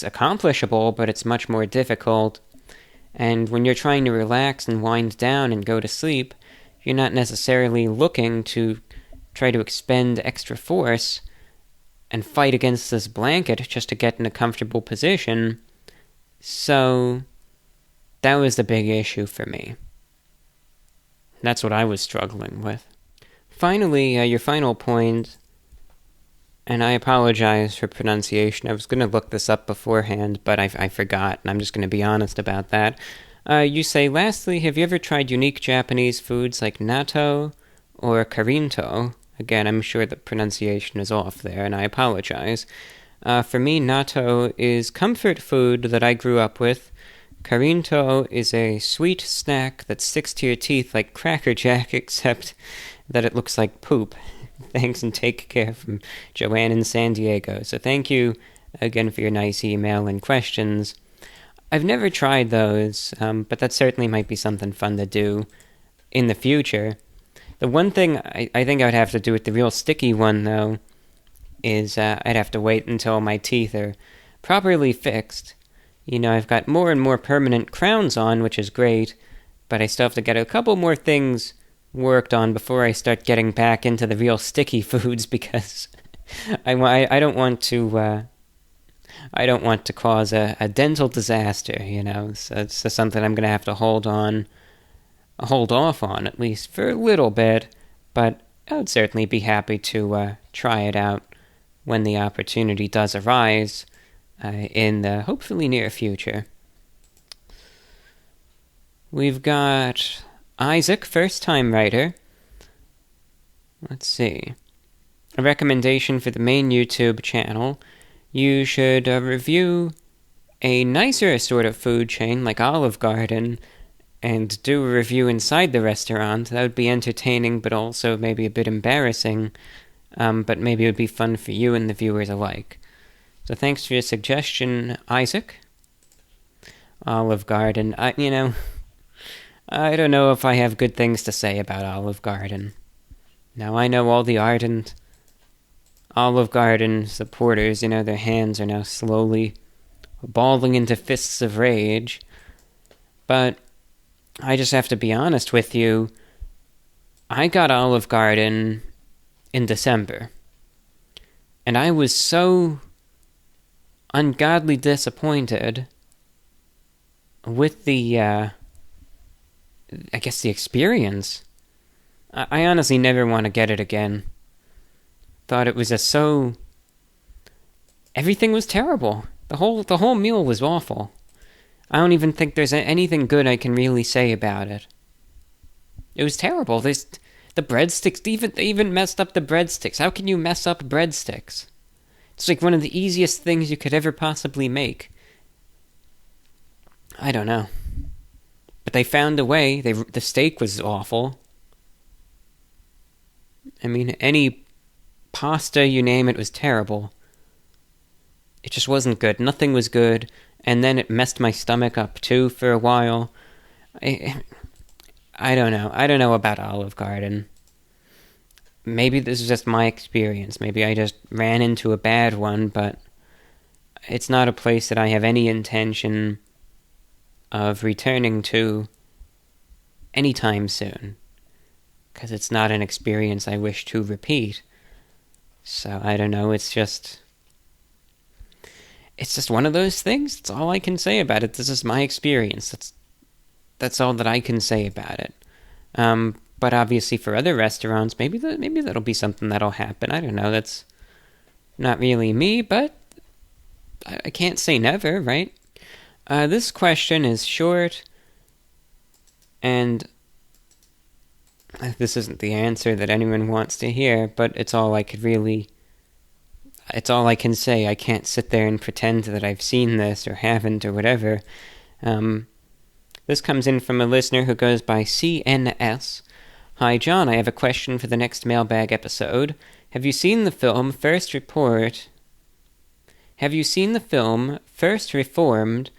accomplishable, but it's much more difficult. And when you're trying to relax and wind down and go to sleep, you're not necessarily looking to try to expend extra force and fight against this blanket just to get in a comfortable position. So that was the big issue for me. That's what I was struggling with. Finally, your final point, and I apologize for pronunciation. I was going to look this up beforehand, but I forgot, and I'm just going to be honest about that. You say, lastly, have you ever tried unique Japanese foods like natto or karinto? Again, I'm sure the pronunciation is off there, and I apologize. For me, natto is comfort food that I grew up with. Karinto is a sweet snack that sticks to your teeth like Cracker Jack, except that it looks like poop. Thanks and take care from Joanne in San Diego. So thank you again for your nice email and questions. I've never tried those, but that certainly might be something fun to do in the future. The one thing I think I would have to do with the real sticky one, though, is I'd have to wait until my teeth are properly fixed. I've got more and more permanent crowns on, which is great, but I still have to get a couple more things worked on before I start getting back into the real sticky foods, because I don't want to cause a dental disaster, So it's something I'm going to have to hold off on, at least for a little bit, but I would certainly be happy to try it out when the opportunity does arise. In the hopefully near future. We've got Isaac, first-time writer. Let's see. A recommendation for the main YouTube channel. You should review a nicer sort of food chain like Olive Garden and do a review inside the restaurant. That would be entertaining, but also maybe a bit embarrassing. But maybe it would be fun for you and the viewers alike. So thanks for your suggestion, Isaac. Olive Garden. I don't know if I have good things to say about Olive Garden. Now, I know all the ardent Olive Garden supporters, their hands are now slowly balling into fists of rage. But I just have to be honest with you. I got Olive Garden in December. And I was so ungodly disappointed with the experience. I honestly never want to get it again. Thought it was everything was terrible. The whole meal was awful. I don't even think there's anything good I can really say about it. It was terrible. The breadsticks, they even messed up the breadsticks. How can you mess up breadsticks? It's like one of the easiest things you could ever possibly make. I don't know. But they found a way. The steak was awful. I mean, any pasta, you name it, was terrible. It just wasn't good. Nothing was good. And then it messed my stomach up, too, for a while. I don't know. I don't know about Olive Garden. Maybe this is just my experience. Maybe I just ran into a bad one, but it's not a place that I have any intention of returning to anytime soon, because it's not an experience I wish to repeat. So I don't know, it's just one of those things. That's all I can say about it. This is my experience. That's all that I can say about it. But obviously for other restaurants, maybe that'll be something that'll happen. I don't know, that's not really me, but I can't say never, right? This question is short, and this isn't the answer that anyone wants to hear, but it's all I can say. I can't sit there and pretend that I've seen this or haven't or whatever. This comes in from a listener who goes by CNS. Hi, John, I have a question for the next Mailbag episode. Have you seen the film First Reformed,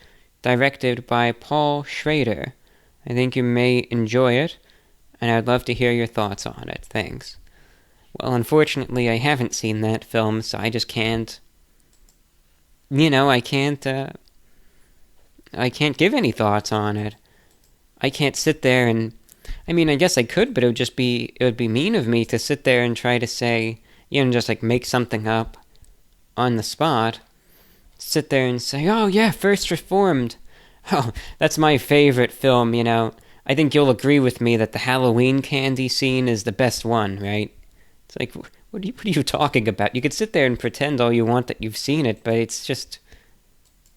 directed by Paul Schrader? I think you may enjoy it, and I'd love to hear your thoughts on it. Thanks. Well, unfortunately, I haven't seen that film, so I just can't... I can't give any thoughts on it. I can't sit there and... I mean, I guess I could, but it would be mean of me to sit there and try to say, just like make something up on the spot. Sit there and say, oh yeah, First Reformed. Oh, that's my favorite film, I think you'll agree with me that the Halloween candy scene is the best one, right? It's like, what are you talking about? You could sit there and pretend all you want that you've seen it, but it's just,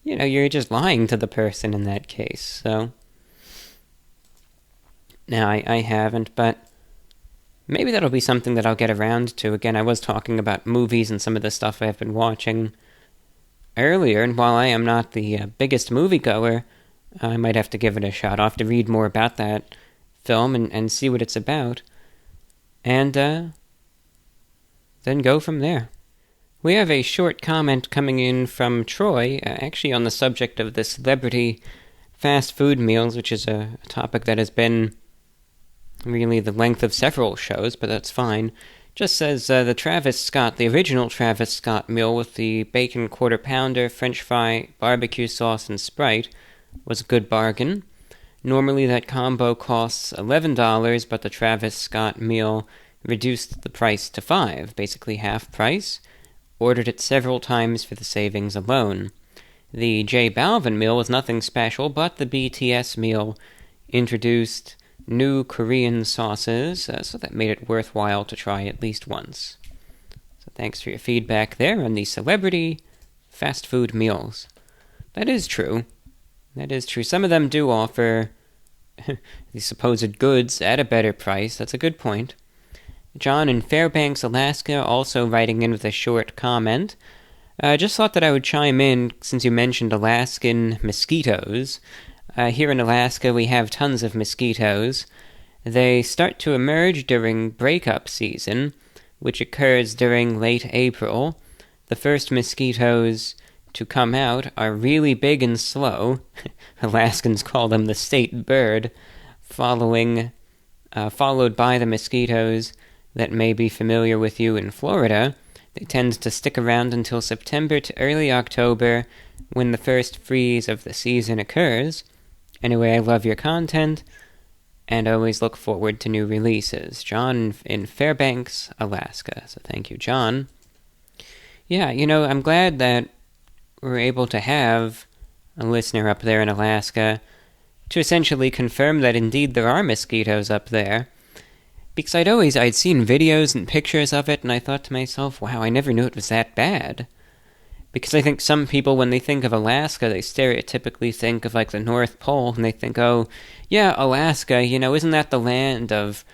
you're just lying to the person in that case, so... No, I haven't, but maybe that'll be something that I'll get around to. Again, I was talking about movies and some of the stuff I've been watching earlier, and while I am not the biggest moviegoer, I might have to give it a shot. I'll have to read more about that film and see what it's about, and then go from there. We have a short comment coming in from Troy, actually on the subject of the celebrity fast food meals, which is a topic that has been really the length of several shows, but that's fine. Just says the original Travis Scott meal with the bacon quarter pounder, french fry, barbecue sauce, and Sprite was a good bargain. Normally that combo costs $11, but the Travis Scott meal reduced the price to $5, basically half price. Ordered it several times for the savings alone. The J Balvin meal was nothing special, but the BTS meal introduced new Korean sauces, so that made it worthwhile to try at least once. So thanks for your feedback there on the celebrity fast food meals. That is true. Some of them do offer the supposed goods at a better price. That's a good point. John in Fairbanks, Alaska, also writing in with a short comment. Just thought that I would chime in since you mentioned Alaskan mosquitoes. Here in Alaska, we have tons of mosquitoes. They start to emerge during breakup season, which occurs during late April. The first mosquitoes to come out are really big and slow. Alaskans call them the state bird, followed by the mosquitoes that may be familiar with you in Florida. They tend to stick around until September to early October, when the first freeze of the season occurs. Anyway, I love your content, and always look forward to new releases. John in Fairbanks, Alaska. So thank you, John. Yeah, I'm glad that we're able to have a listener up there in Alaska to essentially confirm that indeed there are mosquitoes up there. Because I'd seen videos and pictures of it, and I thought to myself, wow, I never knew it was that bad. Because I think some people, when they think of Alaska, they stereotypically think of, the North Pole, and they think, oh, yeah, Alaska, isn't that the land of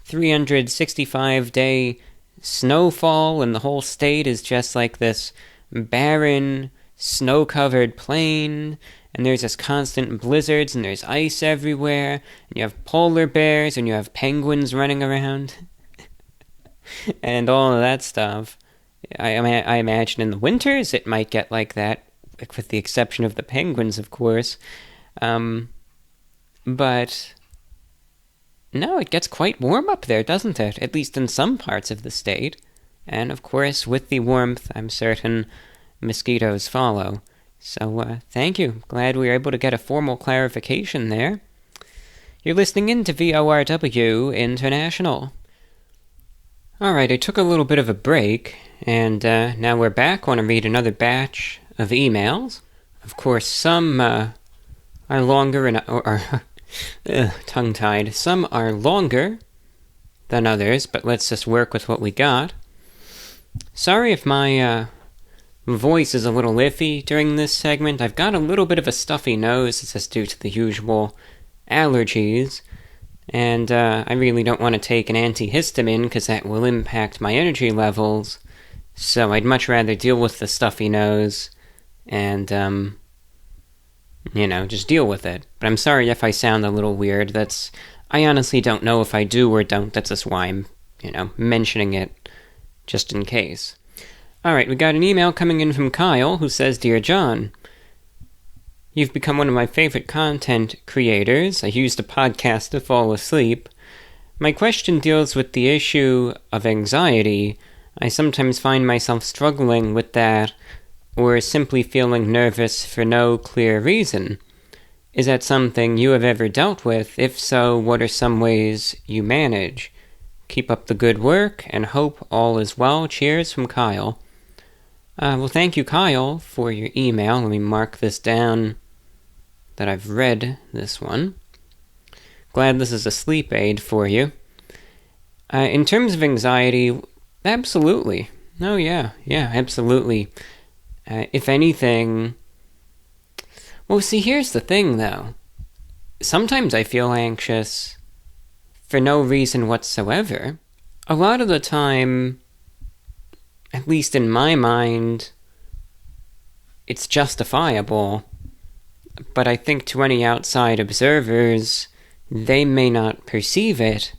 365-day snowfall, and the whole state is just like this barren, snow-covered plain, and there's just constant blizzards, and there's ice everywhere, and you have polar bears, and you have penguins running around, and all of that stuff. I imagine in the winters it might get like that, with the exception of the penguins, of course. But no, it gets quite warm up there, doesn't it? At least in some parts of the state. And of course, with the warmth, I'm certain mosquitoes follow. So, thank you. Glad we were able to get a formal clarification there. You're listening in to VORW International. Alright, I took a little bit of a break, and now we're back. I want to read another batch of emails. Of course, some are longer and tongue-tied. Some are longer than others, but let's just work with what we got. Sorry if my voice is a little iffy during this segment. I've got a little bit of a stuffy nose. It's just due to the usual allergies. And I really don't want to take an antihistamine because that will impact my energy levels. So I'd much rather deal with the stuffy nose and, just deal with it. But I'm sorry if I sound a little weird. I honestly don't know if I do or don't. That's just why I'm, mentioning it just in case. Alright, we got an email coming in from Kyle who says, Dear John, you've become one of my favorite content creators. I used a podcast to fall asleep. My question deals with the issue of anxiety. I sometimes find myself struggling with that, or simply feeling nervous for no clear reason. Is that something you have ever dealt with? If so, what are some ways you manage? Keep up the good work, and hope all is well. Cheers from Kyle. Well, thank you, Kyle, for your email. Let me mark this down that I've read this one. Glad this is a sleep aid for you. In terms of anxiety, absolutely. Oh, yeah, absolutely. If anything... Well, see, here's the thing, though. Sometimes I feel anxious for no reason whatsoever. A lot of the time, at least in my mind, it's justifiable. But I think to any outside observers, they may not perceive it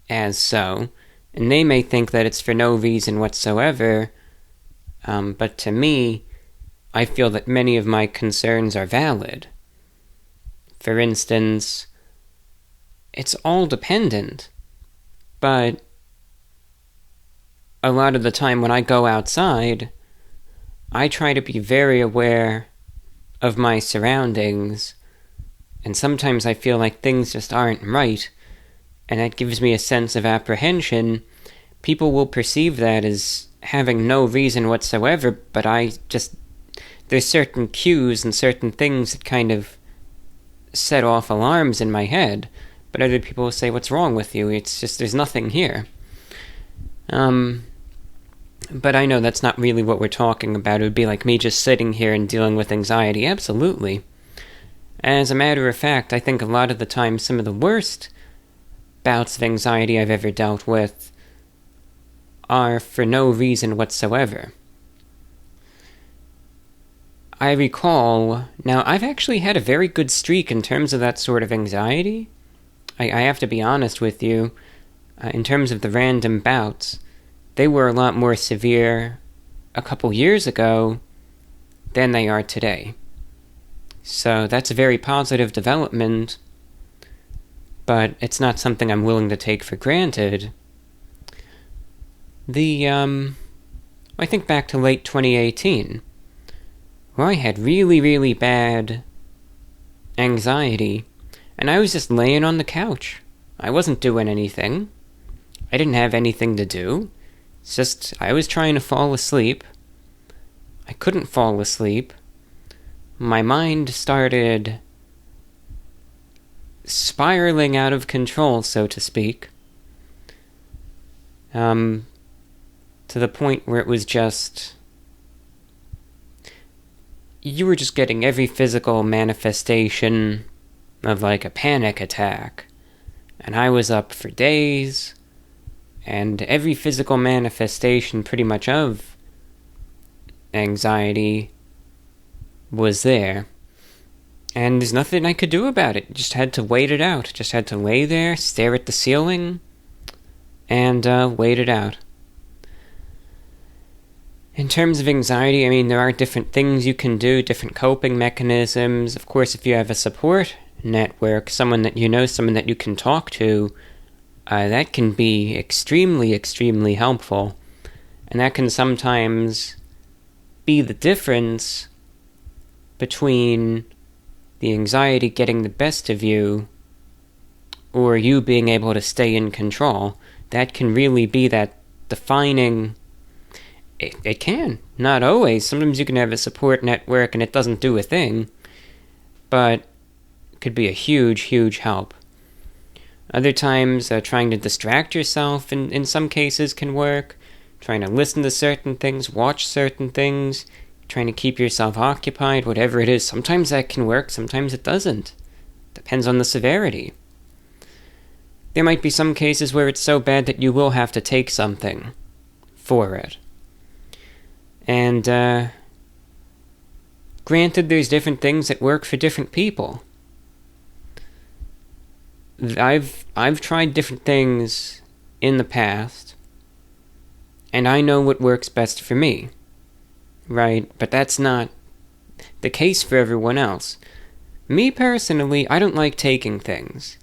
as so, and they may think that it's for no reason whatsoever. But to me, I feel that many of my concerns are valid. For instance, it's all dependent, but a lot of the time when I go outside, I try to be very aware of my surroundings, and sometimes I feel like things just aren't right, and that gives me a sense of apprehension. People will perceive that as having no reason whatsoever, but there's certain cues and certain things that kind of set off alarms in my head, but other people will say, what's wrong with you? It's just, there's nothing here. But I know that's not really what we're talking about. It would be like me just sitting here and dealing with anxiety. Absolutely. As a matter of fact, I think a lot of the time some of the worst bouts of anxiety I've ever dealt with are for no reason whatsoever. I recall, now I've actually had a very good streak in terms of that sort of anxiety. I have to be honest with you, in terms of the random bouts, they were a lot more severe a couple years ago than they are today. So that's a very positive development, but it's not something I'm willing to take for granted. I think back to late 2018, where I had really, really bad anxiety, and I was just laying on the couch. I wasn't doing anything. I didn't have anything to do. It's just, I was trying to fall asleep. I couldn't fall asleep. My mind started spiraling out of control, so to speak. To the point where it was just... you were just getting every physical manifestation of like a panic attack. And I was up for days, and every physical manifestation pretty much of anxiety was there. And there's nothing I could do about it. Just had to wait it out. Just had to lay there, stare at the ceiling, and wait it out. In terms of anxiety, I mean, there are different things you can do, different coping mechanisms. Of course, if you have a support network, someone that you know, someone that you can talk to, that can be extremely, extremely helpful. And that can sometimes be the difference between the anxiety getting the best of you or you being able to stay in control. That can really be that defining. It can. Not always. Sometimes you can have a support network and it doesn't do a thing, but it could be a huge, huge help. Other times, trying to distract yourself in some cases can work. Trying to listen to certain things, watch certain things, trying to keep yourself occupied, whatever it is. Sometimes that can work, sometimes it doesn't. Depends on the severity. There might be some cases where it's so bad that you will have to take something for it. And, granted, there's different things that work for different people. I've tried different things in the past, and I know what works best for me, right? But that's not the case for everyone else. Me personally, I don't like taking things,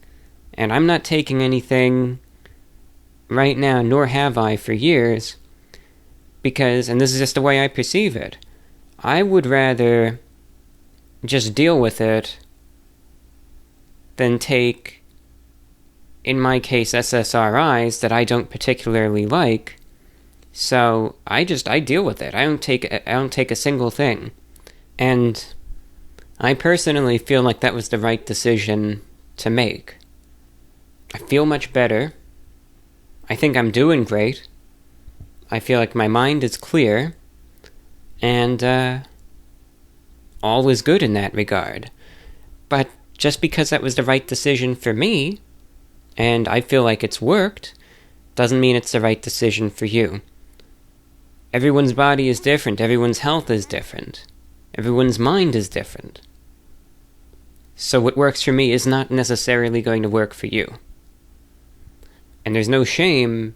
and I'm not taking anything right now, nor have I for years, because, and this is just the way I perceive it, I would rather just deal with it than take, in my case, SSRIs that I don't particularly like. So I deal with it. I don't take a single thing. And I personally feel like that was the right decision to make. I feel much better. I think I'm doing great. I feel like my mind is clear, and all is good in that regard. But just because that was the right decision for me, and I feel like it's worked, doesn't mean it's the right decision for you. Everyone's body is different, everyone's health is different, everyone's mind is different. So what works for me is not necessarily going to work for you. And there's no shame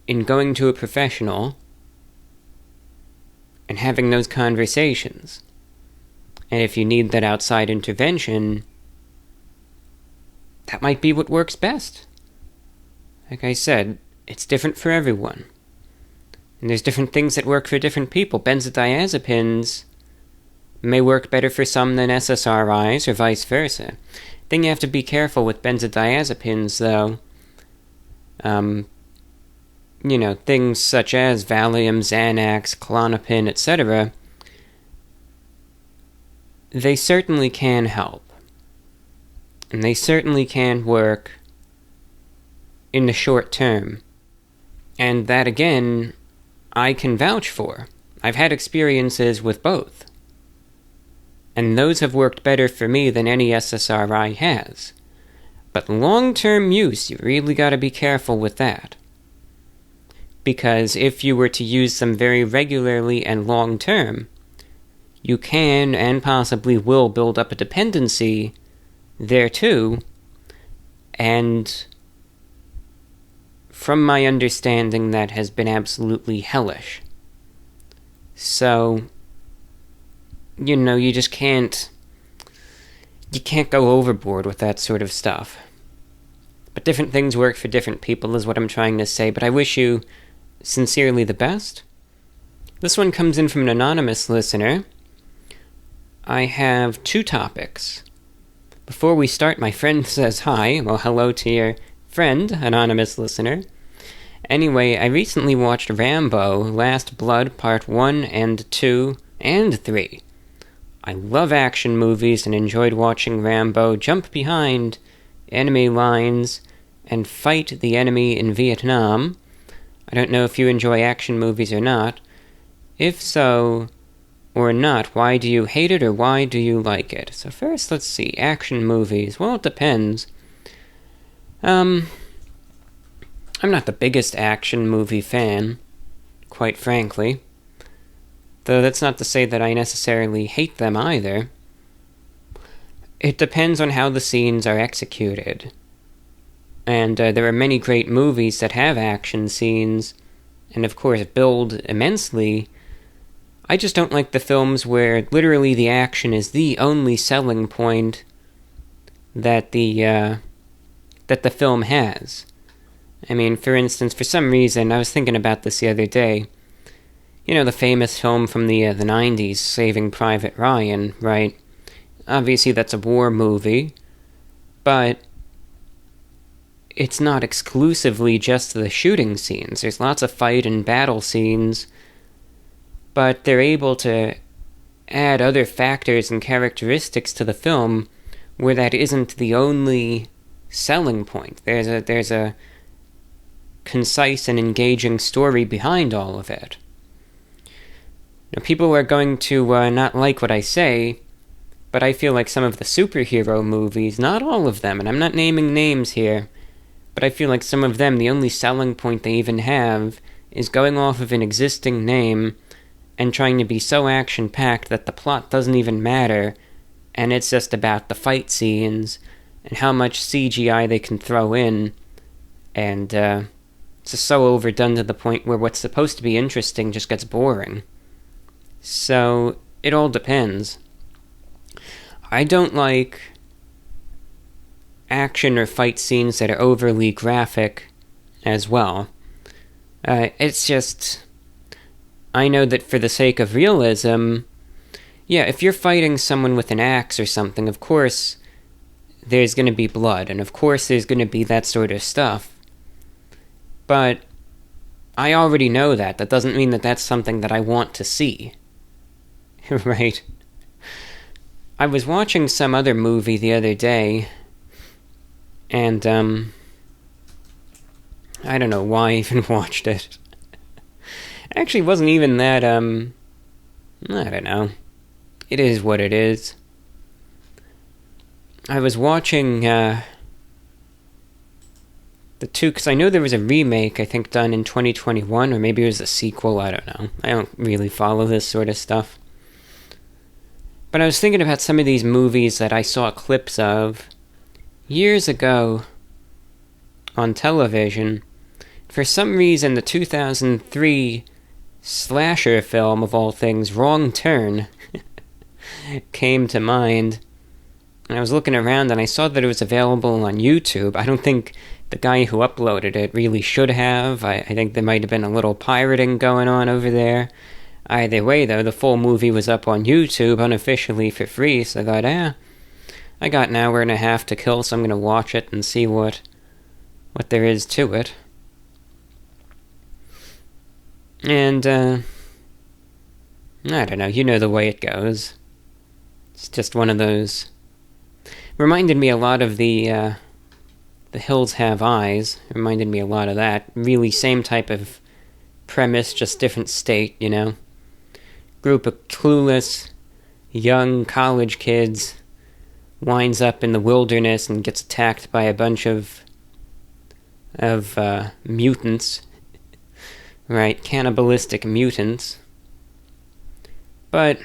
in going to a professional and having those conversations. And if you need that outside intervention, that might be what works best. Like I said, it's different for everyone. And there's different things that work for different people. Benzodiazepines may work better for some than SSRIs, or vice versa. Thing you have to be careful with benzodiazepines, though, things such as Valium, Xanax, Klonopin, etc., they certainly can help. And they certainly can work in the short term. And that, again, I can vouch for. I've had experiences with both. And those have worked better for me than any SSRI has. But long-term use, you really gotta be careful with that. Because if you were to use them very regularly and long-term, you can and possibly will build up a dependency there too, and from my understanding, that has been absolutely hellish. So, you just can't go overboard with that sort of stuff. But different things work for different people is what I'm trying to say, but I wish you sincerely the best. This one comes in from an anonymous listener. I have 2 topics. Before we start, my friend says hi. Well, hello to your friend, anonymous listener. Anyway, I recently watched Rambo, Last Blood, Part 1 and 2 and 3. I love action movies and enjoyed watching Rambo jump behind enemy lines and fight the enemy in Vietnam. I don't know if you enjoy action movies or not. If so, or not, why do you hate it or why do you like it? So first, let's see, action movies. Well, it depends. I'm not the biggest action movie fan, quite frankly. Though that's not to say that I necessarily hate them either. It depends on how the scenes are executed. And there are many great movies that have action scenes, and of course build immensely. I just don't like the films where literally the action is the only selling point that the film has. I mean, for instance, for some reason, I was thinking about this the other day. You know, the famous film from the 90s, Saving Private Ryan, right? Obviously, that's a war movie, but it's not exclusively just the shooting scenes. There's lots of fight and battle scenes, but they're able to add other factors and characteristics to the film where that isn't the only selling point. There's a concise and engaging story behind all of it. Now, people are going to not like what I say, but I feel like some of the superhero movies, not all of them, and I'm not naming names here, but I feel like some of them, the only selling point they even have is going off of an existing name and trying to be so action-packed that the plot doesn't even matter, and it's just about the fight scenes and how much CGI they can throw in, and it's just so overdone to the point where what's supposed to be interesting just gets boring. So, it all depends. I don't like action or fight scenes that are overly graphic as well. It's just, I know that for the sake of realism, yeah, if you're fighting someone with an axe or something, of course there's going to be blood, and of course there's going to be that sort of stuff. But I already know that. That doesn't mean that that's something that I want to see. Right? I was watching some other movie the other day, and, I don't know why I even watched it. Actually, it wasn't even that, I don't know. It is what it is. I was watching, the two, because I know there was a remake, I think, done in 2021, or maybe it was a sequel, I don't know. I don't really follow this sort of stuff. But I was thinking about some of these movies that I saw clips of years ago on television. For some reason, the 2003 slasher film, of all things, Wrong Turn, came to mind. And I was looking around and I saw that it was available on YouTube. I don't think the guy who uploaded it really should have. I think there might have been a little pirating going on over there. Either way, though, the full movie was up on YouTube unofficially for free, so I thought, I got an hour and a half to kill, so I'm going to watch it and see what there is to it. And, I don't know, you know the way it goes. It's just one of those. Reminded me a lot of the Hills Have Eyes. Reminded me a lot of that. Really same type of premise, just different state, you know. Group of clueless, young college kids winds up in the wilderness and gets attacked by a bunch of mutants. Right, cannibalistic mutants. But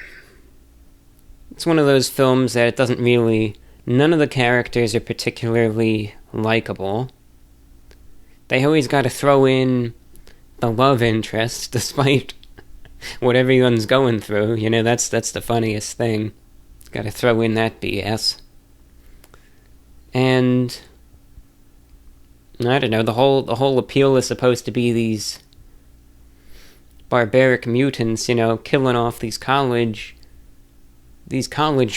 it's one of those films that it doesn't really... None of the characters are particularly likable. They always gotta throw in the love interest, despite what everyone's going through. You know, that's the funniest thing. Gotta throw in that BS. And I don't know, the whole appeal is supposed to be these barbaric mutants, you know, killing off these college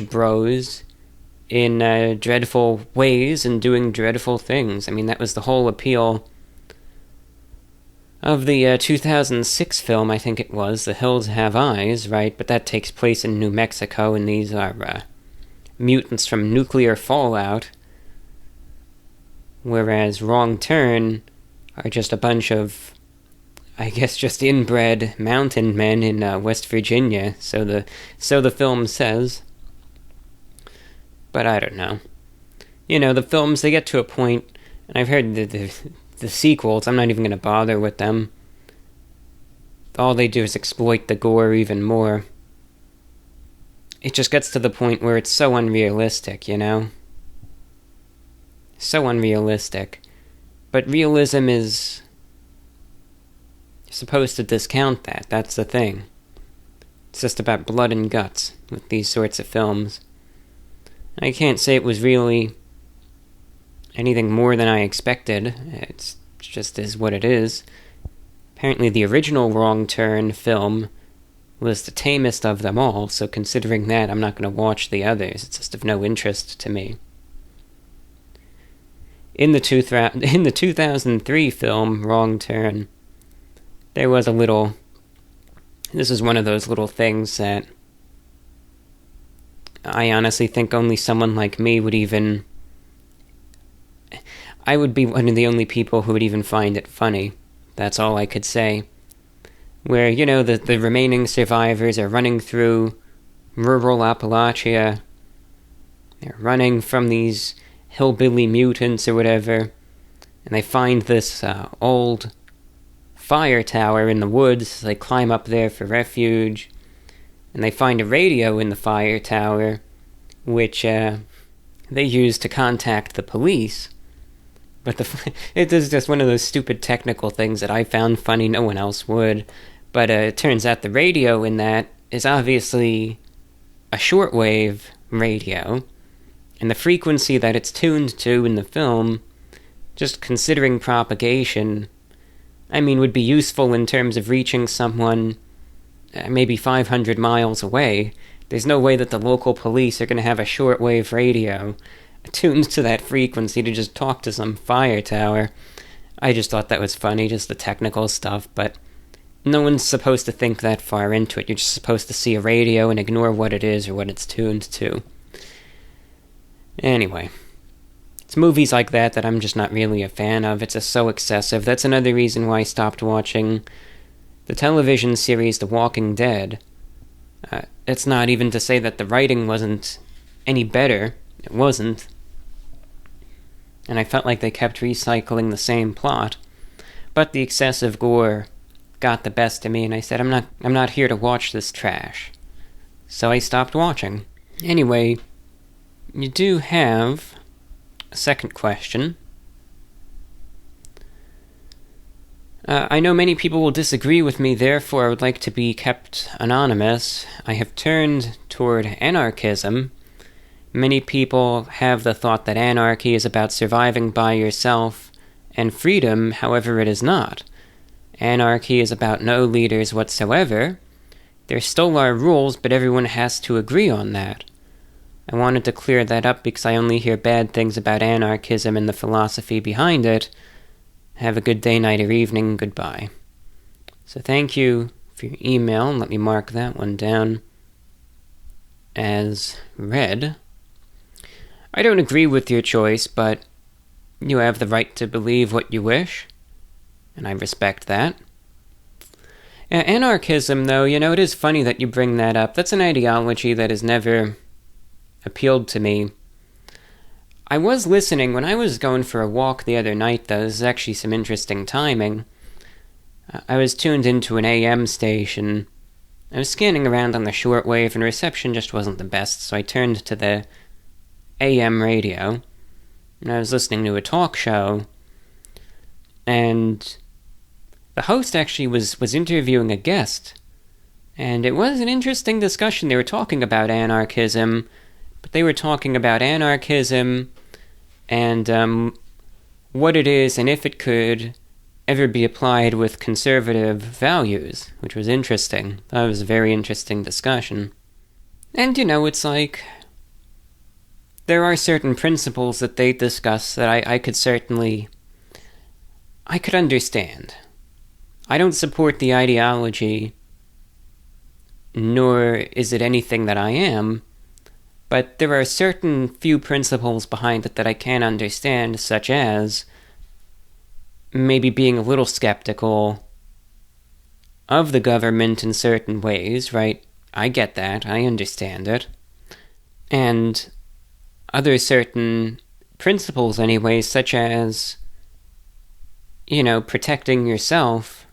bros in dreadful ways and doing dreadful things. I mean, that was the whole appeal of the 2006 film, I think it was, The Hills Have Eyes, right? But that takes place in New Mexico, and these are mutants from nuclear fallout, whereas Wrong Turn are just a bunch of, I guess, just inbred mountain men in West Virginia, so the film says. But I don't know. You know, the films, they get to a point, and I've heard the sequels, I'm not even going to bother with them. all they do is exploit the gore even more. It just gets to the point where it's so unrealistic, you know? So unrealistic. But realism is supposed to discount that. That's the thing. It's just about blood and guts with these sorts of films. I can't say it was really anything more than I expected. It just is what it is. Apparently the original Wrong Turn film was the tamest of them all, so considering that, I'm not going to watch the others. It's just of no interest to me. In the 2003 film, Wrong Turn, there was a little... This is one of those little things that I honestly think only someone like me would even... I would be one of the only people who would even find it funny. That's all I could say. Where, you know, the remaining survivors are running through rural Appalachia. They're running from these hillbilly mutants or whatever. And they find this old fire tower in the woods. They climb up there for refuge. And they find a radio in the fire tower, which they use to contact the police. But it is just one of those stupid technical things that I found funny, no one else would. But it turns out the radio in that is obviously a shortwave radio. And the frequency that it's tuned to in the film, just considering propagation, I mean, would be useful in terms of reaching someone maybe 500 miles away. There's no way that the local police are going to have a shortwave radio tuned to that frequency to just talk to some fire tower. I just thought that was funny, just the technical stuff, but no one's supposed to think that far into it. You're just supposed to see a radio and ignore what it is or what it's tuned to. Anyway, it's movies like that I'm just not really a fan of. It's just so excessive. That's another reason why I stopped watching the television series The Walking Dead. It's not even to say that the writing wasn't any better. It wasn't. And I felt like they kept recycling the same plot. But the excessive gore got the best of me, and I said, I'm not here to watch this trash. So I stopped watching. Anyway, you do have a second question. I know many people will disagree with me, therefore I would like to be kept anonymous. I have turned toward anarchism. Many people have the thought that anarchy is about surviving by yourself, and freedom, however, it is not. Anarchy is about no leaders whatsoever. There still are rules, but everyone has to agree on that. I wanted to clear that up because I only hear bad things about anarchism and the philosophy behind it. Have a good day, night, or evening. Goodbye. So thank you for your email, and let me mark that one down as read. I don't agree with your choice, but you have the right to believe what you wish, and I respect that. Anarchism, though, you know, it is funny that you bring that up. That's an ideology that has never appealed to me. I was listening when I was going for a walk the other night, though. This is actually some interesting timing. I was tuned into an AM station. I was scanning around on the shortwave, and reception just wasn't the best, so I turned to the AM radio, and I was listening to a talk show, and the host actually was interviewing a guest, and it was an interesting discussion. They were talking about anarchism, but they were talking about anarchism and what it is and if it could ever be applied with conservative values, which was interesting. That was a very interesting discussion. And, you know, it's like, there are certain principles that they discuss that I could understand. I don't support the ideology, nor is it anything that I am, but there are certain few principles behind it that I can understand, such as maybe being a little skeptical of the government in certain ways, right? I get that, I understand it. And other certain principles anyway, such as, you know, protecting yourself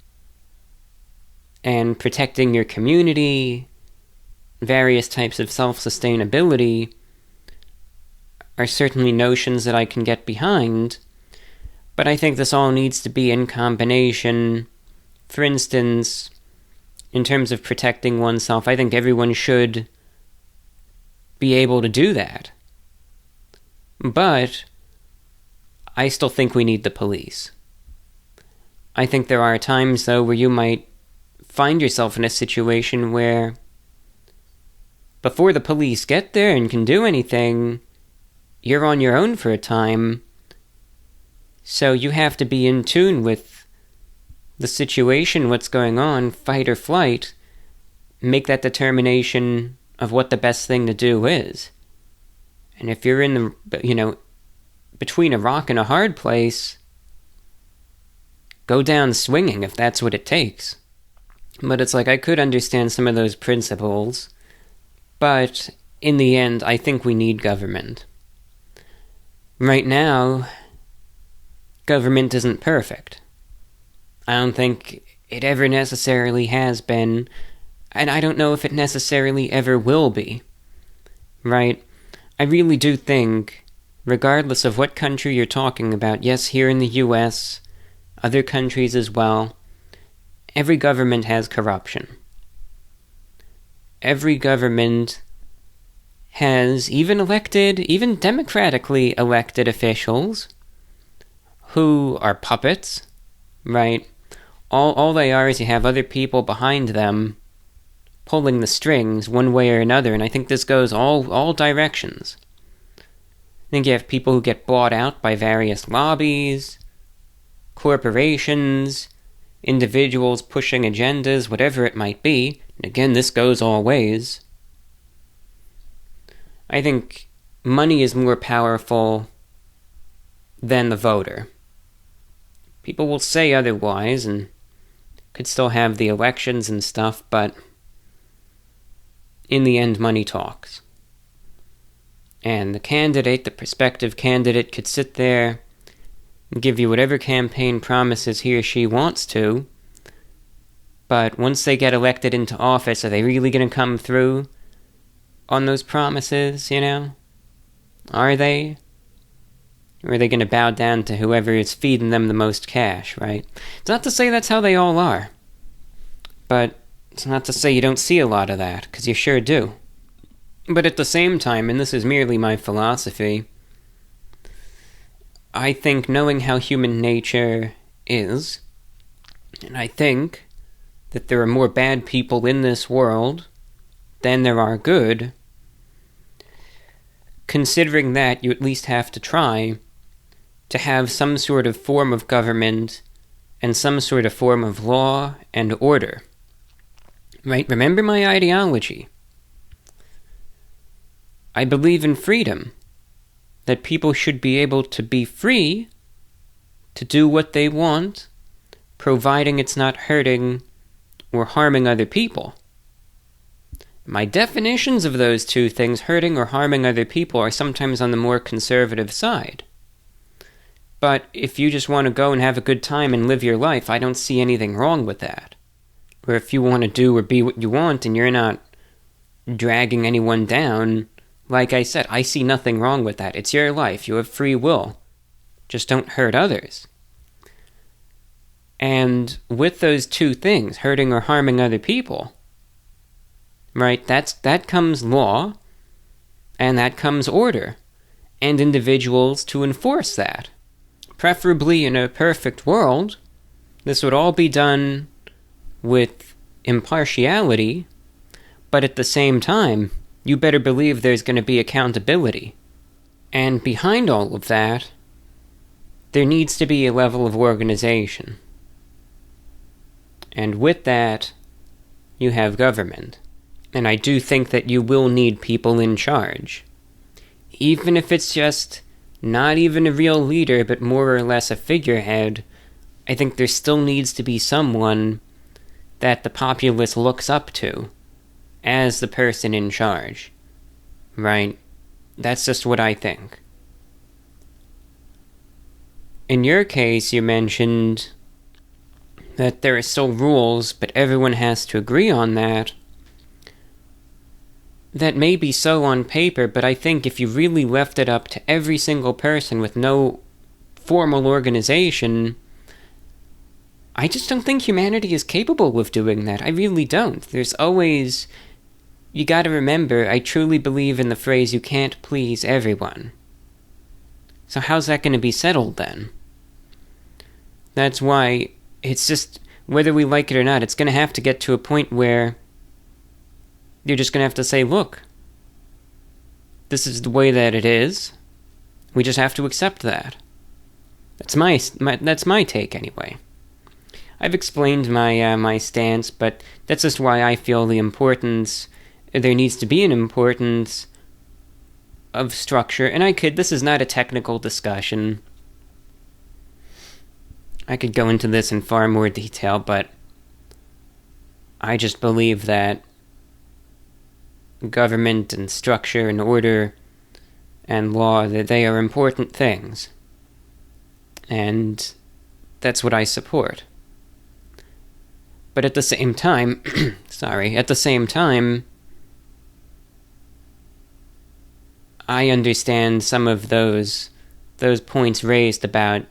and protecting your community, various types of self-sustainability, are certainly notions that I can get behind, but I think this all needs to be in combination. For instance, in terms of protecting oneself, I think everyone should be able to do that. But I still think we need the police. I think there are times, though, where you might find yourself in a situation where before the police get there and can do anything, you're on your own for a time, so you have to be in tune with the situation, what's going on, fight or flight, make that determination of what the best thing to do is. And if you're in the, between a rock and a hard place, go down swinging if that's what it takes. But it's like, I could understand some of those principles, but in the end, I think we need government. Right now, government isn't perfect. I don't think it ever necessarily has been, and I don't know if it necessarily ever will be. Right? I really do think, regardless of what country you're talking about, yes, here in the US, other countries as well, every government has corruption. Every government has even democratically elected officials who are puppets, right? All they are is you have other people behind them pulling the strings one way or another, and I think this goes all directions. I think you have people who get bought out by various lobbies, corporations, individuals pushing agendas, whatever it might be. And again, this goes all ways. I think money is more powerful than the voter. People will say otherwise and could still have the elections and stuff, but in the end, money talks. And the prospective candidate, could sit there and give you whatever campaign promises he or she wants to, but once they get elected into office, are they really going to come through on those promises, Are they? Or are they going to bow down to whoever is feeding them the most cash, right? It's not to say that's how they all are. But it's not to say you don't see a lot of that, because you sure do. But at the same time, and this is merely my philosophy, I think knowing how human nature is, and I think that there are more bad people in this world than there are good, considering that, you at least have to try to have some sort of form of government and some sort of form of law and order. Right? Remember my ideology. I believe in freedom, that people should be able to be free to do what they want, providing it's not hurting or harming other people. My definitions of those two things, hurting or harming other people, are sometimes on the more conservative side. But if you just want to go and have a good time and live your life, I don't see anything wrong with that. Or if you want to do or be what you want and you're not dragging anyone down, like I said, I see nothing wrong with that. It's your life. You have free will. Just don't hurt others. And with those two things, hurting or harming other people, right, that comes law, and that comes order, and individuals to enforce that. Preferably in a perfect world, this would all be done with impartiality, but at the same time, you better believe there's going to be accountability. And behind all of that, there needs to be a level of organization. And with that, you have government. And I do think that you will need people in charge. Even if it's just not even a real leader, but more or less a figurehead, I think there still needs to be someone that the populace looks up to as the person in charge. Right? That's just what I think. In your case, you mentioned that there are still rules, but everyone has to agree on that. That may be so on paper, but I think if you really left it up to every single person with no formal organization, I just don't think humanity is capable of doing that. I really don't. There's always... You gotta remember, I truly believe in the phrase, you can't please everyone. So how's that gonna be settled then? That's why it's just, whether we like it or not, it's gonna have to get to a point where you're just gonna have to say, look, this is the way that it is. We just have to accept that. That's my take anyway. I've explained my stance, but that's just why I feel there needs to be an importance of structure. And this is not a technical discussion. I could go into this in far more detail, but I just believe that government and structure and order and law, that they are important things. And that's what I support. But at the same time, I understand some of those points raised about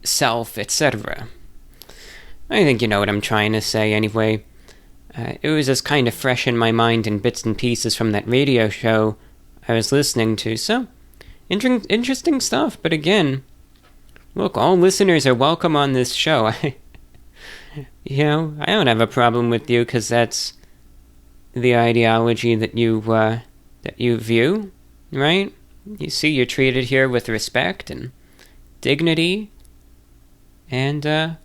self, etc. I think you know what I'm trying to say anyway. It was just kind of fresh in my mind in bits and pieces from that radio show I was listening to, so interesting stuff. But again, look, all listeners are welcome on this show. I don't have a problem with you because that's the ideology that you view, right? You see, you're treated here with respect and dignity, and as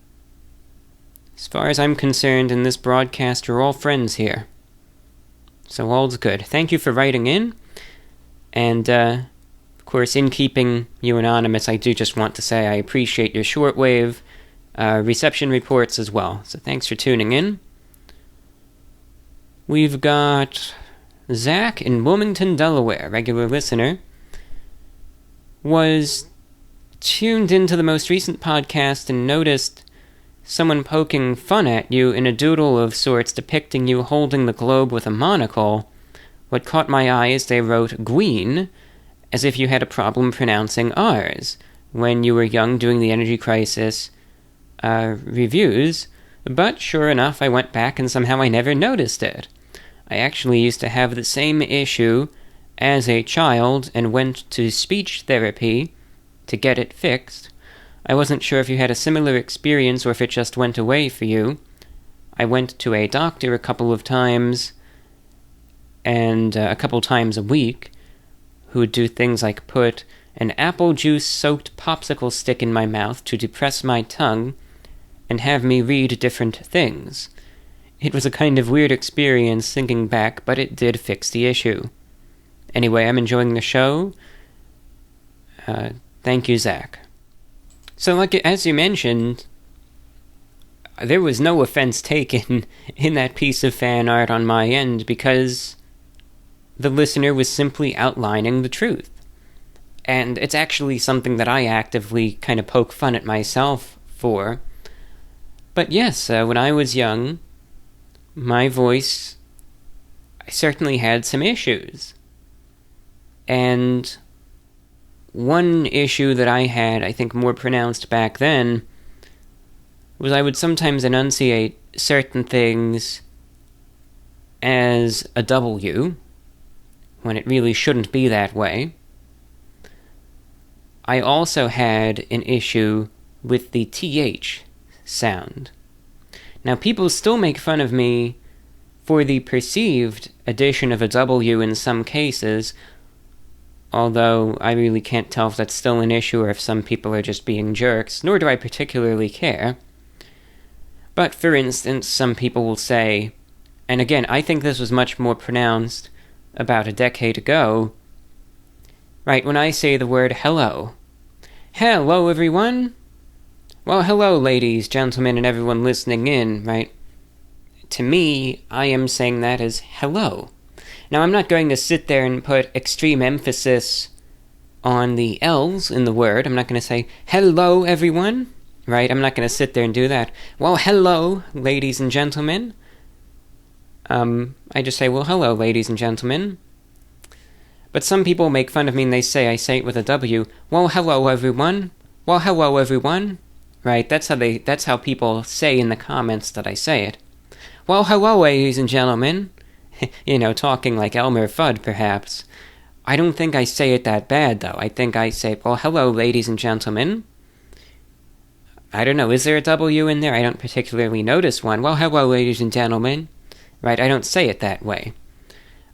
far as I'm concerned, in this broadcast, we're all friends here. So all's good. Thank you for writing in, and of course, in keeping you anonymous, I do just want to say I appreciate your shortwave reception reports as well. So thanks for tuning in. We've got Zach in Wilmington, Delaware, regular listener, was tuned into the most recent podcast and noticed someone poking fun at you in a doodle of sorts depicting you holding the globe with a monocle. What caught my eye is they wrote Gween, as if you had a problem pronouncing R's when you were young doing the Energy Crisis reviews, but sure enough, I went back and somehow I never noticed it. I actually used to have the same issue as a child and went to speech therapy to get it fixed. I wasn't sure if you had a similar experience or if it just went away for you. I went to a doctor a couple of times, and a couple times a week, who would do things like put an apple juice-soaked popsicle stick in my mouth to depress my tongue and have me read different things. It was a kind of weird experience thinking back, but it did fix the issue. Anyway, I'm enjoying the show. Thank you, Zach. So, as you mentioned, there was no offense taken in that piece of fan art on my end because the listener was simply outlining the truth. And it's actually something that I actively kind of poke fun at myself for. But yes, when I was young, my voice, I certainly had some issues. And one issue that I had, I think more pronounced back then, was I would sometimes enunciate certain things as a W, when it really shouldn't be that way. I also had an issue with the TH sound. Now, people still make fun of me for the perceived addition of a W in some cases, although I really can't tell if that's still an issue or if some people are just being jerks, nor do I particularly care. But, for instance, some people will say, and again, I think this was much more pronounced about a decade ago, right, when I say the word hello. Hello, everyone! Well, hello, ladies, gentlemen, and everyone listening in, right? To me, I am saying that as hello. Now, I'm not going to sit there and put extreme emphasis on the L's in the word. I'm not going to say, hello, everyone. right? I'm not going to sit there and do that. Well, hello, ladies and gentlemen. I just say, well, hello, ladies and gentlemen. But some people make fun of me and I say it with a W. Well, hello, everyone. Well, hello, everyone. Right? That's how people say in the comments that I say it. Well, hello, ladies and gentlemen. Talking like Elmer Fudd, perhaps. I don't think I say it that bad, though. I think I say, well, hello, ladies and gentlemen. I don't know, is there a W in there? I don't particularly notice one. Well, hello, ladies and gentlemen. Right? I don't say it that way.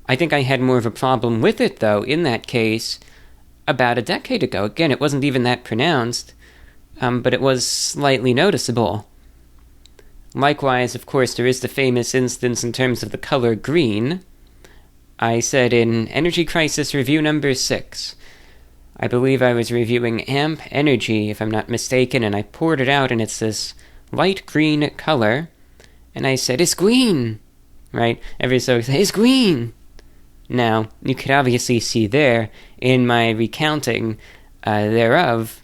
I think I had more of a problem with it, though, in that case, about a decade ago. Again, it wasn't even that pronounced, but it was slightly noticeable. Likewise, of course, there is the famous instance in terms of the color green. I said in Energy Crisis Review number 6, I believe I was reviewing AMP Energy, if I'm not mistaken, and I poured it out, and it's this light green color, and I said, it's green! Right? Every so it's green! Now, you could obviously see there, in my recounting thereof,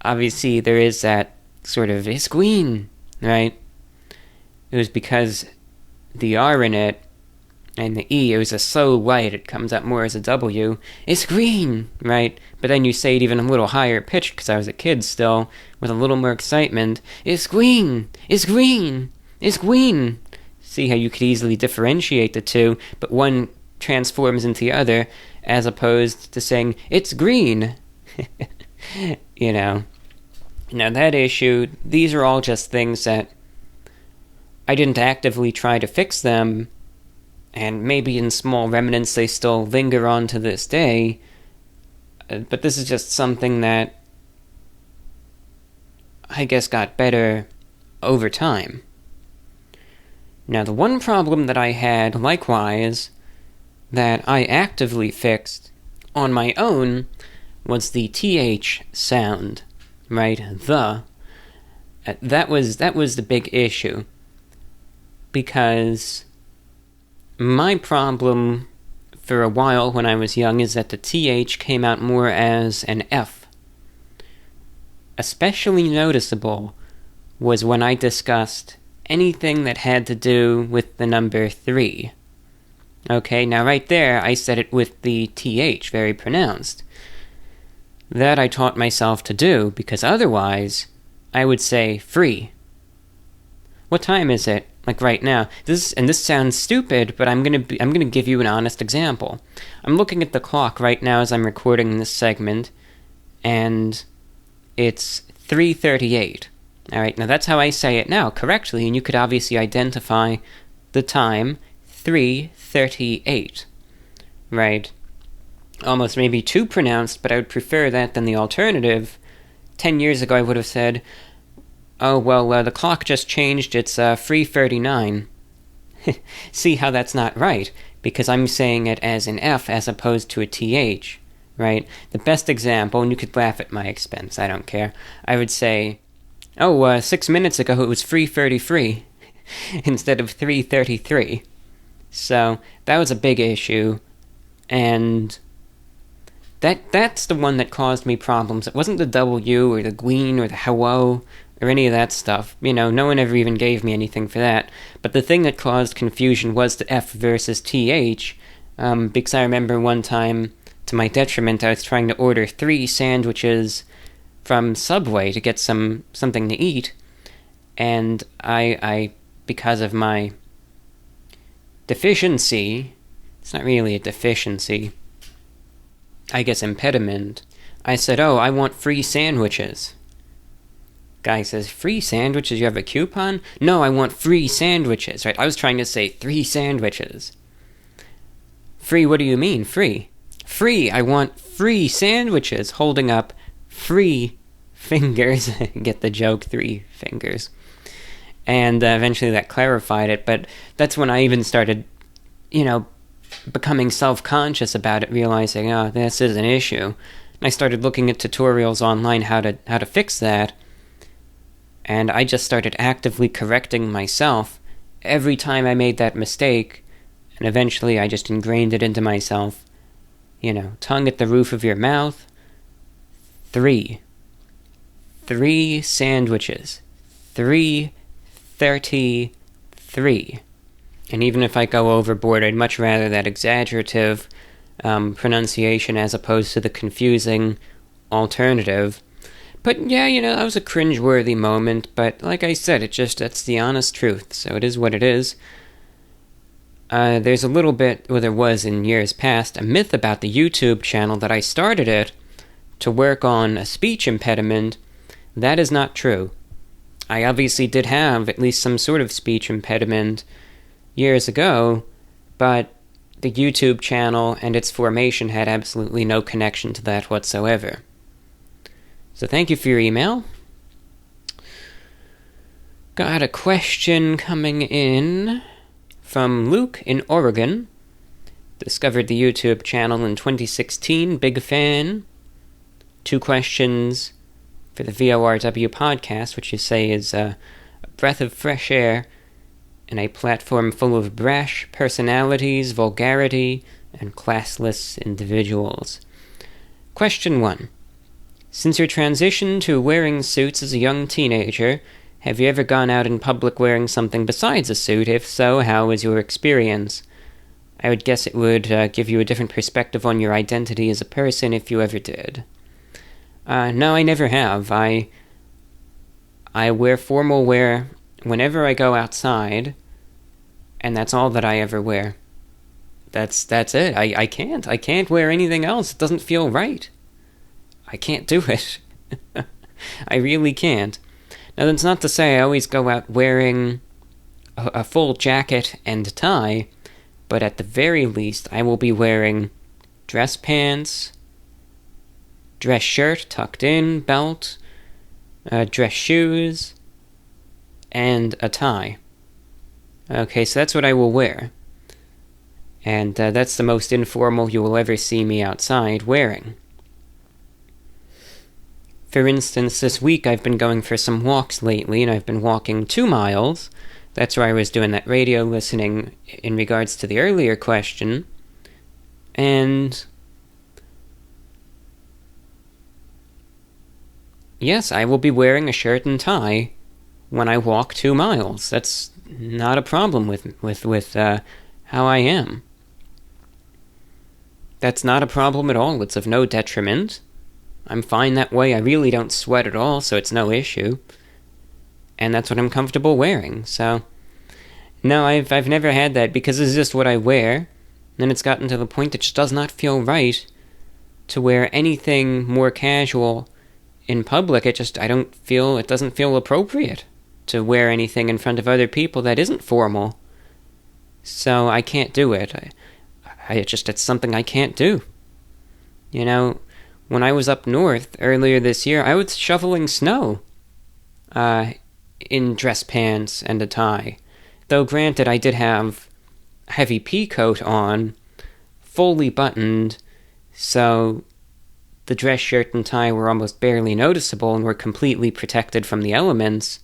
obviously there is that sort of, it's green, right? It was because the R in it, and the E, it was a slow light, it comes up more as a W. It's green, right? But then you say it even a little higher pitched, because I was a kid still, with a little more excitement. It's green! It's green! It's green! See how you could easily differentiate the two, but one transforms into the other, as opposed to saying, it's green! Now that issue, these are all just things that I didn't actively try to fix them, and maybe in small remnants they still linger on to this day, but this is just something that I guess got better over time. Now, the one problem that I had, likewise, that I actively fixed on my own was the TH sound, right? That was the big issue, because my problem for a while when I was young is that the TH came out more as an F. Especially noticeable was when I discussed anything that had to do with the number 3. Okay, now right there I said it with the TH very pronounced. That I taught myself to do, because otherwise I would say free. What time is it? Like right now. This sounds stupid, but I'm gonna give you an honest example. I'm looking at the clock right now as I'm recording this segment, and it's 3:38. All right, now that's how I say it now, correctly, and you could obviously identify the time, 3:38. Right? Almost maybe too pronounced, but I would prefer that than the alternative. 10 years ago I would have said, oh, well, the clock just changed, it's 3:39. See how that's not right, because I'm saying it as an F as opposed to a TH, right? The best example, and you could laugh at my expense, I don't care, I would say, 6 minutes ago it was 3:33, instead of 3:33. So, that was a big issue, and that's the one that caused me problems. It wasn't the W, or the green, or the hello, or any of that stuff. No one ever even gave me anything for that. But the thing that caused confusion was the F versus TH, because I remember one time, to my detriment, I was trying to order 3 sandwiches from Subway to get something to eat, and I because of my deficiency, it's not really a deficiency, I guess impediment, I said, I want free sandwiches. Guy says, free sandwiches? You have a coupon? No, I want free sandwiches, right? I was trying to say 3 sandwiches. Free, what do you mean, free? Free, I want free sandwiches, holding up free fingers. Get the joke, 3 fingers. And eventually that clarified it, but that's when I even started, becoming self-conscious about it, realizing, this is an issue. And I started looking at tutorials online how to fix that, and I just started actively correcting myself every time I made that mistake, and eventually I just ingrained it into myself. Tongue at the roof of your mouth, 3. 3 sandwiches. 3:33. And even if I go overboard, I'd much rather that exaggerative pronunciation as opposed to the confusing alternative. But yeah, that was a cringeworthy moment, but like I said, that's the honest truth, so it is what it is. There's a little bit, there was in years past, a myth about the YouTube channel that I started it to work on a speech impediment. That is not true. I obviously did have at least some sort of speech impediment years ago, but the YouTube channel and its formation had absolutely no connection to that whatsoever. So thank you for your email. Got a question coming in from Luke in Oregon. Discovered the YouTube channel in 2016, big fan. 2 questions for the VORW podcast, which you say is a breath of fresh air in a platform full of brash personalities, vulgarity, and classless individuals. Question 1. Since your transition to wearing suits as a young teenager, have you ever gone out in public wearing something besides a suit? If so, how was your experience? I would guess it would give you a different perspective on your identity as a person if you ever did. No, I never have. I wear formal wear whenever I go outside, and that's all that I ever wear. That's it. I can't wear anything else. It doesn't feel right. I can't do it. I really can't. Now, that's not to say I always go out wearing a full jacket and tie, but at the very least, I will be wearing dress pants, dress shirt tucked in, belt, dress shoes, and a tie. Okay, so that's what I will wear. And that's the most informal you will ever see me outside wearing. For instance, this week I've been going for some walks lately, and I've been walking 2 miles. That's where I was doing that radio listening in regards to the earlier question. And yes, I will be wearing a shirt and tie when I walk 2 miles. That's not a problem with how I am. That's not a problem at all. It's of no detriment. I'm fine that way. I really don't sweat at all, so it's no issue. And that's what I'm comfortable wearing. So, no, I've never had that because it's just what I wear. And it's gotten to the point that it just does not feel right to wear anything more casual in public. It doesn't feel appropriate to wear anything in front of other people that isn't formal. So I can't do it. It's something I can't do. When I was up north earlier this year, I was shoveling snow in dress pants and a tie. Though granted, I did have a heavy pea coat on, fully buttoned, so the dress shirt and tie were almost barely noticeable and were completely protected from the elements.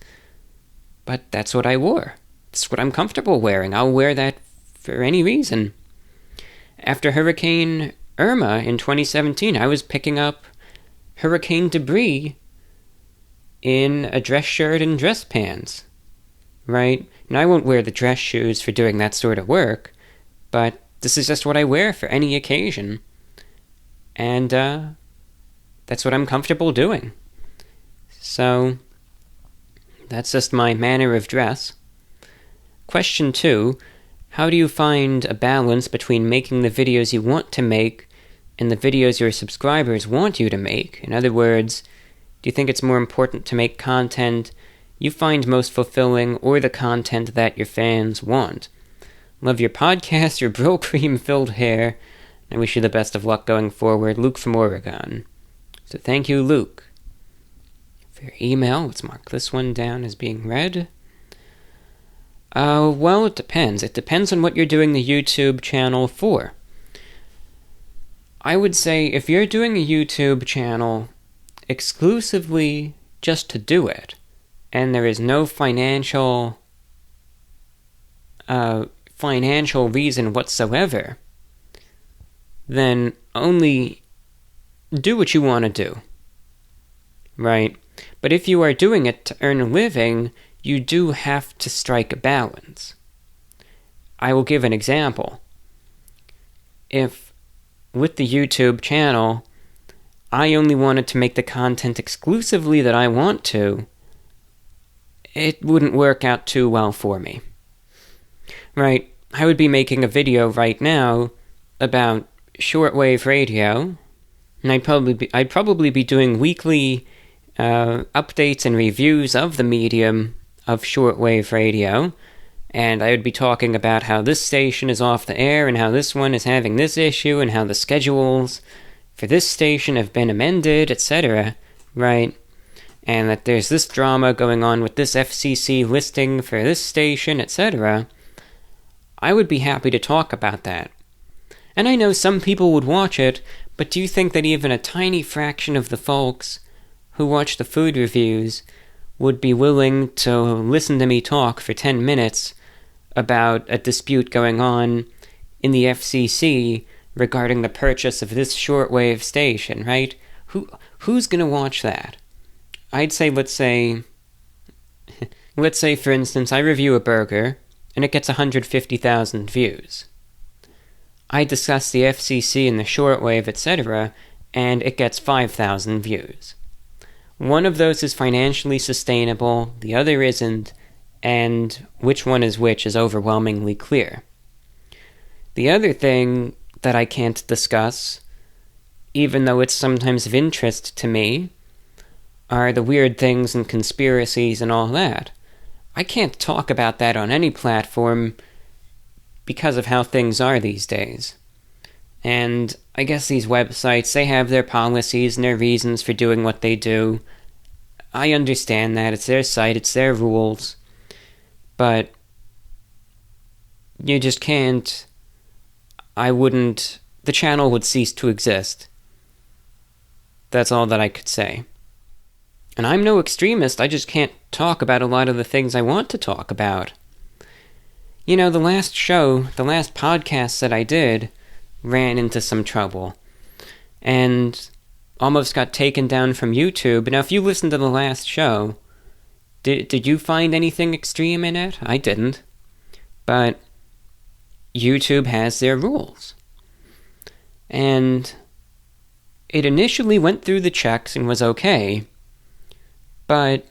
But that's what I wore. It's what I'm comfortable wearing. I'll wear that for any reason. After Hurricane Irma in 2017, I was picking up hurricane debris in a dress shirt and dress pants, right? And I won't wear the dress shoes for doing that sort of work, but this is just what I wear for any occasion. And that's what I'm comfortable doing. So that's just my manner of dress. Question 2. How do you find a balance between making the videos you want to make and the videos your subscribers want you to make? In other words, do you think it's more important to make content you find most fulfilling or the content that your fans want? Love your podcast, your Brill Cream-filled hair. I wish you the best of luck going forward. Luke from Oregon. So thank you, Luke, for your email. Let's mark this one down as being read. Well, it depends. It depends on what you're doing the YouTube channel for. I would say if you're doing a YouTube channel exclusively just to do it, and there is no financial reason whatsoever, then only do what you want to do, right? But if you are doing it to earn a living, you do have to strike a balance. I will give an example. If, with the YouTube channel, I only wanted to make the content exclusively that I want to, it wouldn't work out too well for me. Right, I would be making a video right now about shortwave radio, and I'd probably be doing weekly updates and reviews of the medium of shortwave radio, and I would be talking about how this station is off the air, and how this one is having this issue, and how the schedules for this station have been amended, etc., right? And that there's this drama going on with this FCC listing for this station, etc., I would be happy to talk about that. And I know some people would watch it, but do you think that even a tiny fraction of the folks who watch the food reviews would be willing to listen to me talk for 10 minutes about a dispute going on in the FCC regarding the purchase of this shortwave station, right? Who's gonna watch that? I'd say, let's say, for instance, I review a burger, and it gets 150,000 views. I discuss the FCC and the shortwave, etc., and it gets 5,000 views. One of those is financially sustainable, the other isn't, and which one is which is overwhelmingly clear. The other thing that I can't discuss, even though it's sometimes of interest to me, are the weird things and conspiracies and all that. I can't talk about that on any platform because of how things are these days. And I guess these websites, they have their policies and their reasons for doing what they do. I understand that. It's their site, it's their rules. But you just can't... the channel would cease to exist. That's all that I could say. And I'm no extremist, I just can't talk about a lot of the things I want to talk about. You know, the last podcast that I did ran into some trouble. And almost got taken down from YouTube. Now, if you listened to the last show, did you find anything extreme in it? I didn't. But YouTube has their rules. And it initially went through the checks and was okay. But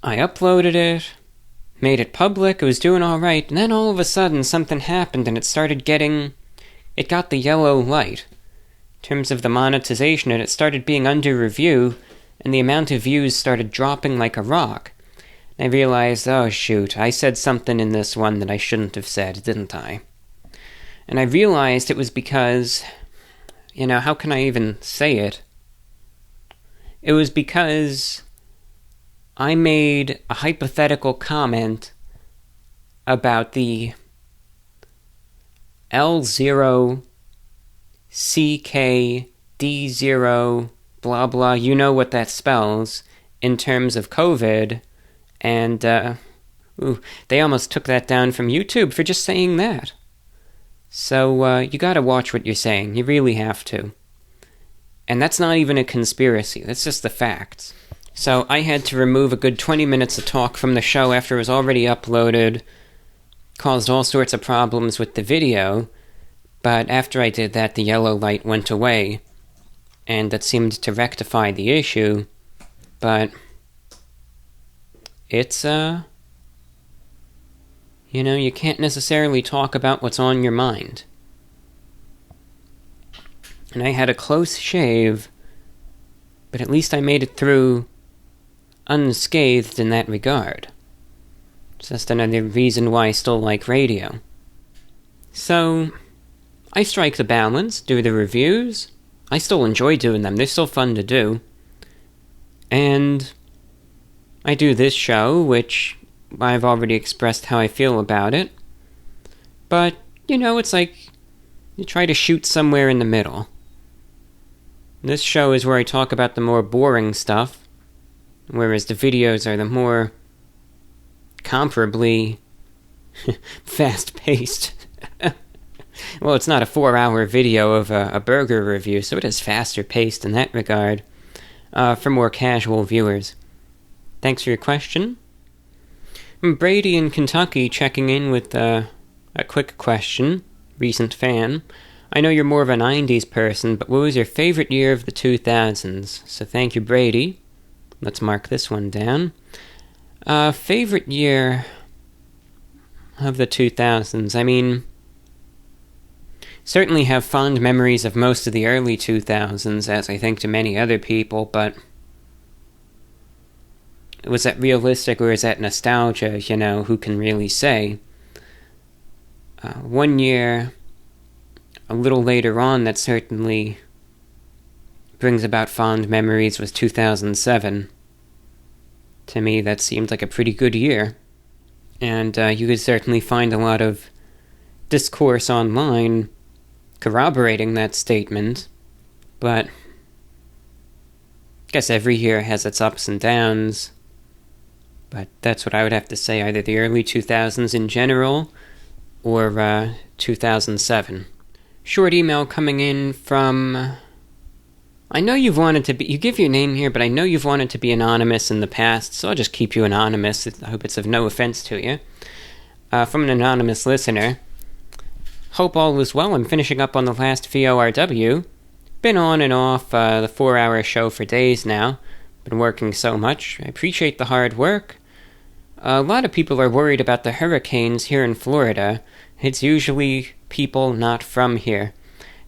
I uploaded it, made it public, it was doing alright, and then all of a sudden something happened and it got the yellow light. In terms of the monetization, and it started being under review, and the amount of views started dropping like a rock. And I realized, oh shoot, I said something in this one that I shouldn't have said, didn't I? And I realized it was because... how can I even say it? It was because I made a hypothetical comment about the L0 CKD0 blah blah, you know what that spells, in terms of COVID, and they almost took that down from YouTube for just saying that. So, you gotta watch what you're saying. You really have to. And that's not even a conspiracy. That's just the facts. So, I had to remove a good 20 minutes of talk from the show after it was already uploaded. Caused all sorts of problems with the video. But after I did that, the yellow light went away. And that seemed to rectify the issue. But... it's, you can't necessarily talk about what's on your mind. And I had a close shave, but at least I made it through unscathed in that regard. It's just another reason why I still like radio. So, I strike the balance, do the reviews. I still enjoy doing them, they're still fun to do. And I do this show, which... I've already expressed how I feel about it. But, it's like you try to shoot somewhere in the middle. This show is where I talk about the more boring stuff, whereas the videos are the more comparably fast-paced. Well, it's not a 4-hour video of a burger review, so it is faster paced in that regard, for more casual viewers. Thanks for your question. Brady in Kentucky checking in with a quick question. Recent fan. I know you're more of a 90s person, but what was your favorite year of the 2000s? So thank you, Brady. Let's mark this one down. Favorite year of the 2000s? I mean, certainly have fond memories of most of the early 2000s, as I think to many other people, but was that realistic or is that nostalgia? You know, who can really say? One year, a little later on, that certainly brings about fond memories was 2007. To me, that seemed like a pretty good year. And you could certainly find a lot of discourse online corroborating that statement. But I guess every year has its ups and downs. But that's what I would have to say, either the early 2000s in general or 2007. Short email coming in from... I know you've wanted to be... You give your name here, but I know you've wanted to be anonymous in the past, so I'll just keep you anonymous. I hope it's of no offense to you. From an anonymous listener. Hope all is well. I'm finishing up on the last VORW. Been on and off the 4-hour show for days now. Been working so much. I appreciate the hard work. A lot of people are worried about the hurricanes here in Florida. It's usually people not from here.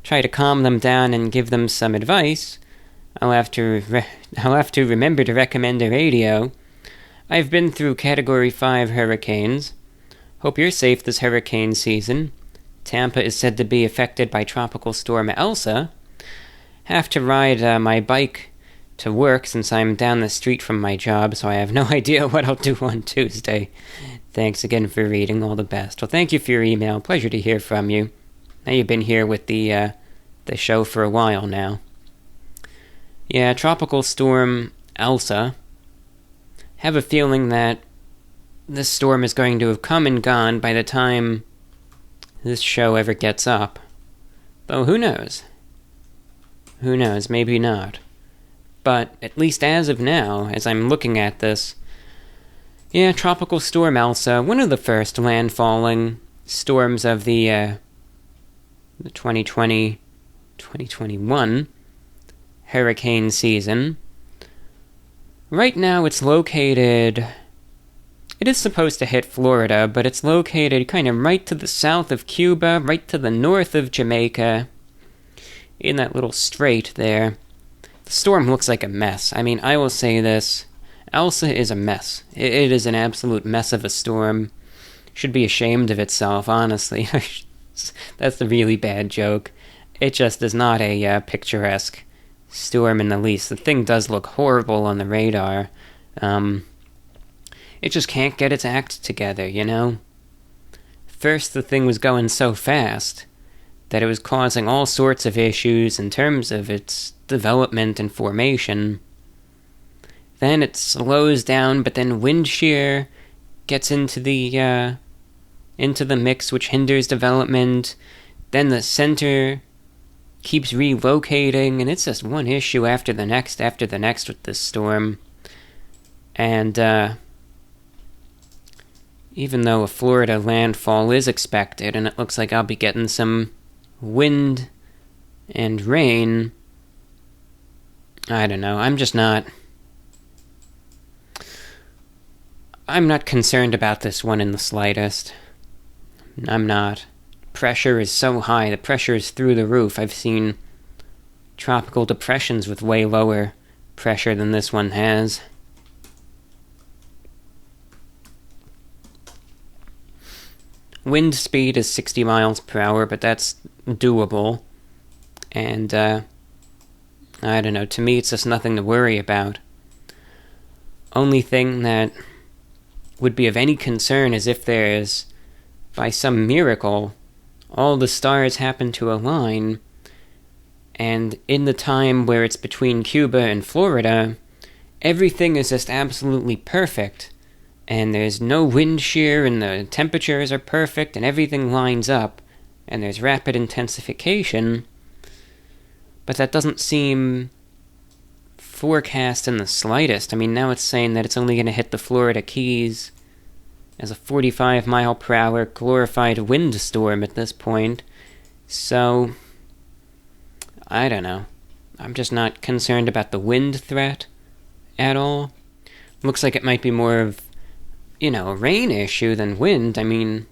Try to calm them down and give them some advice. I'll have to remember to recommend a radio. I've been through Category 5 hurricanes. Hope you're safe this hurricane season. Tampa is said to be affected by Tropical Storm Elsa. Have to ride my bike to work since I'm down the street from my job, so I have no idea what I'll do on Tuesday. Thanks again for reading. All the best. Well, thank you for your email. Pleasure to hear from you. Now you've been here with the show for a while now. Yeah, Tropical Storm Elsa. Have a feeling that this storm is going to have come and gone by the time this show ever gets up. Though who knows? Who knows, maybe not. But at least as of now, as I'm looking at this, yeah, Tropical Storm Elsa, one of the first landfalling storms of the 2020-2021 hurricane season. Right now it's located... It is supposed to hit Florida, but it's located kind of right to the south of Cuba, right to the north of Jamaica, in that little strait there. The storm looks like a mess. I mean, I will say this. Elsa is a mess. It is an absolute mess of a storm. Should be ashamed of itself, honestly. That's the really bad joke. It just is not a picturesque storm in the least. The thing does look horrible on the radar. It just can't get its act together, you know? First, the thing was going so fast that it was causing all sorts of issues in terms of its development and formation. Then it slows down, but then wind shear gets into the mix, which hinders development. Then the center keeps relocating, and it's just one issue after the next with this storm. And even though a Florida landfall is expected, and it looks like I'll be getting some wind and rain, I don't know, I'm not concerned about this one in the slightest. I'm not. Pressure is so high, the pressure is through the roof. I've seen tropical depressions with way lower pressure than this one has. Wind speed is 60 miles per hour, but that's doable. And, I don't know, to me it's just nothing to worry about. Only thing that would be of any concern is if there's, by some miracle, all the stars happen to align, and in the time where it's between Cuba and Florida, everything is just absolutely perfect, and there's no wind shear, and the temperatures are perfect, and everything lines up, and there's rapid intensification, but that doesn't seem forecast in the slightest. I mean, now it's saying that it's only going to hit the Florida Keys as a 45-mile-per-hour glorified windstorm at this point. So, I don't know. I'm just not concerned about the wind threat at all. Looks like it might be more of, a rain issue than wind. I mean,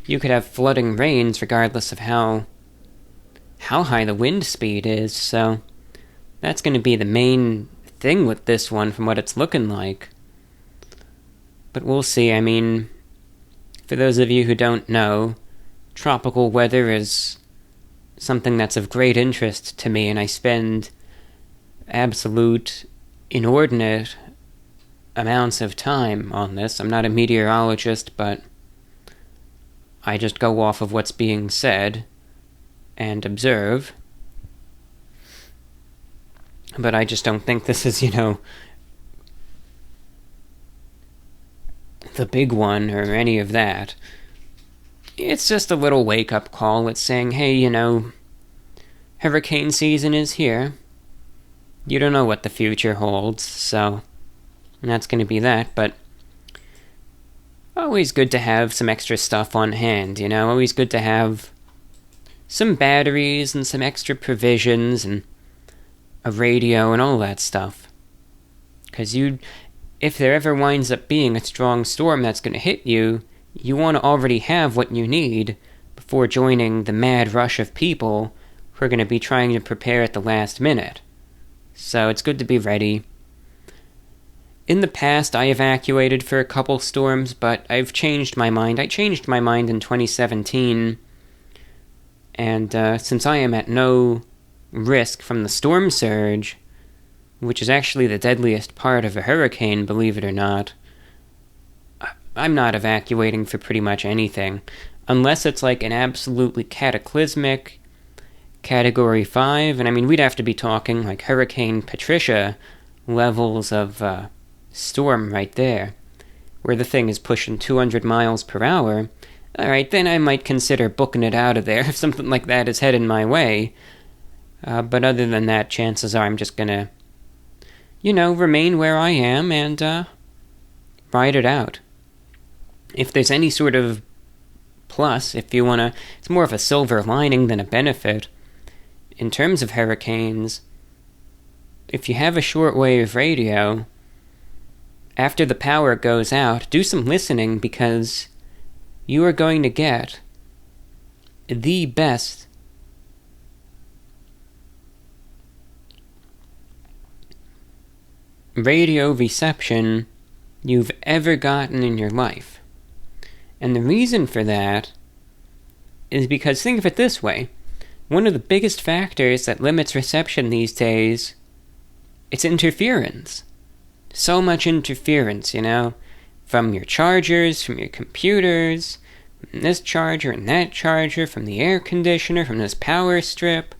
you could have flooding rains regardless of how high the wind speed is, so that's going to be the main thing with this one from what it's looking like. But we'll see. I mean, for those of you who don't know, tropical weather is something that's of great interest to me, and I spend absolute, inordinate amounts of time on this. I'm not a meteorologist, but I just go off of what's being said and observe. But I just don't think this is, the big one or any of that. It's just a little wake-up call. It's saying, hey, hurricane season is here. You don't know what the future holds, so that's going to be that, but always good to have some extra stuff on hand, Always good to have some batteries and some extra provisions and a radio and all that stuff. Because if there ever winds up being a strong storm that's going to hit you, you want to already have what you need before joining the mad rush of people who are going to be trying to prepare at the last minute. So it's good to be ready. In the past, I evacuated for a couple storms, but I've changed my mind. I changed my mind in 2017, and since I am at no risk from the storm surge, which is actually the deadliest part of a hurricane, believe it or not, I'm not evacuating for pretty much anything, unless it's like an absolutely cataclysmic Category 5, and I mean, we'd have to be talking like Hurricane Patricia levels of storm right there, where the thing is pushing 200 miles per hour. Alright, then I might consider booking it out of there if something like that is heading my way. But other than that, chances are I'm just gonna, remain where I am and ride it out. If there's any sort of plus, if you wanna, it's more of a silver lining than a benefit. In terms of hurricanes, if you have a shortwave radio, after the power goes out, do some listening, because you are going to get the best radio reception you've ever gotten in your life. And the reason for that is because, think of it this way, one of the biggest factors that limits reception these days, it's interference. So much interference, from your chargers, from your computers, from this charger and that charger, from the air conditioner, from this power strip,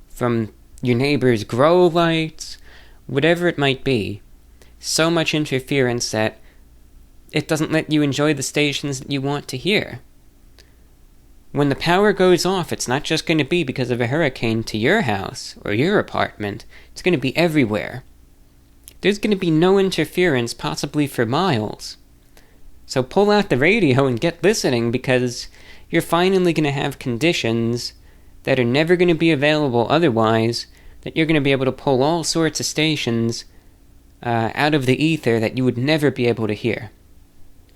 from your neighbor's grow lights, whatever it might be. So much interference that it doesn't let you enjoy the stations that you want to hear. When the power goes off, it's not just going to be because of a hurricane to your house or your apartment. It's going to be everywhere. There's going to be no interference, possibly for miles. So pull out the radio and get listening, because you're finally going to have conditions that are never going to be available otherwise, that you're going to be able to pull all sorts of stations out of the ether that you would never be able to hear.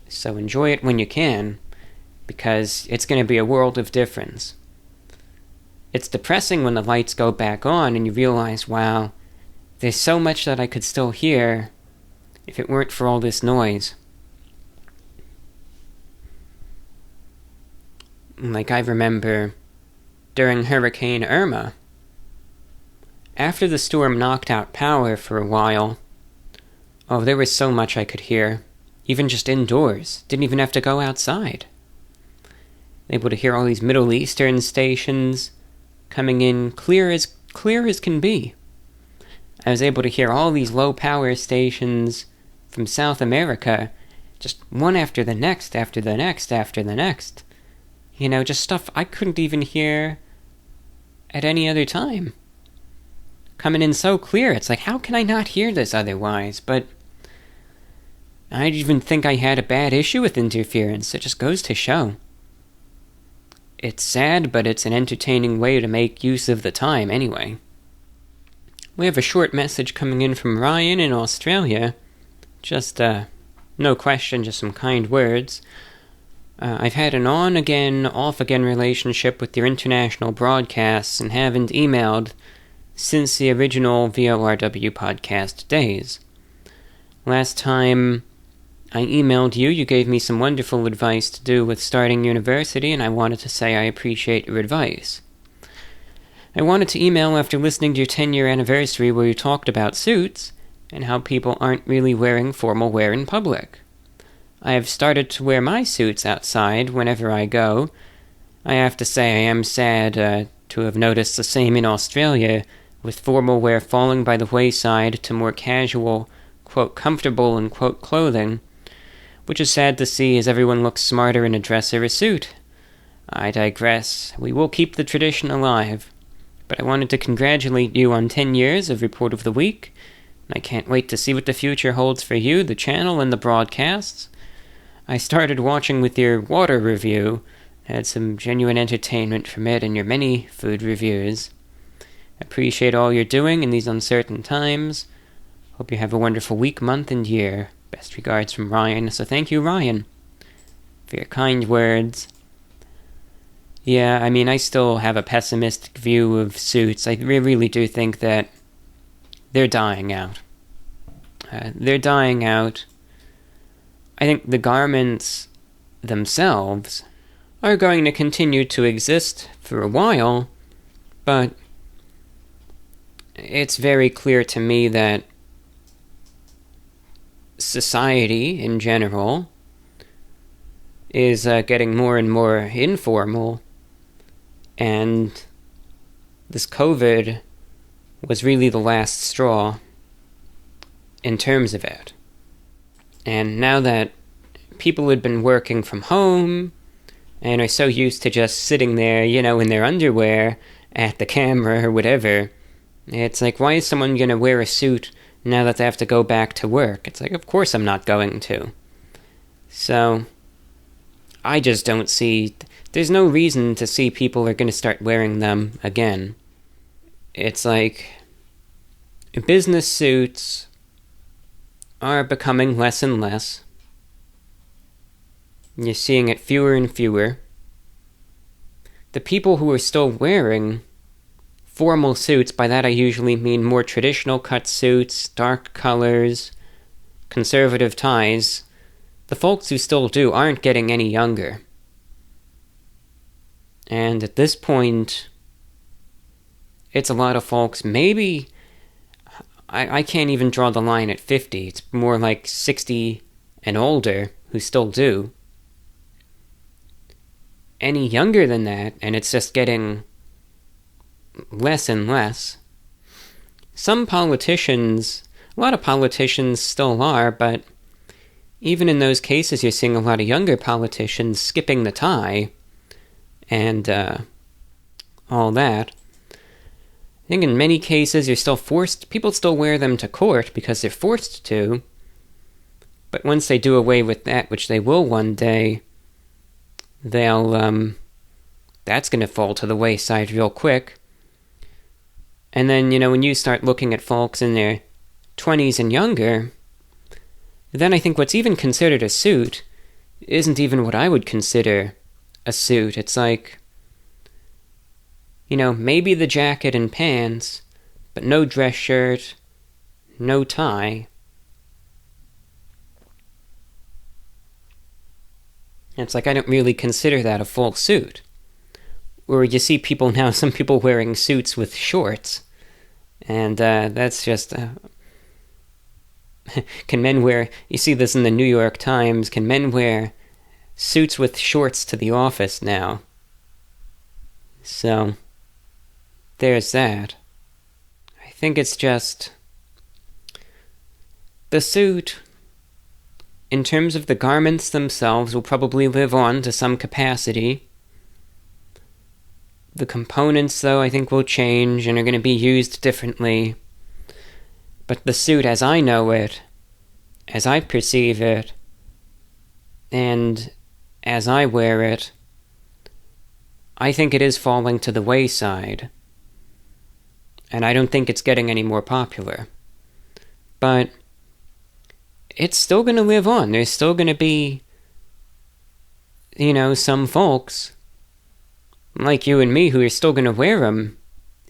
So enjoy it when you can, because it's going to be a world of difference. It's depressing when the lights go back on and you realize, wow, there's so much that I could still hear if it weren't for all this noise. Like, I remember during Hurricane Irma, after the storm knocked out power for a while, there was so much I could hear, even just indoors. Didn't even have to go outside. Able to hear all these Middle Eastern stations coming in clear as can be. I was able to hear all these low-power stations from South America, just one after the next, after the next, after the next. Just stuff I couldn't even hear at any other time. Coming in so clear, it's like, how can I not hear this otherwise? But I even think I had a bad issue with interference. It just goes to show. It's sad, but it's an entertaining way to make use of the time anyway. We have a short message coming in from Ryan in Australia. Just, no question, just some kind words. I've had an on-again, off-again relationship with your international broadcasts and haven't emailed since the original VORW podcast days. Last time I emailed you, you gave me some wonderful advice to do with starting university, and I wanted to say I appreciate your advice. I wanted to email after listening to your 10-year anniversary where you talked about suits and how people aren't really wearing formal wear in public. I have started to wear my suits outside whenever I go. I have to say I am sad to have noticed the same in Australia, with formal wear falling by the wayside to more casual, quote, comfortable, unquote, clothing, which is sad to see as everyone looks smarter in a dress or a suit. I digress. We will keep the tradition alive. But I wanted to congratulate you on 10 years of Report of the Week. I can't wait to see what the future holds for you, the channel, and the broadcasts. I started watching with your water review. Had some genuine entertainment from it and your many food reviews. Appreciate all you're doing in these uncertain times. Hope you have a wonderful week, month, and year. Best regards from Ryan. So thank you, Ryan, for your kind words. Yeah, I mean, I still have a pessimistic view of suits. I really do think that they're dying out. They're dying out. I think the garments themselves are going to continue to exist for a while, but it's very clear to me that society in general is getting more and more informal, and this COVID was really the last straw in terms of it. And now that people had been working from home and are so used to just sitting there, in their underwear at the camera or whatever, it's like, why is someone going to wear a suit now that they have to go back to work? It's like, of course I'm not going to. So I just don't see... There's no reason to see people are going to start wearing them again. It's like business suits are becoming less and less. You're seeing it fewer and fewer. The people who are still wearing formal suits, by that I usually mean more traditional cut suits, dark colors, conservative ties, the folks who still do aren't getting any younger. And at this point, it's a lot of folks, maybe, I can't even draw the line at 50, it's more like 60 and older who still do. Any younger than that, and it's just getting less and less. Some politicians, a lot of politicians still are, but even in those cases you're seeing a lot of younger politicians skipping the tie and all that. I think in many cases you're still forced, people still wear them to court because they're forced to, but once they do away with that, which they will one day, they'll, that's going to fall to the wayside real quick. And then, when you start looking at folks in their 20s and younger, then I think what's even considered a suit isn't even what I would consider a suit. It's like, maybe the jacket and pants, but no dress shirt, no tie. It's like I don't really consider that a full suit. Or you see people now, some people wearing suits with shorts. And that's just... can men wear... You see this in the New York Times. Can men wear suits with shorts to the office now? So, there's that. I think it's just... The suit, in terms of the garments themselves, will probably live on to some capacity. The components, though, I think will change and are going to be used differently. But the suit as I know it, as I perceive it, and as I wear it, I think it is falling to the wayside. And I don't think it's getting any more popular. But it's still going to live on. There's still going to be, some folks like you and me who are still going to wear them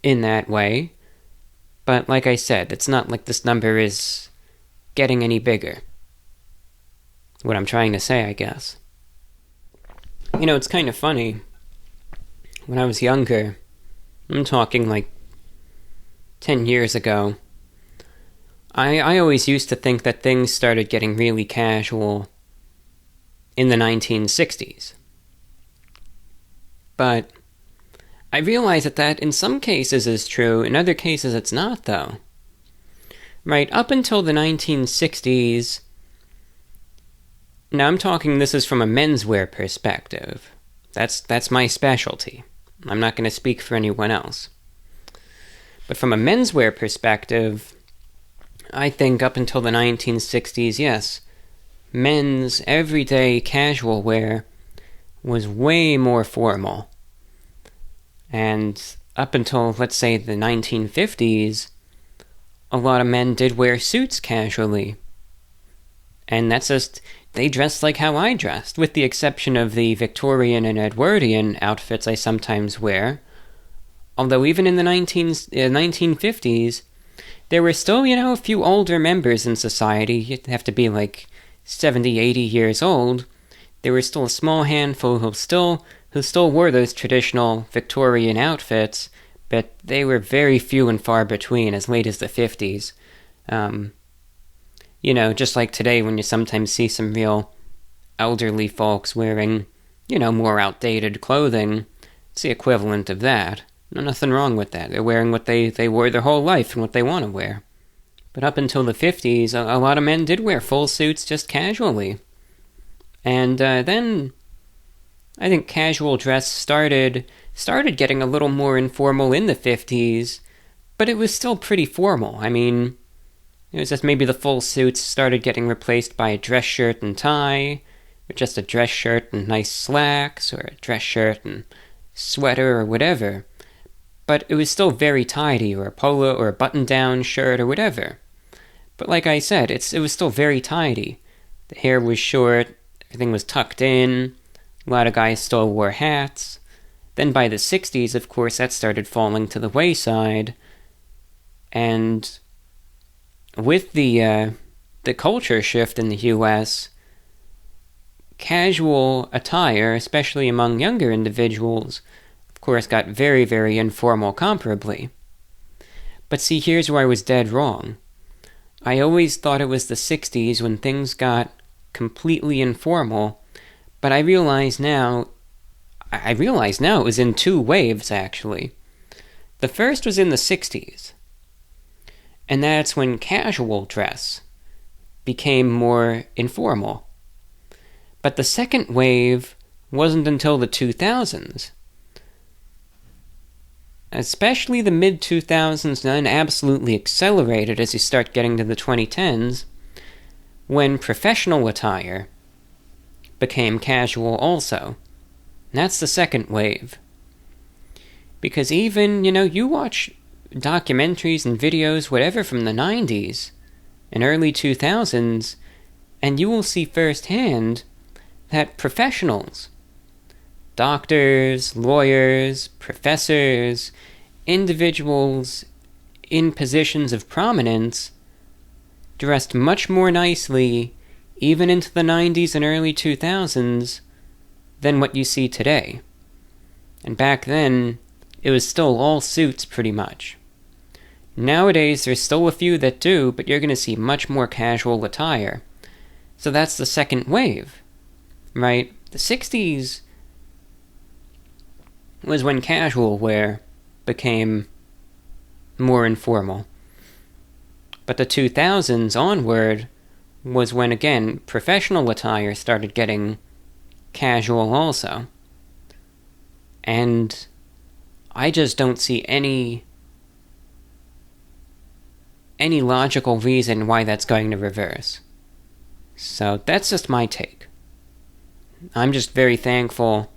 in that way. But like I said, it's not like this number is getting any bigger. What I'm trying to say, I guess. It's kind of funny. When I was younger, I'm talking like 10 years ago, I always used to think that things started getting really casual in the 1960s. But I realize that in some cases is true, in other cases it's not, though. Right, up until the 1960s, now I'm talking, this is from a menswear perspective. That's my specialty. I'm not going to speak for anyone else. But from a menswear perspective, I think up until the 1960s, yes, men's everyday casual wear was way more formal. And up until, let's say, the 1950s, a lot of men did wear suits casually. And that's just, they dressed like how I dressed, with the exception of the Victorian and Edwardian outfits I sometimes wear. Although even in the 1950s, there were still, a few older members in society. You'd have to be like 70, 80 years old. There were still a small handful who still wore those traditional Victorian outfits, but they were very few and far between as late as the 50s. Just like today when you sometimes see some real elderly folks wearing, more outdated clothing. It's the equivalent of that. Nothing wrong with that. They're wearing what they wore their whole life and what they want to wear. But up until the 50s, a lot of men did wear full suits just casually. And then I think casual dress started getting a little more informal in the 50s, but it was still pretty formal. I mean, it was just maybe the full suits started getting replaced by a dress shirt and tie, or just a dress shirt and nice slacks, or a dress shirt and sweater or whatever. But it was still very tidy, or a polo or a button-down shirt or whatever. But like I said, it was still very tidy. The hair was short, everything was tucked in, a lot of guys still wore hats. Then by the 60s, of course, that started falling to the wayside. And with the culture shift in the U.S., casual attire, especially among younger individuals, of course, got very, very informal comparably. But see, here's where I was dead wrong. I always thought it was the 60s when things got completely informal, but I realize now it was in two waves, actually. The first was in the 60s, and that's when casual dress became more informal. But the second wave wasn't until the 2000s. Especially the mid-2000s then absolutely accelerated as you start getting to the 2010s, when professional attire became casual also. And that's the second wave. Because even, you watch documentaries and videos, whatever, from the 90s and early 2000s, and you will see firsthand that professionals, doctors, lawyers, professors, individuals in positions of prominence dressed much more nicely, even into the 90s and early 2000s, than what you see today. And back then, it was still all suits pretty much. Nowadays, there's still a few that do, but you're going to see much more casual attire. So that's the second wave, right? The 60s was when casual wear became more informal. But the 2000s onward was when, again, professional attire started getting casual also. And I just don't see any logical reason why that's going to reverse. So that's just my take. I'm just very thankful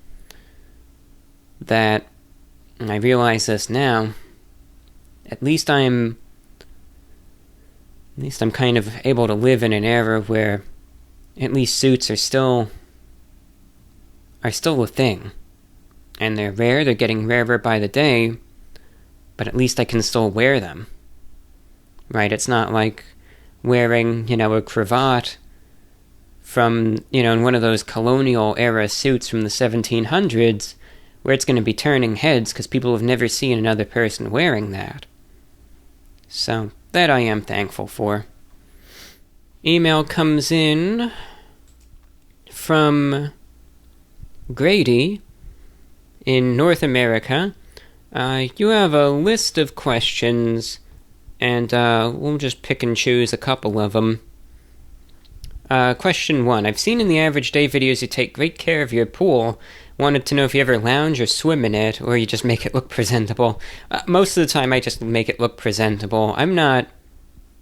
that, and I realize this now, at least I'm kind of able to live in an era where at least suits are still a thing. And they're rare, they're getting rarer by the day, but at least I can still wear them. Right? It's not like wearing, a cravat from, in one of those colonial era suits from the 1700s, where it's going to be turning heads because people have never seen another person wearing that. So, that I am thankful for. Email comes in from Grady in North America. You have a list of questions, and we'll just pick and choose a couple of them. Question 1. I've seen in the Average Day videos you take great care of your pool. Wanted to know if you ever lounge or swim in it, or you just make it look presentable. Most of the time I just make it look presentable. I'm not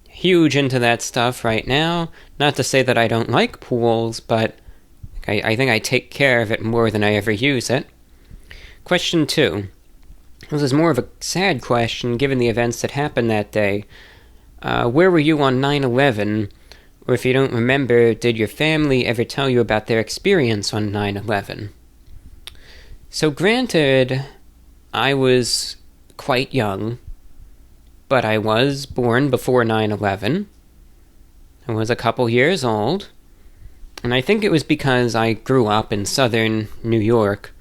huge into that stuff right now. Not to say that I don't like pools, but I think I take care of it more than I ever use it. Question 2. This is more of a sad question given the events that happened that day. Where were you on 9/11? Or if you don't remember, did your family ever tell you about their experience on 9/11? So granted, I was quite young, but I was born before 9/11. I was a couple years old, and I think it was because I grew up in southern New York.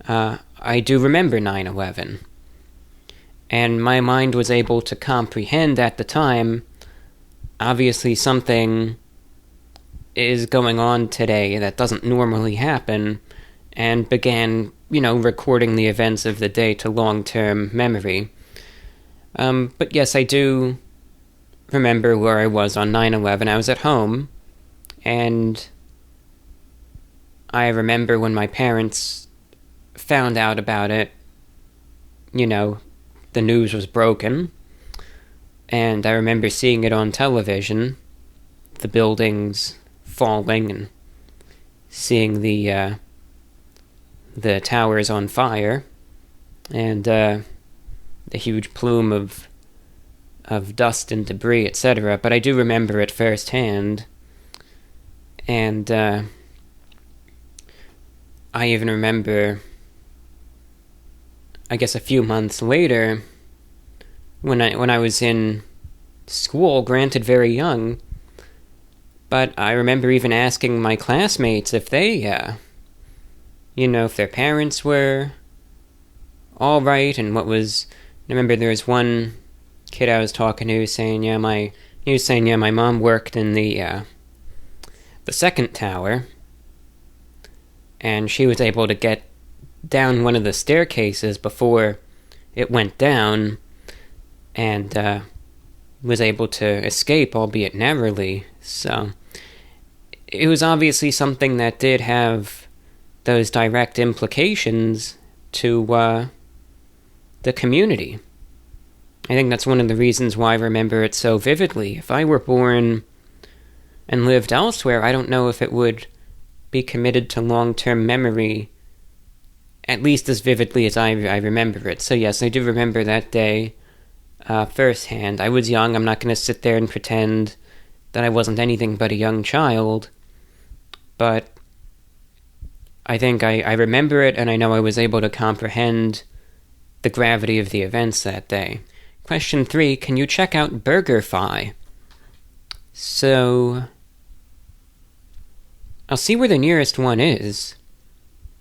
I do remember 9/11, and my mind was able to comprehend at the time, obviously something is going on today that doesn't normally happen, and began, recording the events of the day to long-term memory. But yes, I do remember where I was on 9/11. I was at home, and I remember when my parents found out about it, the news was broken, and I remember seeing it on television, the buildings falling, and seeing the towers on fire, and the huge plume of dust and debris, etc. But I do remember it firsthand, and I even remember, I guess a few months later, when I was in school, granted very young, but I remember even asking my classmates if they, if their parents were all right, and what was. I remember there was one kid I was talking to who was saying, my mom worked in the second tower, and she was able to get down one of the staircases before it went down, and was able to escape, albeit narrowly. So it was obviously something that did have those direct implications to the community. I think that's one of the reasons why I remember it so vividly. If I were born and lived elsewhere, I don't know if it would be committed to long-term memory at least as vividly as I remember it. So yes, I do remember that day firsthand. I was young. I'm not going to sit there and pretend that I wasn't anything but a young child, but I think I remember it, and I know I was able to comprehend the gravity of the events that day. Question 3, can you check out BurgerFi? So I'll see where the nearest one is,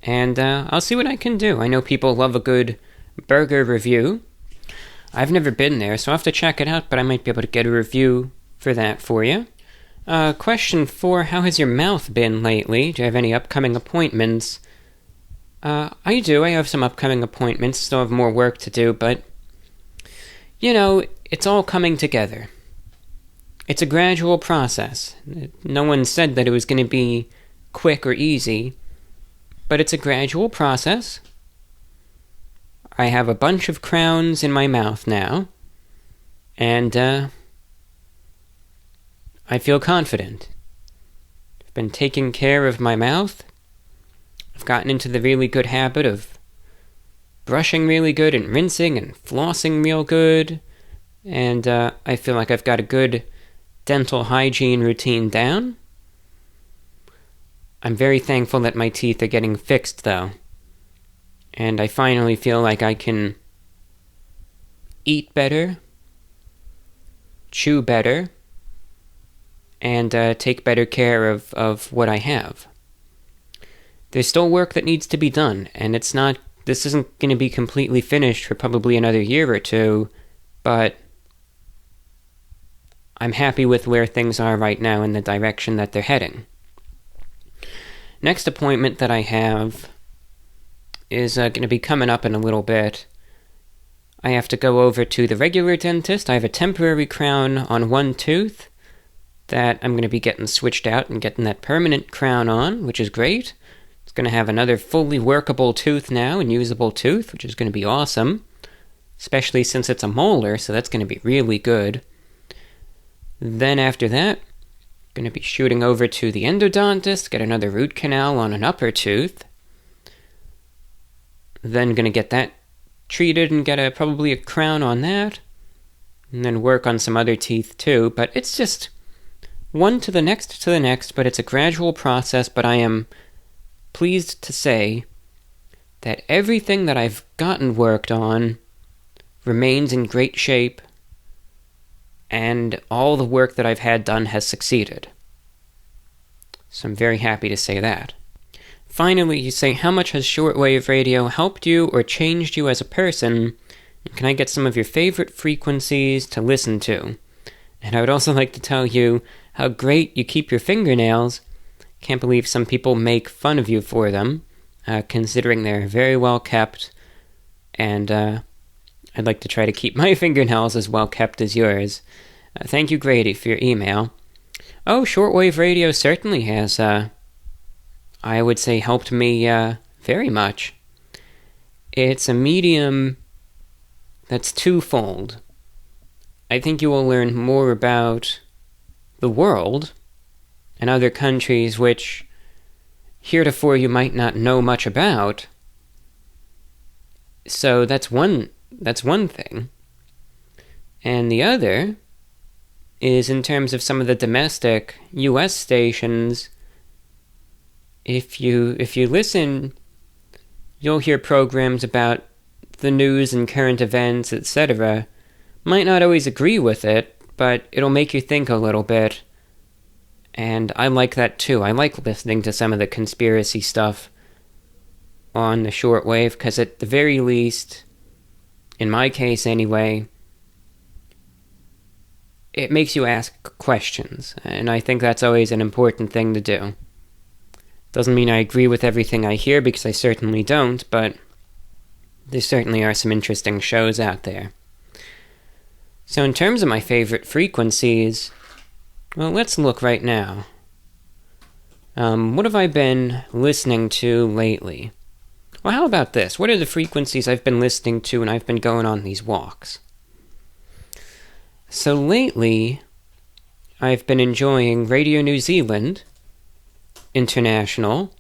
and I'll see what I can do. I know people love a good burger review. I've never been there, so I'll have to check it out, but I might be able to get a review for that for you. Question 4, how has your mouth been lately? Do you have any upcoming appointments? I do. I have some upcoming appointments. Still have more work to do, but, it's all coming together. It's a gradual process. No one said that it was going to be quick or easy, but it's a gradual process. I have a bunch of crowns in my mouth now, and I feel confident. I've been taking care of my mouth. I've gotten into the really good habit of brushing really good and rinsing and flossing real good, and I feel like I've got a good dental hygiene routine down. I'm very thankful that my teeth are getting fixed, though, and I finally feel like I can eat better, chew better, and take better care of what I have. There's still work that needs to be done, and this isn't going to be completely finished for probably another year or two, but I'm happy with where things are right now in the direction that they're heading. Next appointment that I have is going to be coming up in a little bit. I have to go over to the regular dentist. I have a temporary crown on one tooth that I'm going to be getting switched out and getting that permanent crown on, which is great. It's going to have another fully workable tooth now, and usable tooth, which is going to be awesome, especially since it's a molar, so that's going to be really good. Then after that, going to be shooting over to the endodontist, get another root canal on an upper tooth. Then going to get that treated and get probably a crown on that, and then work on some other teeth too. But it's just one to the next, but it's a gradual process. But I am pleased to say that everything that I've gotten worked on remains in great shape, and all the work that I've had done has succeeded. So I'm very happy to say that. Finally, you say, how much has shortwave radio helped you or changed you as a person? And can I get some of your favorite frequencies to listen to? And I would also like to tell you how great you keep your fingernails. Can't believe some people make fun of you for them, considering they're very well kept. And I'd like to try to keep my fingernails as well kept as yours. Thank you, Grady, for your email. Oh, shortwave radio certainly has, I would say, helped me very much. It's a medium that's twofold. I think you will learn more about the world and other countries which heretofore you might not know much about. So that's one thing. And the other is in terms of some of the domestic U.S. stations. If you listen, you'll hear programs about the news and current events, etc. Might not always agree with it, but it'll make you think a little bit. And I like that too. I like listening to some of the conspiracy stuff on the shortwave, because at the very least, in my case anyway, it makes you ask questions, and I think that's always an important thing to do. Doesn't mean I agree with everything I hear, because I certainly don't, but there certainly are some interesting shows out there. So in terms of my favorite frequencies, well, let's look right now. What have I been listening to lately? Well, how about this? What are the frequencies I've been listening to when I've been going on these walks? So lately, I've been enjoying Radio New Zealand International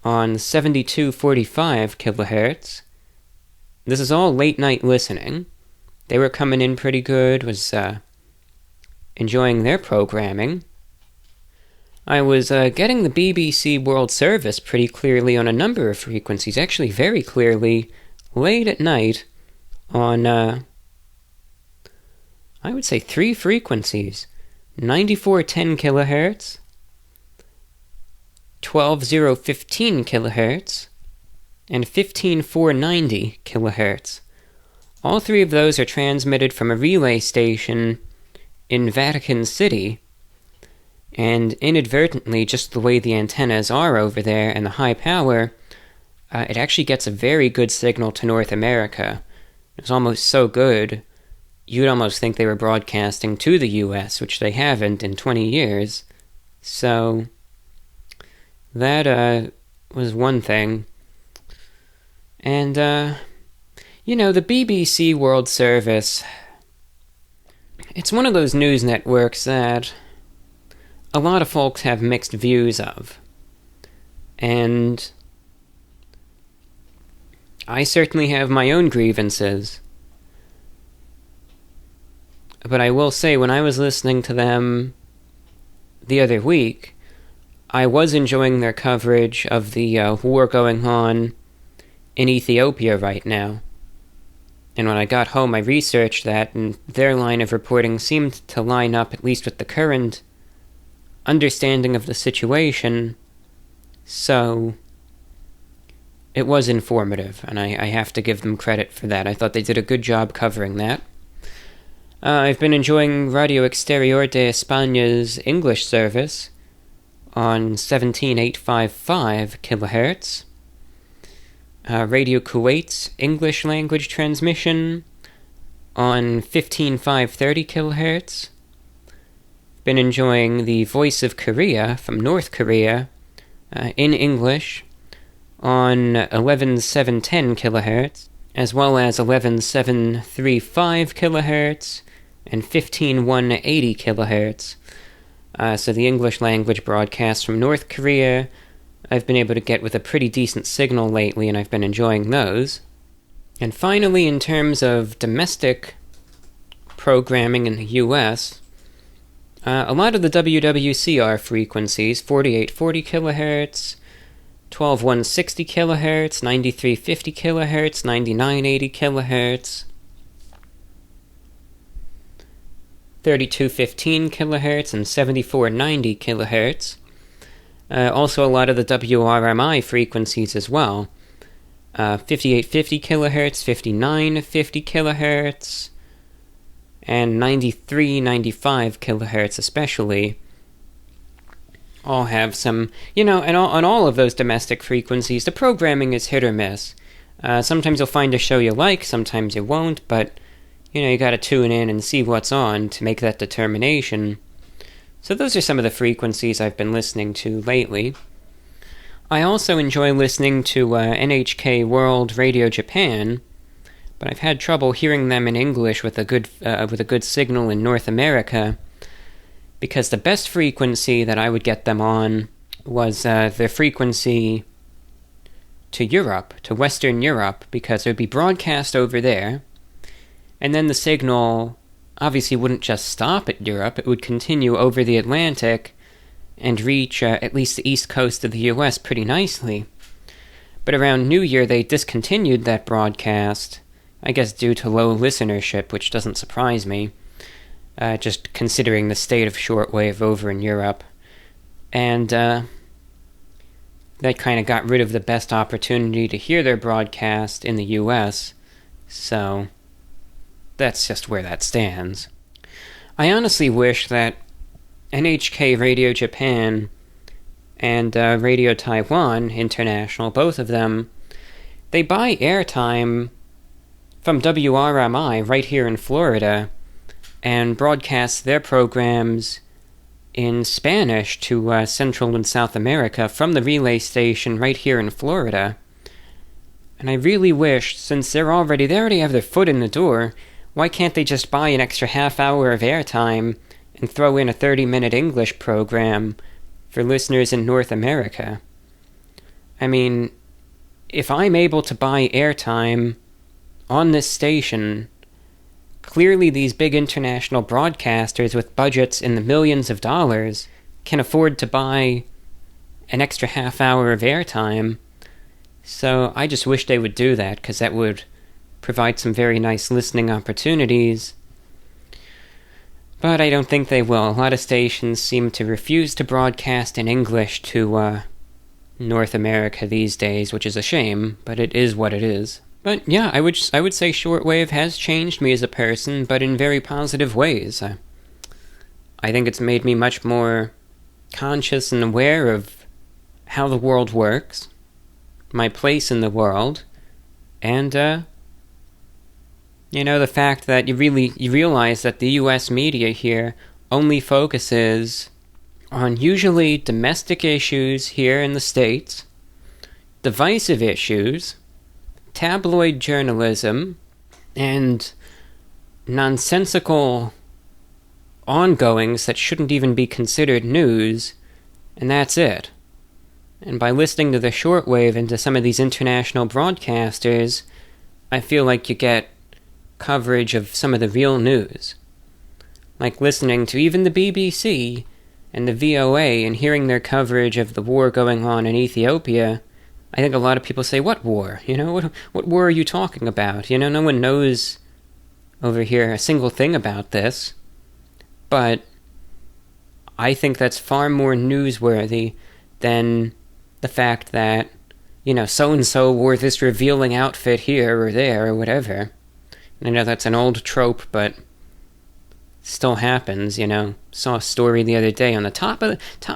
on 7245 kilohertz. This is all late night listening. They were coming in pretty good, was enjoying their programming. I was getting the BBC World Service pretty clearly on a number of frequencies, actually very clearly, late at night on, I would say 3 frequencies. 9410 kilohertz, 12015 kilohertz, and 15490 kilohertz. All 3 of those are transmitted from a relay station in Vatican City, and inadvertently, just the way the antennas are over there and the high power, it actually gets a very good signal to North America. It's almost so good, you'd almost think they were broadcasting to the US, which they haven't in 20 years. So that was one thing. And You know, the BBC World Service, it's one of those news networks that a lot of folks have mixed views of. And I certainly have my own grievances. But I will say, when I was listening to them the other week, I was enjoying their coverage of the war going on in Ethiopia right now. And when I got home, I researched that, and their line of reporting seemed to line up, at least with the current understanding of the situation. So it was informative, and I have to give them credit for that. I thought they did a good job covering that. I've been enjoying Radio Exterior de España's English service on 17855 kHz. Radio Kuwait's English language transmission on 15530 kHz. Been enjoying the Voice of Korea from North Korea in English on 11710 kHz, as well as 11735 kHz and 15180 kHz. So the English language broadcasts from North Korea, I've been able to get with a pretty decent signal lately, and I've been enjoying those. And finally, in terms of domestic programming in the US, a lot of the WWCR frequencies, 4840 kHz, 12160 kHz, 9350 kHz, 9980 kHz, 3215 kHz, and 7490 kHz. Also a lot of the WRMI frequencies as well. 5850 kHz, 5950 kHz, and 9395 kHz especially. All have some, and on all of those domestic frequencies, the programming is hit or miss. Sometimes you'll find a show you like, sometimes you won't, but, you gotta tune in and see what's on to make that determination. So those are some of the frequencies I've been listening to lately. I also enjoy listening to NHK World Radio Japan, but I've had trouble hearing them in English with a good signal in North America, because the best frequency that I would get them on was their frequency to Europe, to Western Europe, because it would be broadcast over there, and then the signal obviously wouldn't just stop at Europe, it would continue over the Atlantic and reach at least the east coast of the US pretty nicely. But around New Year they discontinued that broadcast, I guess due to low listenership, which doesn't surprise me. Just considering the state of shortwave over in Europe. And that kind of got rid of the best opportunity to hear their broadcast in the US, so that's just where that stands. I honestly wish that NHK Radio Japan and Radio Taiwan International, both of them, they buy airtime from WRMI right here in Florida, and broadcast their programs in Spanish to Central and South America from the relay station right here in Florida. And I really wish, since they already have their foot in the door, why can't they just buy an extra half hour of airtime and throw in a 30-minute English program for listeners in North America? I mean, if I'm able to buy airtime on this station, clearly these big international broadcasters with budgets in the millions of dollars can afford to buy an extra half hour of airtime. So I just wish they would do that, because that would provide some very nice listening opportunities. But I don't think they will. A lot of stations seem to refuse to broadcast in English to North America these days, which is a shame, but it is what it is. But yeah, I would say shortwave has changed me as a person, but in very positive ways. I think it's made me much more conscious and aware of how the world works, my place in the world, and the fact that you realize that the US media here only focuses on usually domestic issues here in the States, divisive issues, tabloid journalism and nonsensical ongoings that shouldn't even be considered news, and that's it. And by listening to the shortwave and to some of these international broadcasters, I feel like you get coverage of some of the real news. Like listening to even the BBC and the VOA and hearing their coverage of the war going on in Ethiopia, I think a lot of people say, what war? What war are you talking about? No one knows over here a single thing about this. But I think that's far more newsworthy than the fact that, so-and-so wore this revealing outfit here or there or whatever. And I know that's an old trope, but still happens, Saw a story the other day on the top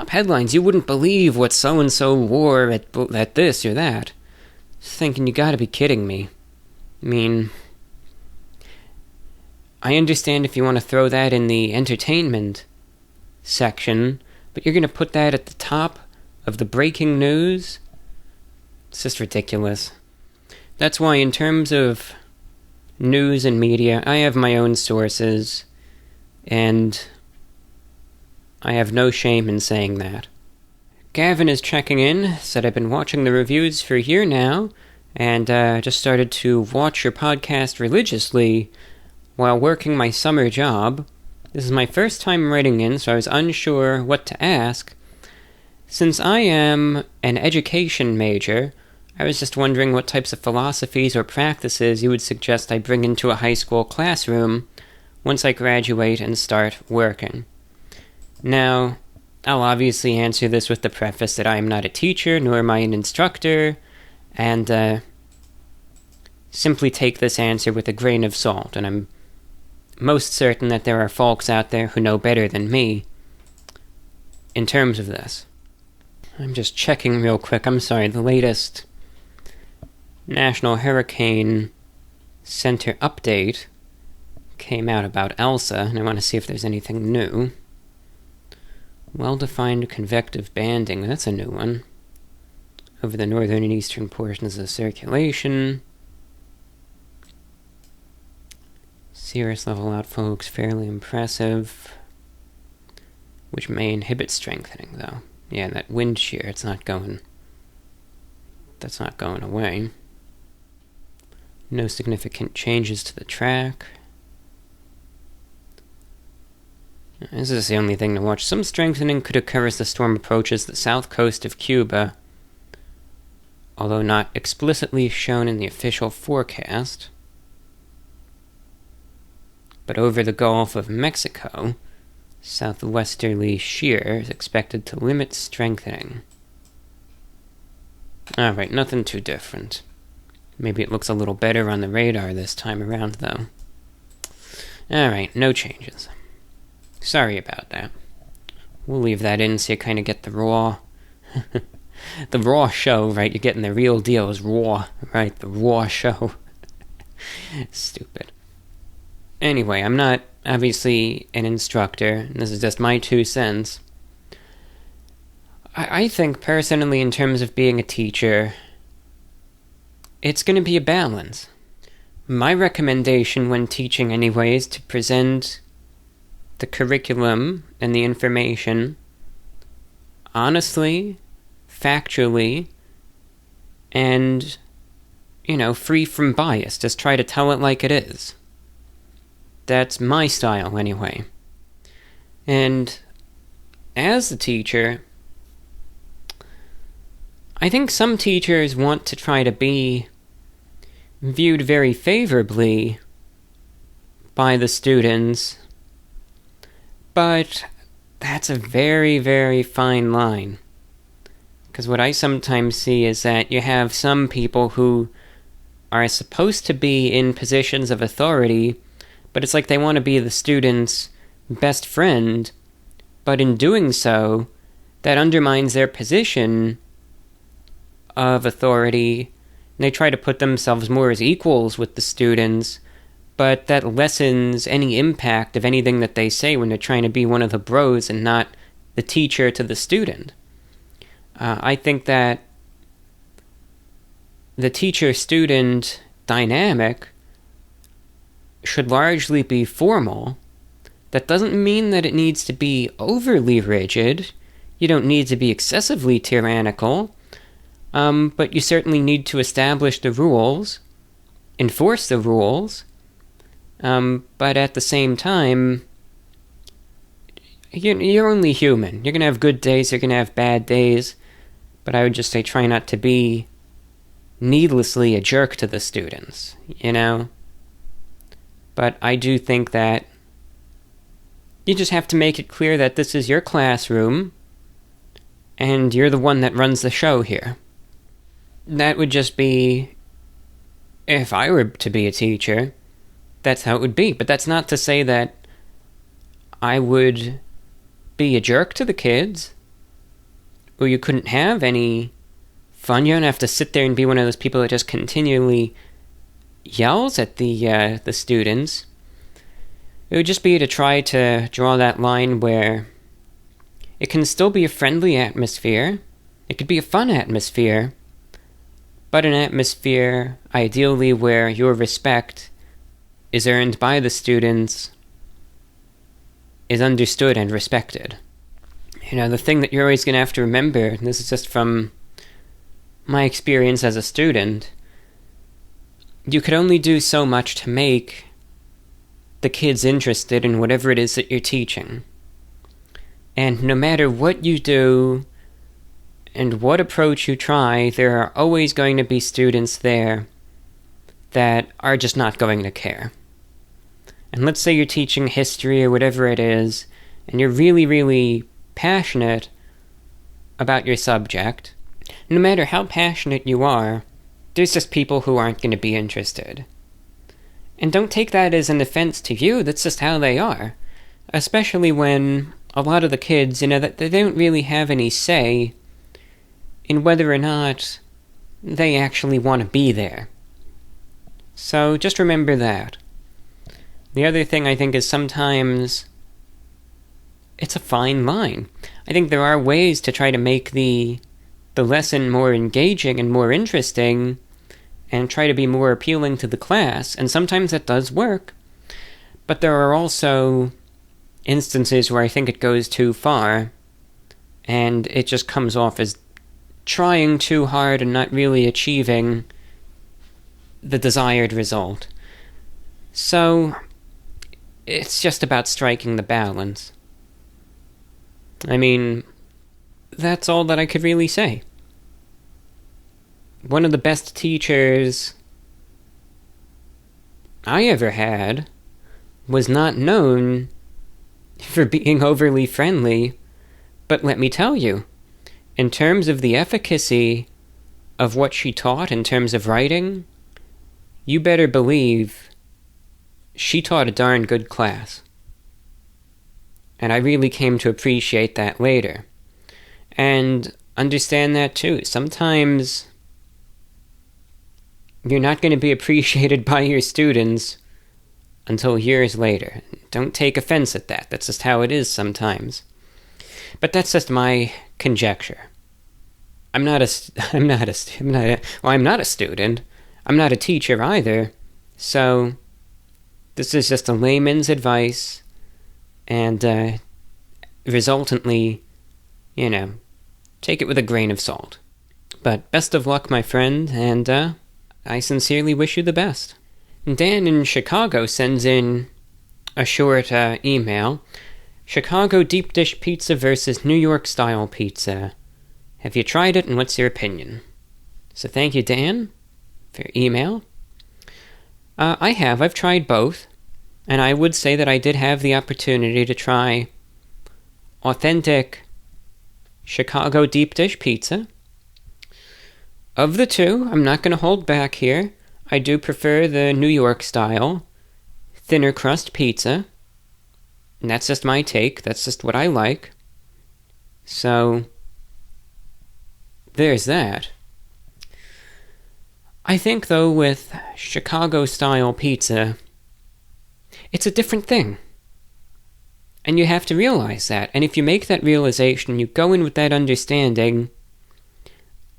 headlines. You wouldn't believe what so-and-so wore at this or that. Just thinking, you gotta be kidding me. I mean, I understand if you want to throw that in the entertainment section, but you're gonna put that at the top of the breaking news? It's just ridiculous. That's why in terms of news and media, I have my own sources, and I have no shame in saying that. Gavin is checking in, said I've been watching the reviews for a year now, and just started to watch your podcast religiously while working my summer job. This is my first time writing in, so I was unsure what to ask. Since I am an education major, I was just wondering what types of philosophies or practices you would suggest I bring into a high school classroom once I graduate and start working. Now, I'll obviously answer this with the preface that I am not a teacher, nor am I an instructor, and simply take this answer with a grain of salt, and I'm most certain that there are folks out there who know better than me in terms of this. I'm just checking real quick. I'm sorry, the latest National Hurricane Center update came out about Elsa, and I want to see if there's anything new. Well-defined convective banding, that's a new one. Over the northern and eastern portions of the circulation. Cirrus level outflow looks fairly impressive, which may inhibit strengthening, though. Yeah, that wind shear, that's not going away. No significant changes to the track. This is the only thing to watch. Some strengthening could occur as the storm approaches the south coast of Cuba, although not explicitly shown in the official forecast. But over the Gulf of Mexico, southwesterly shear is expected to limit strengthening. Alright, nothing too different. Maybe it looks a little better on the radar this time around, though. Alright, no changes. Sorry about that. We'll leave that in so you kind of get the raw... the raw show, right? You're getting the real deal is raw, right? The raw show. Stupid. Anyway, I'm not obviously an instructor, and this is just my 2 cents. I think personally, in terms of being a teacher, it's going to be a balance. My recommendation when teaching anyway is to present the curriculum and the information honestly, factually, and, free from bias. Just try to tell it like it is. That's my style, anyway. And as a teacher, I think some teachers want to try to be viewed very favorably by the students, but that's a very, very fine line. Because what I sometimes see is that you have some people who are supposed to be in positions of authority, but it's like they want to be the student's best friend, but in doing so, that undermines their position of authority, and they try to put themselves more as equals with the students, but that lessens any impact of anything that they say when they're trying to be one of the bros and not the teacher to the student. I think that the teacher-student dynamic should largely be formal. That doesn't mean that it needs to be overly rigid. You don't need to be excessively tyrannical. But you certainly need to establish the rules, enforce the rules, but at the same time, you're only human. You're going to have good days, you're going to have bad days, but I would just say try not to be needlessly a jerk to the students, But I do think that you just have to make it clear that this is your classroom, and you're the one that runs the show here. That would just be, if I were to be a teacher, that's how it would be. But that's not to say that I would be a jerk to the kids, or you couldn't have any fun. You don't have to sit there and be one of those people that just continually yells at the students. It would just be to try to draw that line where it can still be a friendly atmosphere. It could be a fun atmosphere, but an atmosphere, ideally, where your respect is earned by the students, is understood and respected. The thing that you're always going to have to remember, and this is just from my experience as a student, you could only do so much to make the kids interested in whatever it is that you're teaching. And no matter what you do, and what approach you try, there are always going to be students there that are just not going to care. And let's say you're teaching history or whatever it is, and you're really, really passionate about your subject. No matter how passionate you are, there's just people who aren't going to be interested. And don't take that as an offense to you, that's just how they are. Especially when a lot of the kids, that they don't really have any say in whether or not they actually want to be there. So just remember that. The other thing I think is sometimes it's a fine line. I think there are ways to try to make the lesson more engaging and more interesting and try to be more appealing to the class, and sometimes that does work. But there are also instances where I think it goes too far and it just comes off as trying too hard and not really achieving the desired result. So, it's just about striking the balance. I mean, that's all that I could really say. One of the best teachers I ever had was not known for being overly friendly, but let me tell you, in terms of the efficacy of what she taught in terms of writing, you better believe she taught a darn good class. And I really came to appreciate that later. And understand that too. Sometimes you're not going to be appreciated by your students until years later. Don't take offense at that. That's just how it is sometimes. But that's just my conjecture. I'm not a student. I'm not a teacher either. So this is just a layman's advice, and resultantly, take it with a grain of salt. But best of luck, my friend, and I sincerely wish you the best. Dan in Chicago sends in a short email. Chicago deep dish pizza versus New York style pizza. Have you tried it, and what's your opinion? So thank you, Dan, for your email. I have. I've tried both, and I would say that I did have the opportunity to try authentic Chicago deep dish pizza. Of the two, I'm not going to hold back here. I do prefer the New York style, thinner crust pizza. And that's just my take. That's just what I like. So, there's that. I think, though, with Chicago-style pizza, it's a different thing. And you have to realize that. And if you make that realization, you go in with that understanding,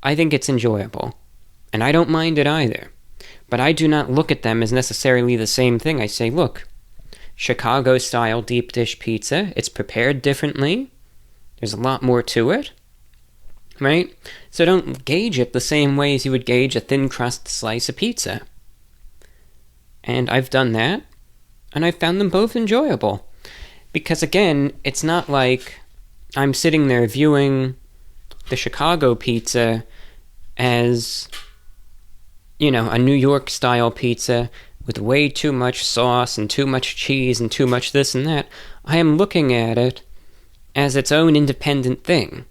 I think it's enjoyable. And I don't mind it either. But I do not look at them as necessarily the same thing. I say, look, Chicago-style deep dish pizza, it's prepared differently. There's a lot more to it. Right? So don't gauge it the same way as you would gauge a thin crust slice of pizza. And I've done that, and I've found them both enjoyable. Because again, it's not like I'm sitting there viewing the Chicago pizza as, you know, a New York-style pizza with way too much sauce and too much cheese and too much this and that. I am looking at it as its own independent thing.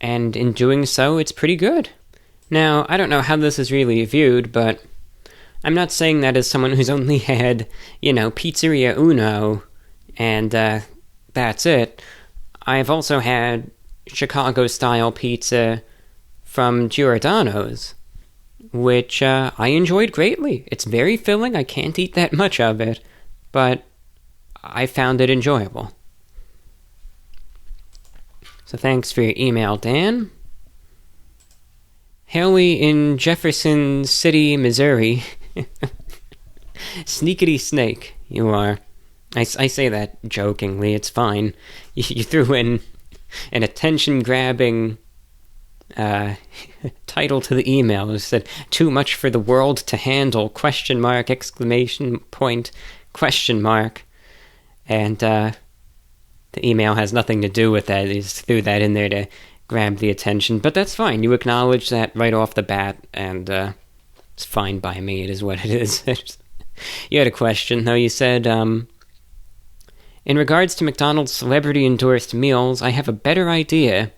And in doing so, it's pretty good. Now, I don't know how this is really viewed, but I'm not saying that as someone who's only had, you know, Pizzeria Uno, and that's it. I've also had Chicago-style pizza from Giordano's, which I enjoyed greatly. It's very filling. I can't eat that much of it, but I found it enjoyable. So thanks for your email, Dan. Haley in Jefferson City, Missouri. Sneakity snake, you are. I say that jokingly, it's fine. You threw in an attention-grabbing title to the email. It said, "Too much for the world to handle, question mark, exclamation point, question mark." And the email has nothing to do with that. He just threw that in there to grab the attention. But that's fine. You acknowledge that right off the bat, and it's fine by me. It is what it is. You had a question, though. You said, in regards to McDonald's celebrity-endorsed meals, I have a better idea.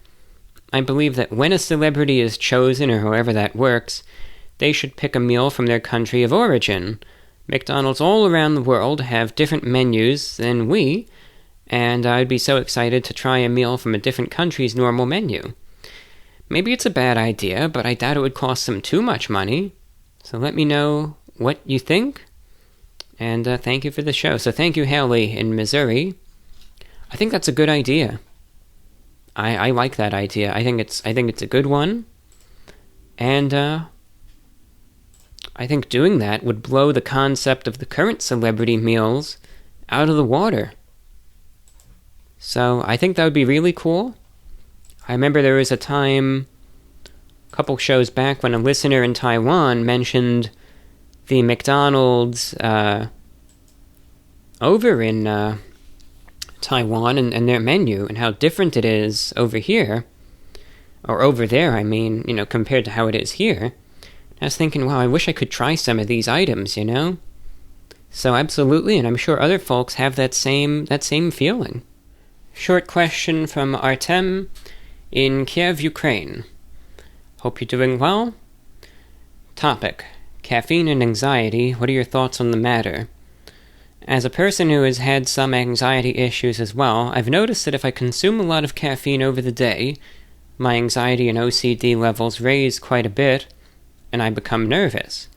I believe that when a celebrity is chosen, or however that works, they should pick a meal from their country of origin. McDonald's all around the world have different menus than we, and I'd be so excited to try a meal from a different country's normal menu. Maybe it's a bad idea, but I doubt it would cost them too much money. So let me know what you think, and thank you for the show. So thank you, Haley in Missouri. I think that's a good idea. I like that idea. I think it's a good one, and I think doing that would blow the concept of the current celebrity meals out of the water. So I think that would be really cool. I remember there was a time, a couple shows back, when a listener in Taiwan mentioned the McDonald's over in Taiwan and their menu and how different it is over here, or over there, I mean, you know, compared to how it is here. I was thinking, wow, I wish I could try some of these items, you know? So absolutely, and I'm sure other folks have that same feeling. Short question from Artem in Kiev, Ukraine. Hope you're doing well. Topic: caffeine and anxiety. What are your thoughts on the matter? As a person who has had some anxiety issues as well, I've noticed that if I consume a lot of caffeine over the day, my anxiety and OCD levels raise quite a bit, and I become nervous.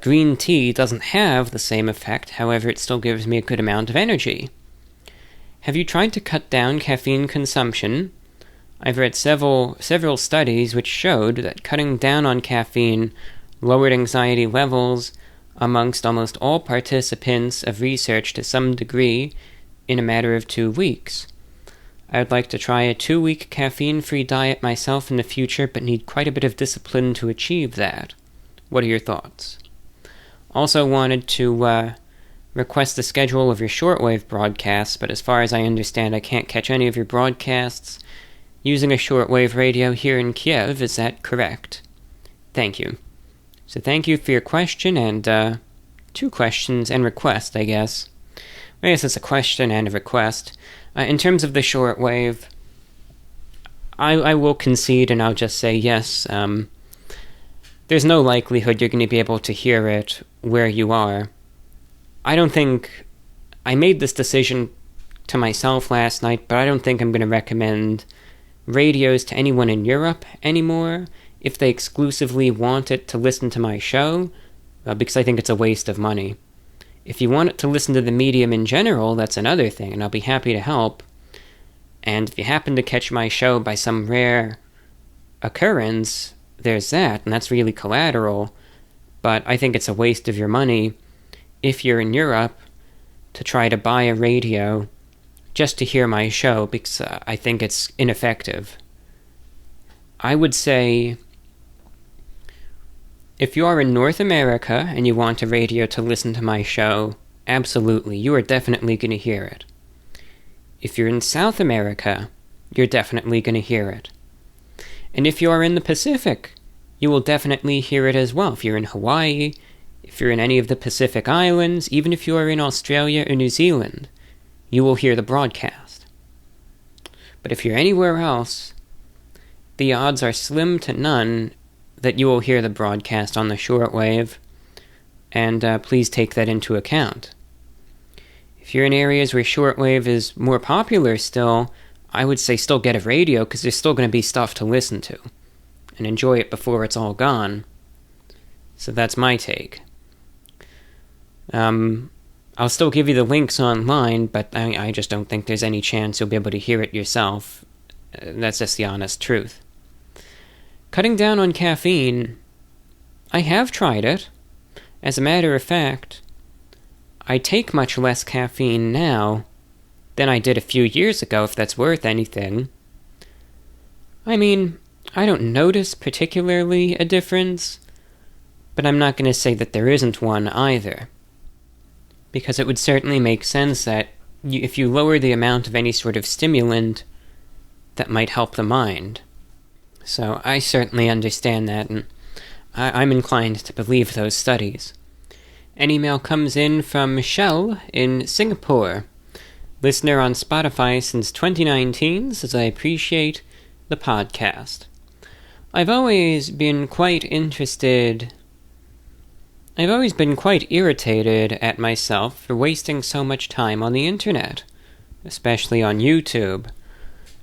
Green tea doesn't have the same effect, however it still gives me a good amount of energy. Have you tried to cut down caffeine consumption? I've read several studies which showed that cutting down on caffeine lowered anxiety levels amongst almost all participants of research to some degree in a matter of 2 weeks. I would like to try a 2-week caffeine-free diet myself in the future, but need quite a bit of discipline to achieve that. What are your thoughts? Also wanted to request the schedule of your shortwave broadcasts, but as far as I understand, I can't catch any of your broadcasts using a shortwave radio here in Kiev. Is that correct? Thank you. So thank you for your question, and 2 questions and request, I guess. I guess it's a question and a request. In terms of the shortwave, I will concede, and I'll just say yes. There's no likelihood you're going to be able to hear it where you are. I don't think... I made this decision to myself last night, but I don't think I'm going to recommend radios to anyone in Europe anymore if they exclusively want it to listen to my show, because I think it's a waste of money. If you want it to listen to the medium in general, that's another thing, and I'll be happy to help. And if you happen to catch my show by some rare occurrence, there's that, and that's really collateral, but I think it's a waste of your money if you're in Europe to try to buy a radio just to hear my show, because I think it's ineffective. I would say if you are in North America and you want a radio to listen to my show, absolutely, you are definitely going to hear it. If you're in South America, you're definitely going to hear it. And if you are in the Pacific, you will definitely hear it as well. If you're in Hawaii, if you're in any of the Pacific Islands, even if you are in Australia or New Zealand, you will hear the broadcast. But if you're anywhere else, the odds are slim to none that you will hear the broadcast on the shortwave, and please take that into account. If you're in areas where shortwave is more popular still, I would say still get a radio, because there's still going to be stuff to listen to, and enjoy it before it's all gone. So that's my take. I'll still give you the links online, but I just don't think there's any chance you'll be able to hear it yourself. That's just the honest truth. Cutting down on caffeine, I have tried it. As a matter of fact, I take much less caffeine now than I did a few years ago, if that's worth anything. I mean, I don't notice particularly a difference, but I'm not going to say that there isn't one either. Because it would certainly make sense that if you lower the amount of any sort of stimulant, that might help the mind. So I certainly understand that, and I'm inclined to believe those studies. An email comes in from Michelle in Singapore. Listener on Spotify since 2019, says I appreciate the podcast. I've always been quite irritated at myself for wasting so much time on the internet, especially on YouTube.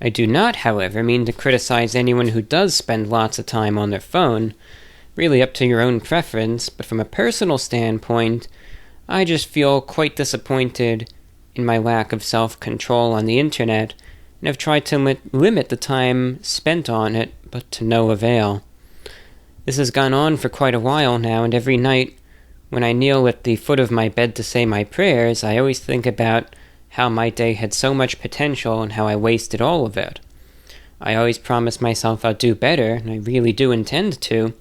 I do not, however, mean to criticize anyone who does spend lots of time on their phone, really up to your own preference, but from a personal standpoint, I just feel quite disappointed in my lack of self-control on the internet, and have tried to limit the time spent on it, but to no avail. This has gone on for quite a while now, and every night, when I kneel at the foot of my bed to say my prayers, I always think about how my day had so much potential and how I wasted all of it. I always promise myself I'll do better, and I really do intend to,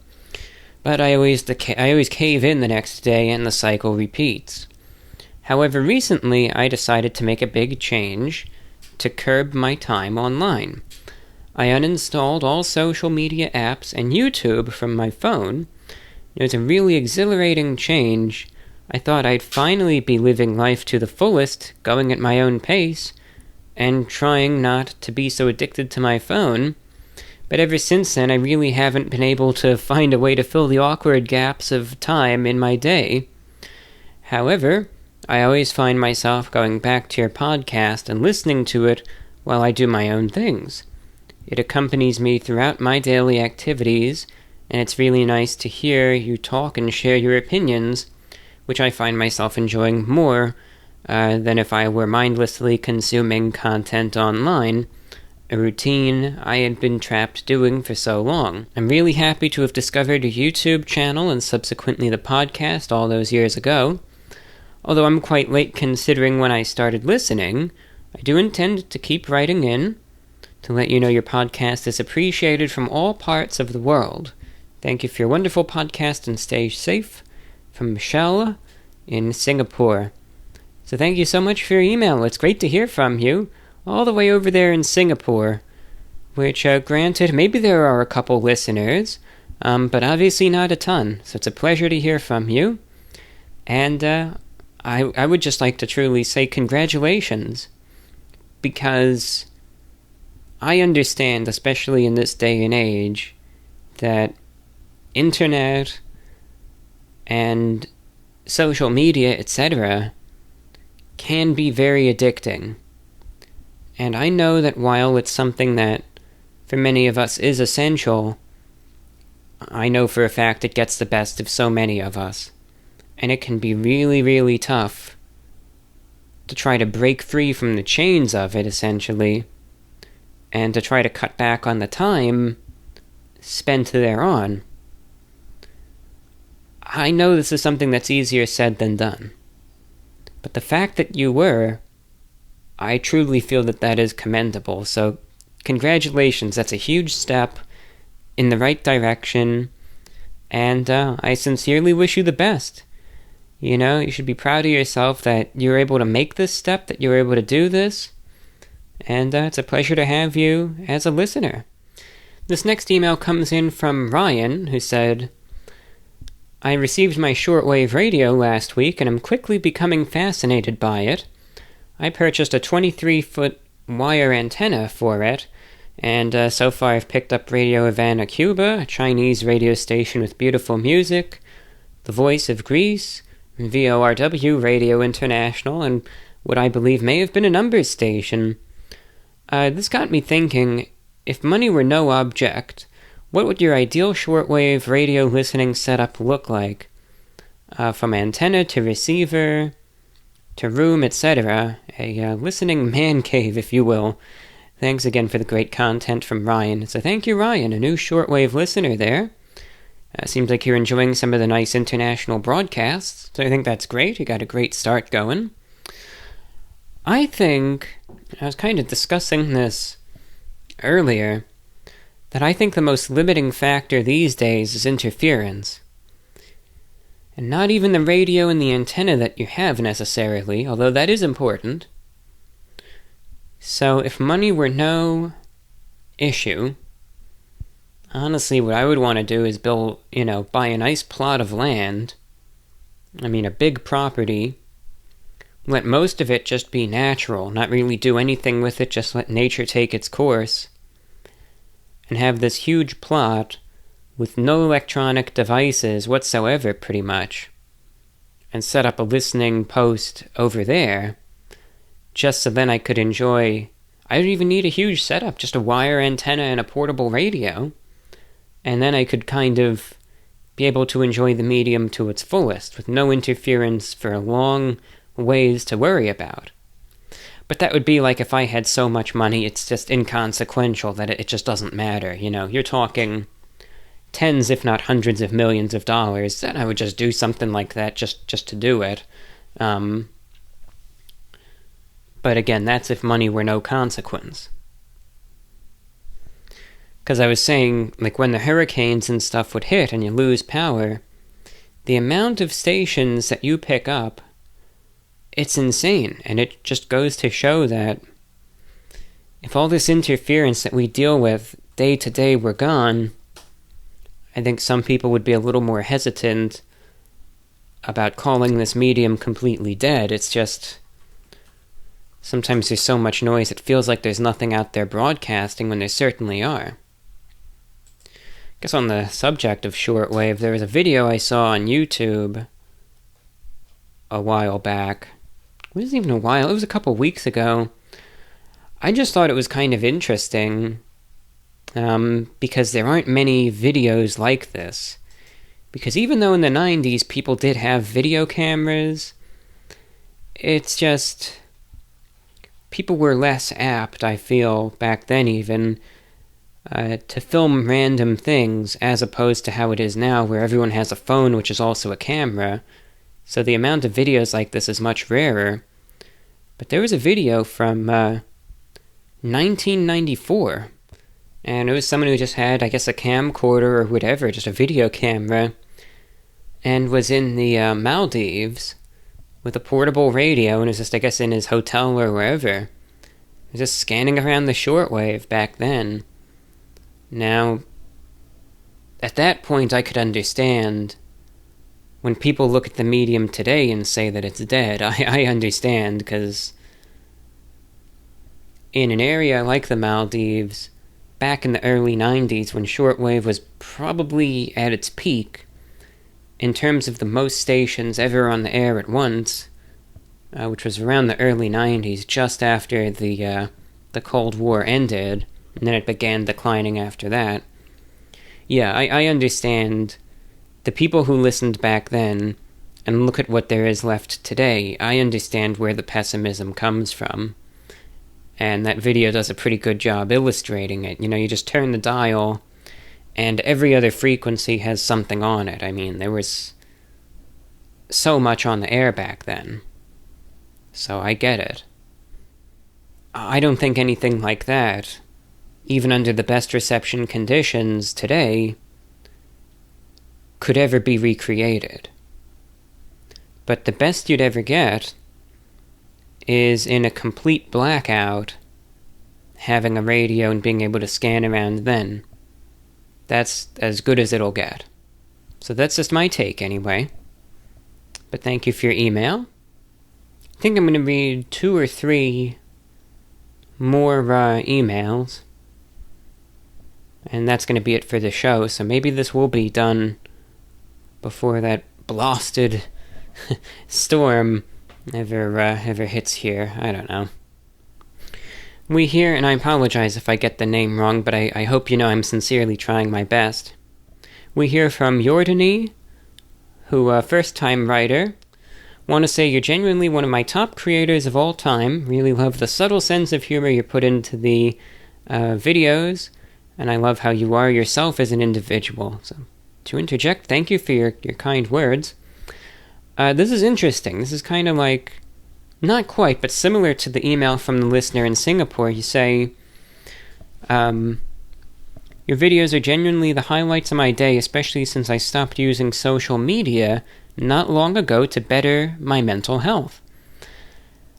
but I always cave in the next day and the cycle repeats. However, recently I decided to make a big change to curb my time online. I uninstalled all social media apps and YouTube from my phone. It was a really exhilarating change. I thought I'd finally be living life to the fullest, going at my own pace, and trying not to be so addicted to my phone. But ever since then, I really haven't been able to find a way to fill the awkward gaps of time in my day. However, I always find myself going back to your podcast and listening to it while I do my own things. It accompanies me throughout my daily activities, and it's really nice to hear you talk and share your opinions, which I find myself enjoying more than if I were mindlessly consuming content online, a routine I had been trapped doing for so long. I'm really happy to have discovered a YouTube channel and subsequently the podcast all those years ago. Although I'm quite late considering when I started listening, I do intend to keep writing in to let you know your podcast is appreciated from all parts of the world. Thank you for your wonderful podcast and stay safe. From Michelle in Singapore. So thank you so much for your email. It's great to hear from you, all the way over there in Singapore, which, granted, maybe there are a couple listeners, but obviously not a ton. So it's a pleasure to hear from you. And I would just like to truly say congratulations, because I understand, especially in this day and age, that internet and social media, etc., can be very addicting. And I know that while it's something that, for many of us, is essential, I know for a fact it gets the best of so many of us. And it can be really, really tough to try to break free from the chains of it, essentially, and to try to cut back on the time spent thereon. I know this is something that's easier said than done. But the fact that you were, I truly feel that that is commendable. So, congratulations, that's a huge step in the right direction, and I sincerely wish you the best. You know, you should be proud of yourself that you were able to make this step, that you were able to do this, and it's a pleasure to have you as a listener. This next email comes in from Ryan, who said, I received my shortwave radio last week and am quickly becoming fascinated by it. I purchased a 23-foot wire antenna for it, and so far I've picked up Radio Havana, Cuba, a Chinese radio station with beautiful music, The Voice of Greece, VORW Radio International, and what I believe may have been a numbers station. This got me thinking, if money were no object, what would your ideal shortwave radio listening setup look like? From antenna to receiver to room, etc. A listening man cave, if you will. Thanks again for the great content from Ryan. So thank you, Ryan, a new shortwave listener there. Seems like you're enjoying some of the nice international broadcasts, so I think that's great. You got a great start going. I think, I was kind of discussing this earlier, that I think the most limiting factor these days is interference. And not even the radio and the antenna that you have necessarily, although that is important. So if money were no issue, honestly what I would want to do is buy a nice plot of land, a big property, let most of it just be natural, not really do anything with it, just let nature take its course, and have this huge plot with no electronic devices whatsoever, pretty much, and set up a listening post over there, just so then I could enjoy... I don't even need a huge setup, just a wire antenna and a portable radio, and then I could kind of be able to enjoy the medium to its fullest, with no interference for a long ways to worry about. But that would be like if I had so much money, it's just inconsequential that it just doesn't matter, You're talking tens, if not hundreds of millions of dollars, then I would just do something like that just to do it. But again, that's if money were no consequence. Because I was saying, when the hurricanes and stuff would hit and you lose power, the amount of stations that you pick up, it's insane, and it just goes to show that if all this interference that we deal with day to day were gone, I think some people would be a little more hesitant about calling this medium completely dead. It's just, sometimes there's so much noise, it feels like there's nothing out there broadcasting when there certainly are. I guess on the subject of shortwave, there was a video I saw on YouTube a while back. It wasn't even a while, it was a couple weeks ago. I just thought it was kind of interesting, because there aren't many videos like this. Because even though in the 90s people did have video cameras, it's just... people were less apt, I feel, back then even, to film random things, as opposed to how it is now, where everyone has a phone which is also a camera. So the amount of videos like this is much rarer. But there was a video from 1994, and it was someone who just had, I guess, a camcorder or whatever, just a video camera, and was in the Maldives with a portable radio, and was just, I guess, in his hotel or wherever. He was just scanning around the shortwave back then. Now, at that point I could understand when people look at the medium today and say that it's dead. I understand, because in an area like the Maldives, back in the early 90s, when shortwave was probably at its peak, in terms of the most stations ever on the air at once, which was around the early 90s, just after the Cold War ended, and then it began declining after that. Yeah, I understand the people who listened back then, and look at what there is left today. I understand where the pessimism comes from. And that video does a pretty good job illustrating it. You just turn the dial, And every other frequency has something on it. I mean, there was so much on the air back then. So I get it. I don't think anything like that, even under the best reception conditions today, could ever be recreated. But the best you'd ever get is in a complete blackout, having a radio and being able to scan around then. That's as good as it'll get. So that's just my take anyway. But thank you for your email. I think I'm going to read 2 or 3 more emails. And that's going to be it for the show, so maybe this will be done before that blasted storm ever hits here. I don't know. We hear, and I apologize if I get the name wrong, but I hope you know I'm sincerely trying my best. We hear from Yordany, who, first-time writer. Want to say you're genuinely one of my top creators of all time. Really love the subtle sense of humor you put into the videos, and I love how you are yourself as an individual. So, to interject, thank you for your kind words. This is interesting. This is kind of like, not quite, but similar to the email from the listener in Singapore. You say, your videos are genuinely the highlights of my day, especially since I stopped using social media not long ago to better my mental health.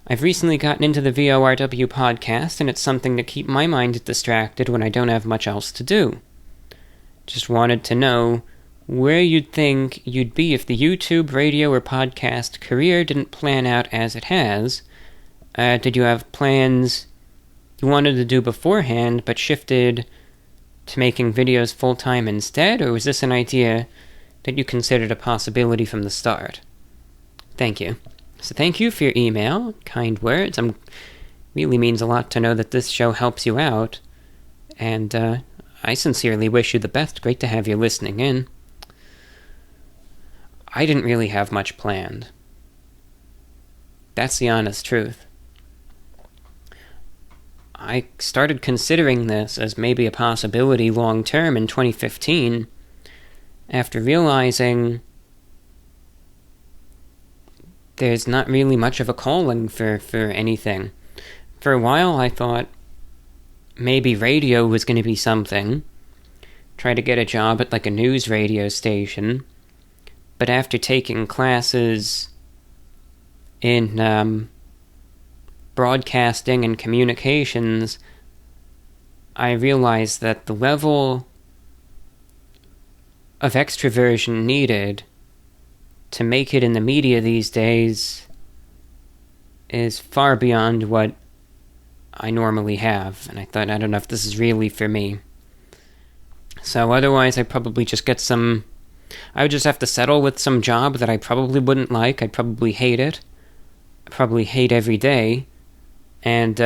I've recently gotten into the VORW podcast, and it's something to keep my mind distracted when I don't have much else to do. Just wanted to know where you'd think you'd be if the YouTube, radio, or podcast career didn't plan out as it has. Did you have plans you wanted to do beforehand, but shifted to making videos full-time instead, or was this an idea that you considered a possibility from the start? Thank you. So thank you for your email, kind words. Really means a lot to know that this show helps you out, and I sincerely wish you the best. Great to have you listening in. I didn't really have much planned. That's the honest truth. I started considering this as maybe a possibility long-term in 2015, after realizing there's not really much of a calling for anything. For a while I thought maybe radio was going to be something. Try to get a job at like a news radio station. But after taking classes in broadcasting and communications, I realized that the level of extroversion needed to make it in the media these days is far beyond what I normally have, and I thought, I don't know if this is really for me. So otherwise I'd probably just get I would just have to settle with some job that I probably wouldn't like. I'd probably hate it. I'd probably hate every day, and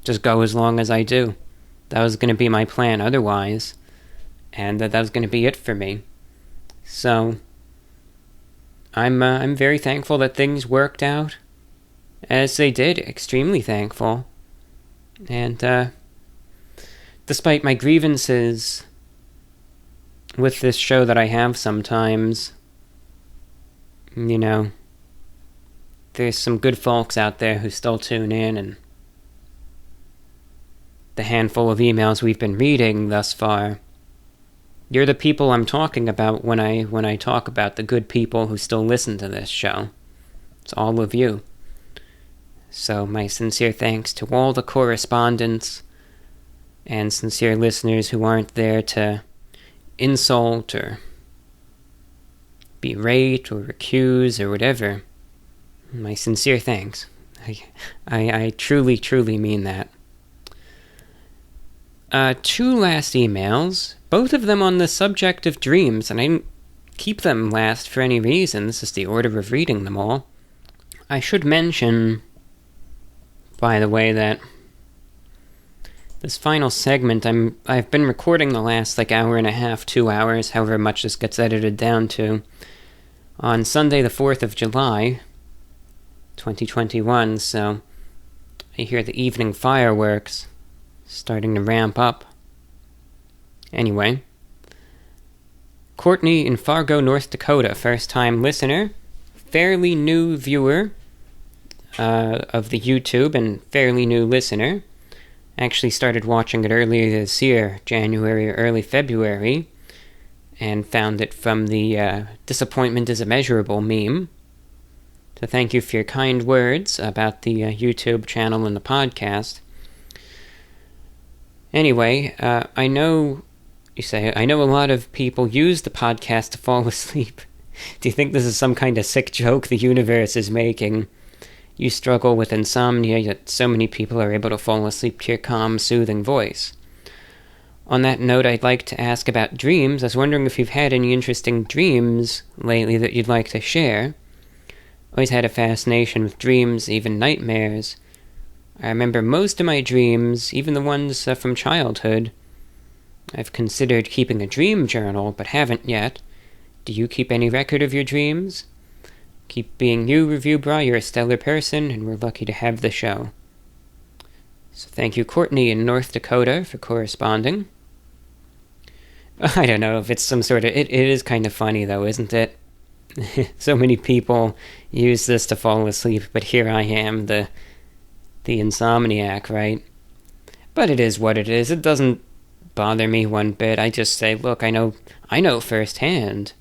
just go as long as I do. That was going to be my plan otherwise, and that was going to be it for me. So I'm very thankful that things worked out as they did. Extremely thankful. And despite my grievances with this show that I have sometimes, there's some good folks out there who still tune in, and the handful of emails we've been reading thus far, you're the people I'm talking about when I talk about the good people who still listen to this show. It's all of you. So my sincere thanks to all the correspondents and sincere listeners who aren't there to insult or berate or accuse or whatever. My sincere thanks. I truly, truly mean that. 2 last emails, both of them on the subject of dreams, and I didn't keep them last for any reason. This is the order of reading them all. I should mention, by the way, that this final segment, I've been recording the last hour and a half, 2 hours, however much this gets edited down to, on Sunday the 4th of July, 2021, so I hear the evening fireworks starting to ramp up. Anyway, Courtney in Fargo, North Dakota, first-time listener, fairly new viewer of the YouTube, and fairly new listener. Actually started watching it earlier this year, January or early February, and found it from the Disappointment is Immeasurable meme. So thank you for your kind words about the YouTube channel and the podcast. Anyway, I know a lot of people use the podcast to fall asleep. Do you think this is some kind of sick joke the universe is making? You struggle with insomnia, yet so many people are able to fall asleep to your calm, soothing voice. On that note, I'd like to ask about dreams. I was wondering if you've had any interesting dreams lately that you'd like to share. Always had a fascination with dreams, even nightmares. I remember most of my dreams, even the ones from childhood. I've considered keeping a dream journal, but haven't yet. Do you keep any record of your dreams? Keep being you, Review Bra. You're a stellar person, and we're lucky to have the show. So thank you, Courtney in North Dakota, for corresponding. I don't know if it's some sort of... It is kind of funny, though, isn't it? So many people use this to fall asleep, but here I am, the insomniac, right? But it is what it is. It doesn't bother me one bit. I just say, look, I know firsthand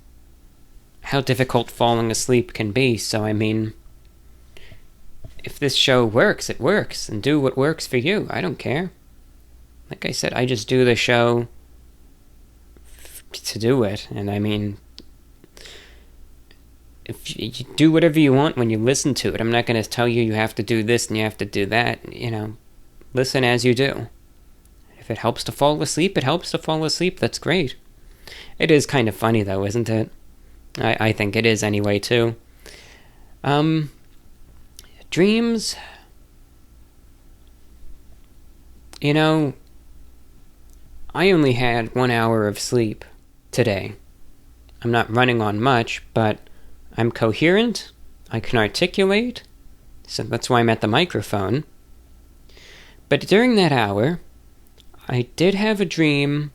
how difficult falling asleep can be, so I mean, if this show works, it works, and do what works for you. I don't care. Like I said, I just do the show to do it, and I mean, if you do whatever you want when you listen to it. I'm not going to tell you have to do this and you have to do that, listen as you do. If it helps to fall asleep, it helps to fall asleep. That's great. It is kind of funny, though, isn't it? I think it is anyway, too. Dreams. I only had 1 hour of sleep today. I'm not running on much, but I'm coherent. I can articulate. So that's why I'm at the microphone. But during that hour, I did have a dream,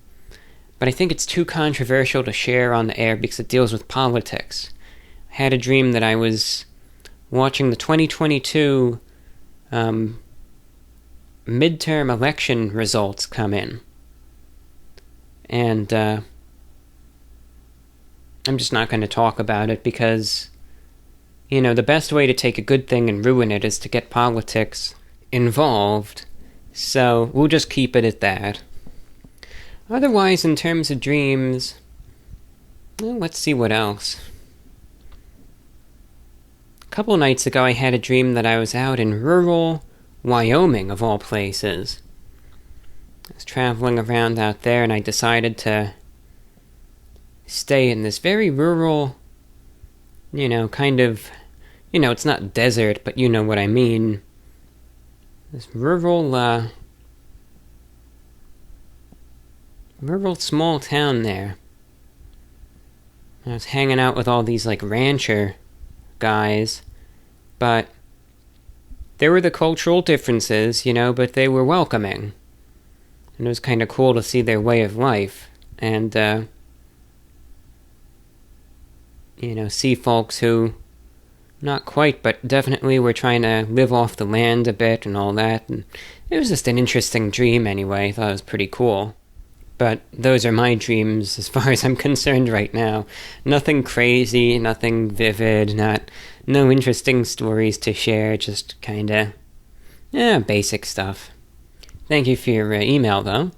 but I think it's too controversial to share on the air because it deals with politics. I had a dream that I was watching the 2022 midterm election results come in. And I'm just not going to talk about it because, the best way to take a good thing and ruin it is to get politics involved. So we'll just keep it at that. Otherwise, in terms of dreams, well, let's see what else. A couple nights ago, I had a dream that I was out in rural Wyoming, of all places. I was traveling around out there, and I decided to stay in this very rural, kind of, it's not desert, but you know what I mean. This rural small town there. I was hanging out with all these, rancher guys, but there were the cultural differences, but they were welcoming. And it was kind of cool to see their way of life, and, see folks who, not quite, but definitely were trying to live off the land a bit and all that, and it was just an interesting dream anyway. I thought it was pretty cool. But those are my dreams as far as I'm concerned right now. Nothing crazy, nothing vivid, no interesting stories to share, just kinda, basic stuff. Thank you for your email, though.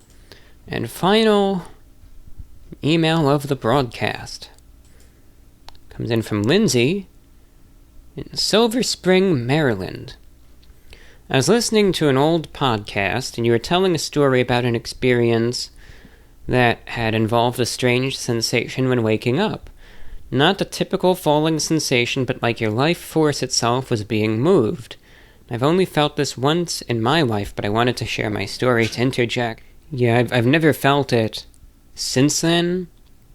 And final email of the broadcast comes in from Lindsay in Silver Spring, Maryland. I was listening to an old podcast, and you were telling a story about an experience that had involved a strange sensation when waking up. Not the typical falling sensation, but like your life force itself was being moved. I've only felt this once in my life, but I wanted to share my story to interject. Yeah, I've never felt it since then,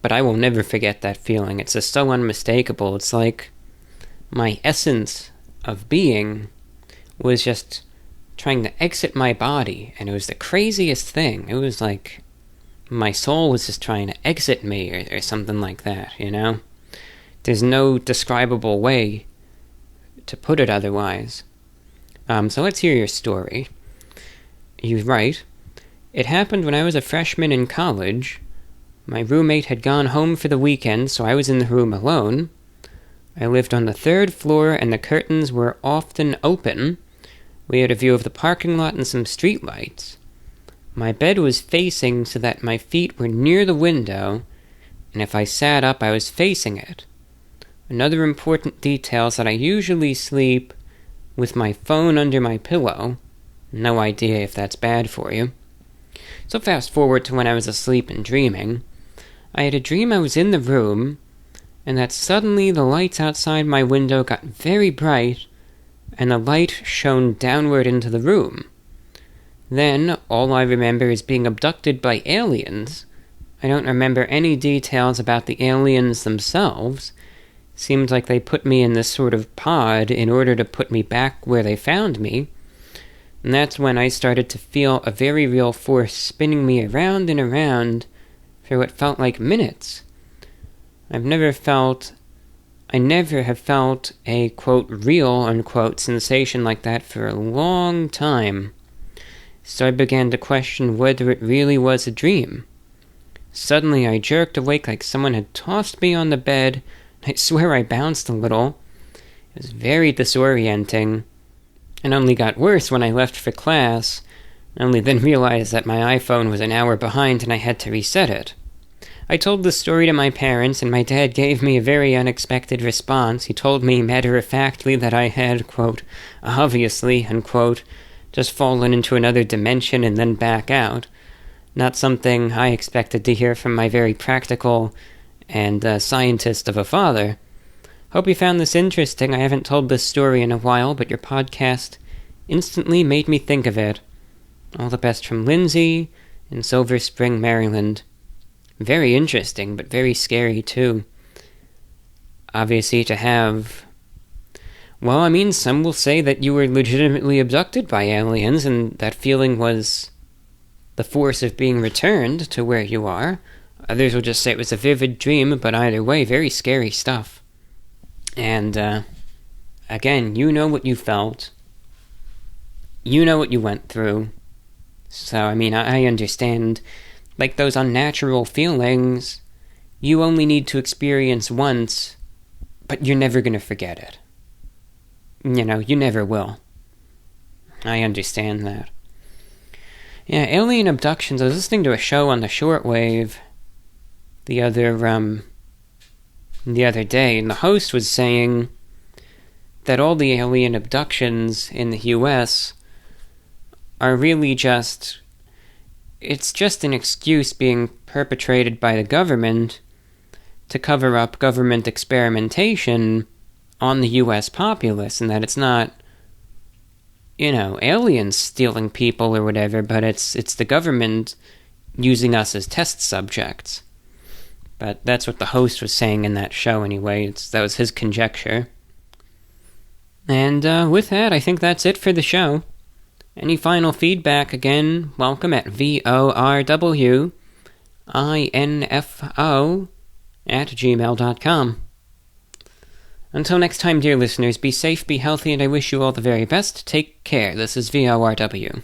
but I will never forget that feeling. It's just so unmistakable. It's like my essence of being was just trying to exit my body, and it was the craziest thing. It was like my soul was just trying to exit me or something like that, you know? There's no describable way to put it otherwise. So let's hear your story. You're right. It happened when I was a freshman in college. My roommate had gone home for the weekend, so I was in the room alone. I lived on the 3rd floor, and the curtains were often open. We had a view of the parking lot and some streetlights. My bed was facing so that my feet were near the window, and if I sat up, I was facing it. Another important detail is that I usually sleep with my phone under my pillow. No idea if that's bad for you. So fast forward to when I was asleep and dreaming. I had a dream I was in the room, and that suddenly the lights outside my window got very bright, and the light shone downward into the room. Then, all I remember is being abducted by aliens. I don't remember any details about the aliens themselves. Seemed like they put me in this sort of pod in order to put me back where they found me. And that's when I started to feel a very real force spinning me around and around for what felt like minutes. I never have felt a, quote, real, unquote, sensation like that for a long time. So I began to question whether it really was a dream. Suddenly I jerked awake like someone had tossed me on the bed. I swear I bounced a little. It was very disorienting, and only got worse when I left for class. I only then realized that my iPhone was an hour behind and I had to reset it. I told the story to my parents, and my dad gave me a very unexpected response. He told me matter-of-factly that I had, quote, obviously, unquote, just fallen into another dimension and then back out. Not something I expected to hear from my very practical and scientist of a father. Hope you found this interesting. I haven't told this story in a while, but your podcast instantly made me think of it. All the best from Lindsay in Silver Spring, Maryland. Very interesting, but very scary, too. Obviously, to have... Well, I mean, some will say that you were legitimately abducted by aliens, and that feeling was the force of being returned to where you are. Others will just say it was a vivid dream, but either way, very scary stuff. And, again, you know what you felt. You know what you went through. So, I mean, I understand, like those unnatural feelings, you only need to experience once, but you're never going to forget it. You know, you never will. I understand that. Yeah, alien abductions. I was listening to a show on the Shortwave the other day, and the host was saying that all the alien abductions in the U.S. are really just... It's just an excuse being perpetrated by the government to cover up government experimentation on the U.S. populace, and that it's not, you know, aliens stealing people or whatever, but it's the government using us as test subjects. But that's what the host was saying in that show anyway. That was his conjecture. And with that, I think that's it for the show. Any final feedback, again, welcome at VORWinfo@gmail.com. Until next time, dear listeners, be safe, be healthy, and I wish you all the very best. Take care. This is VORW.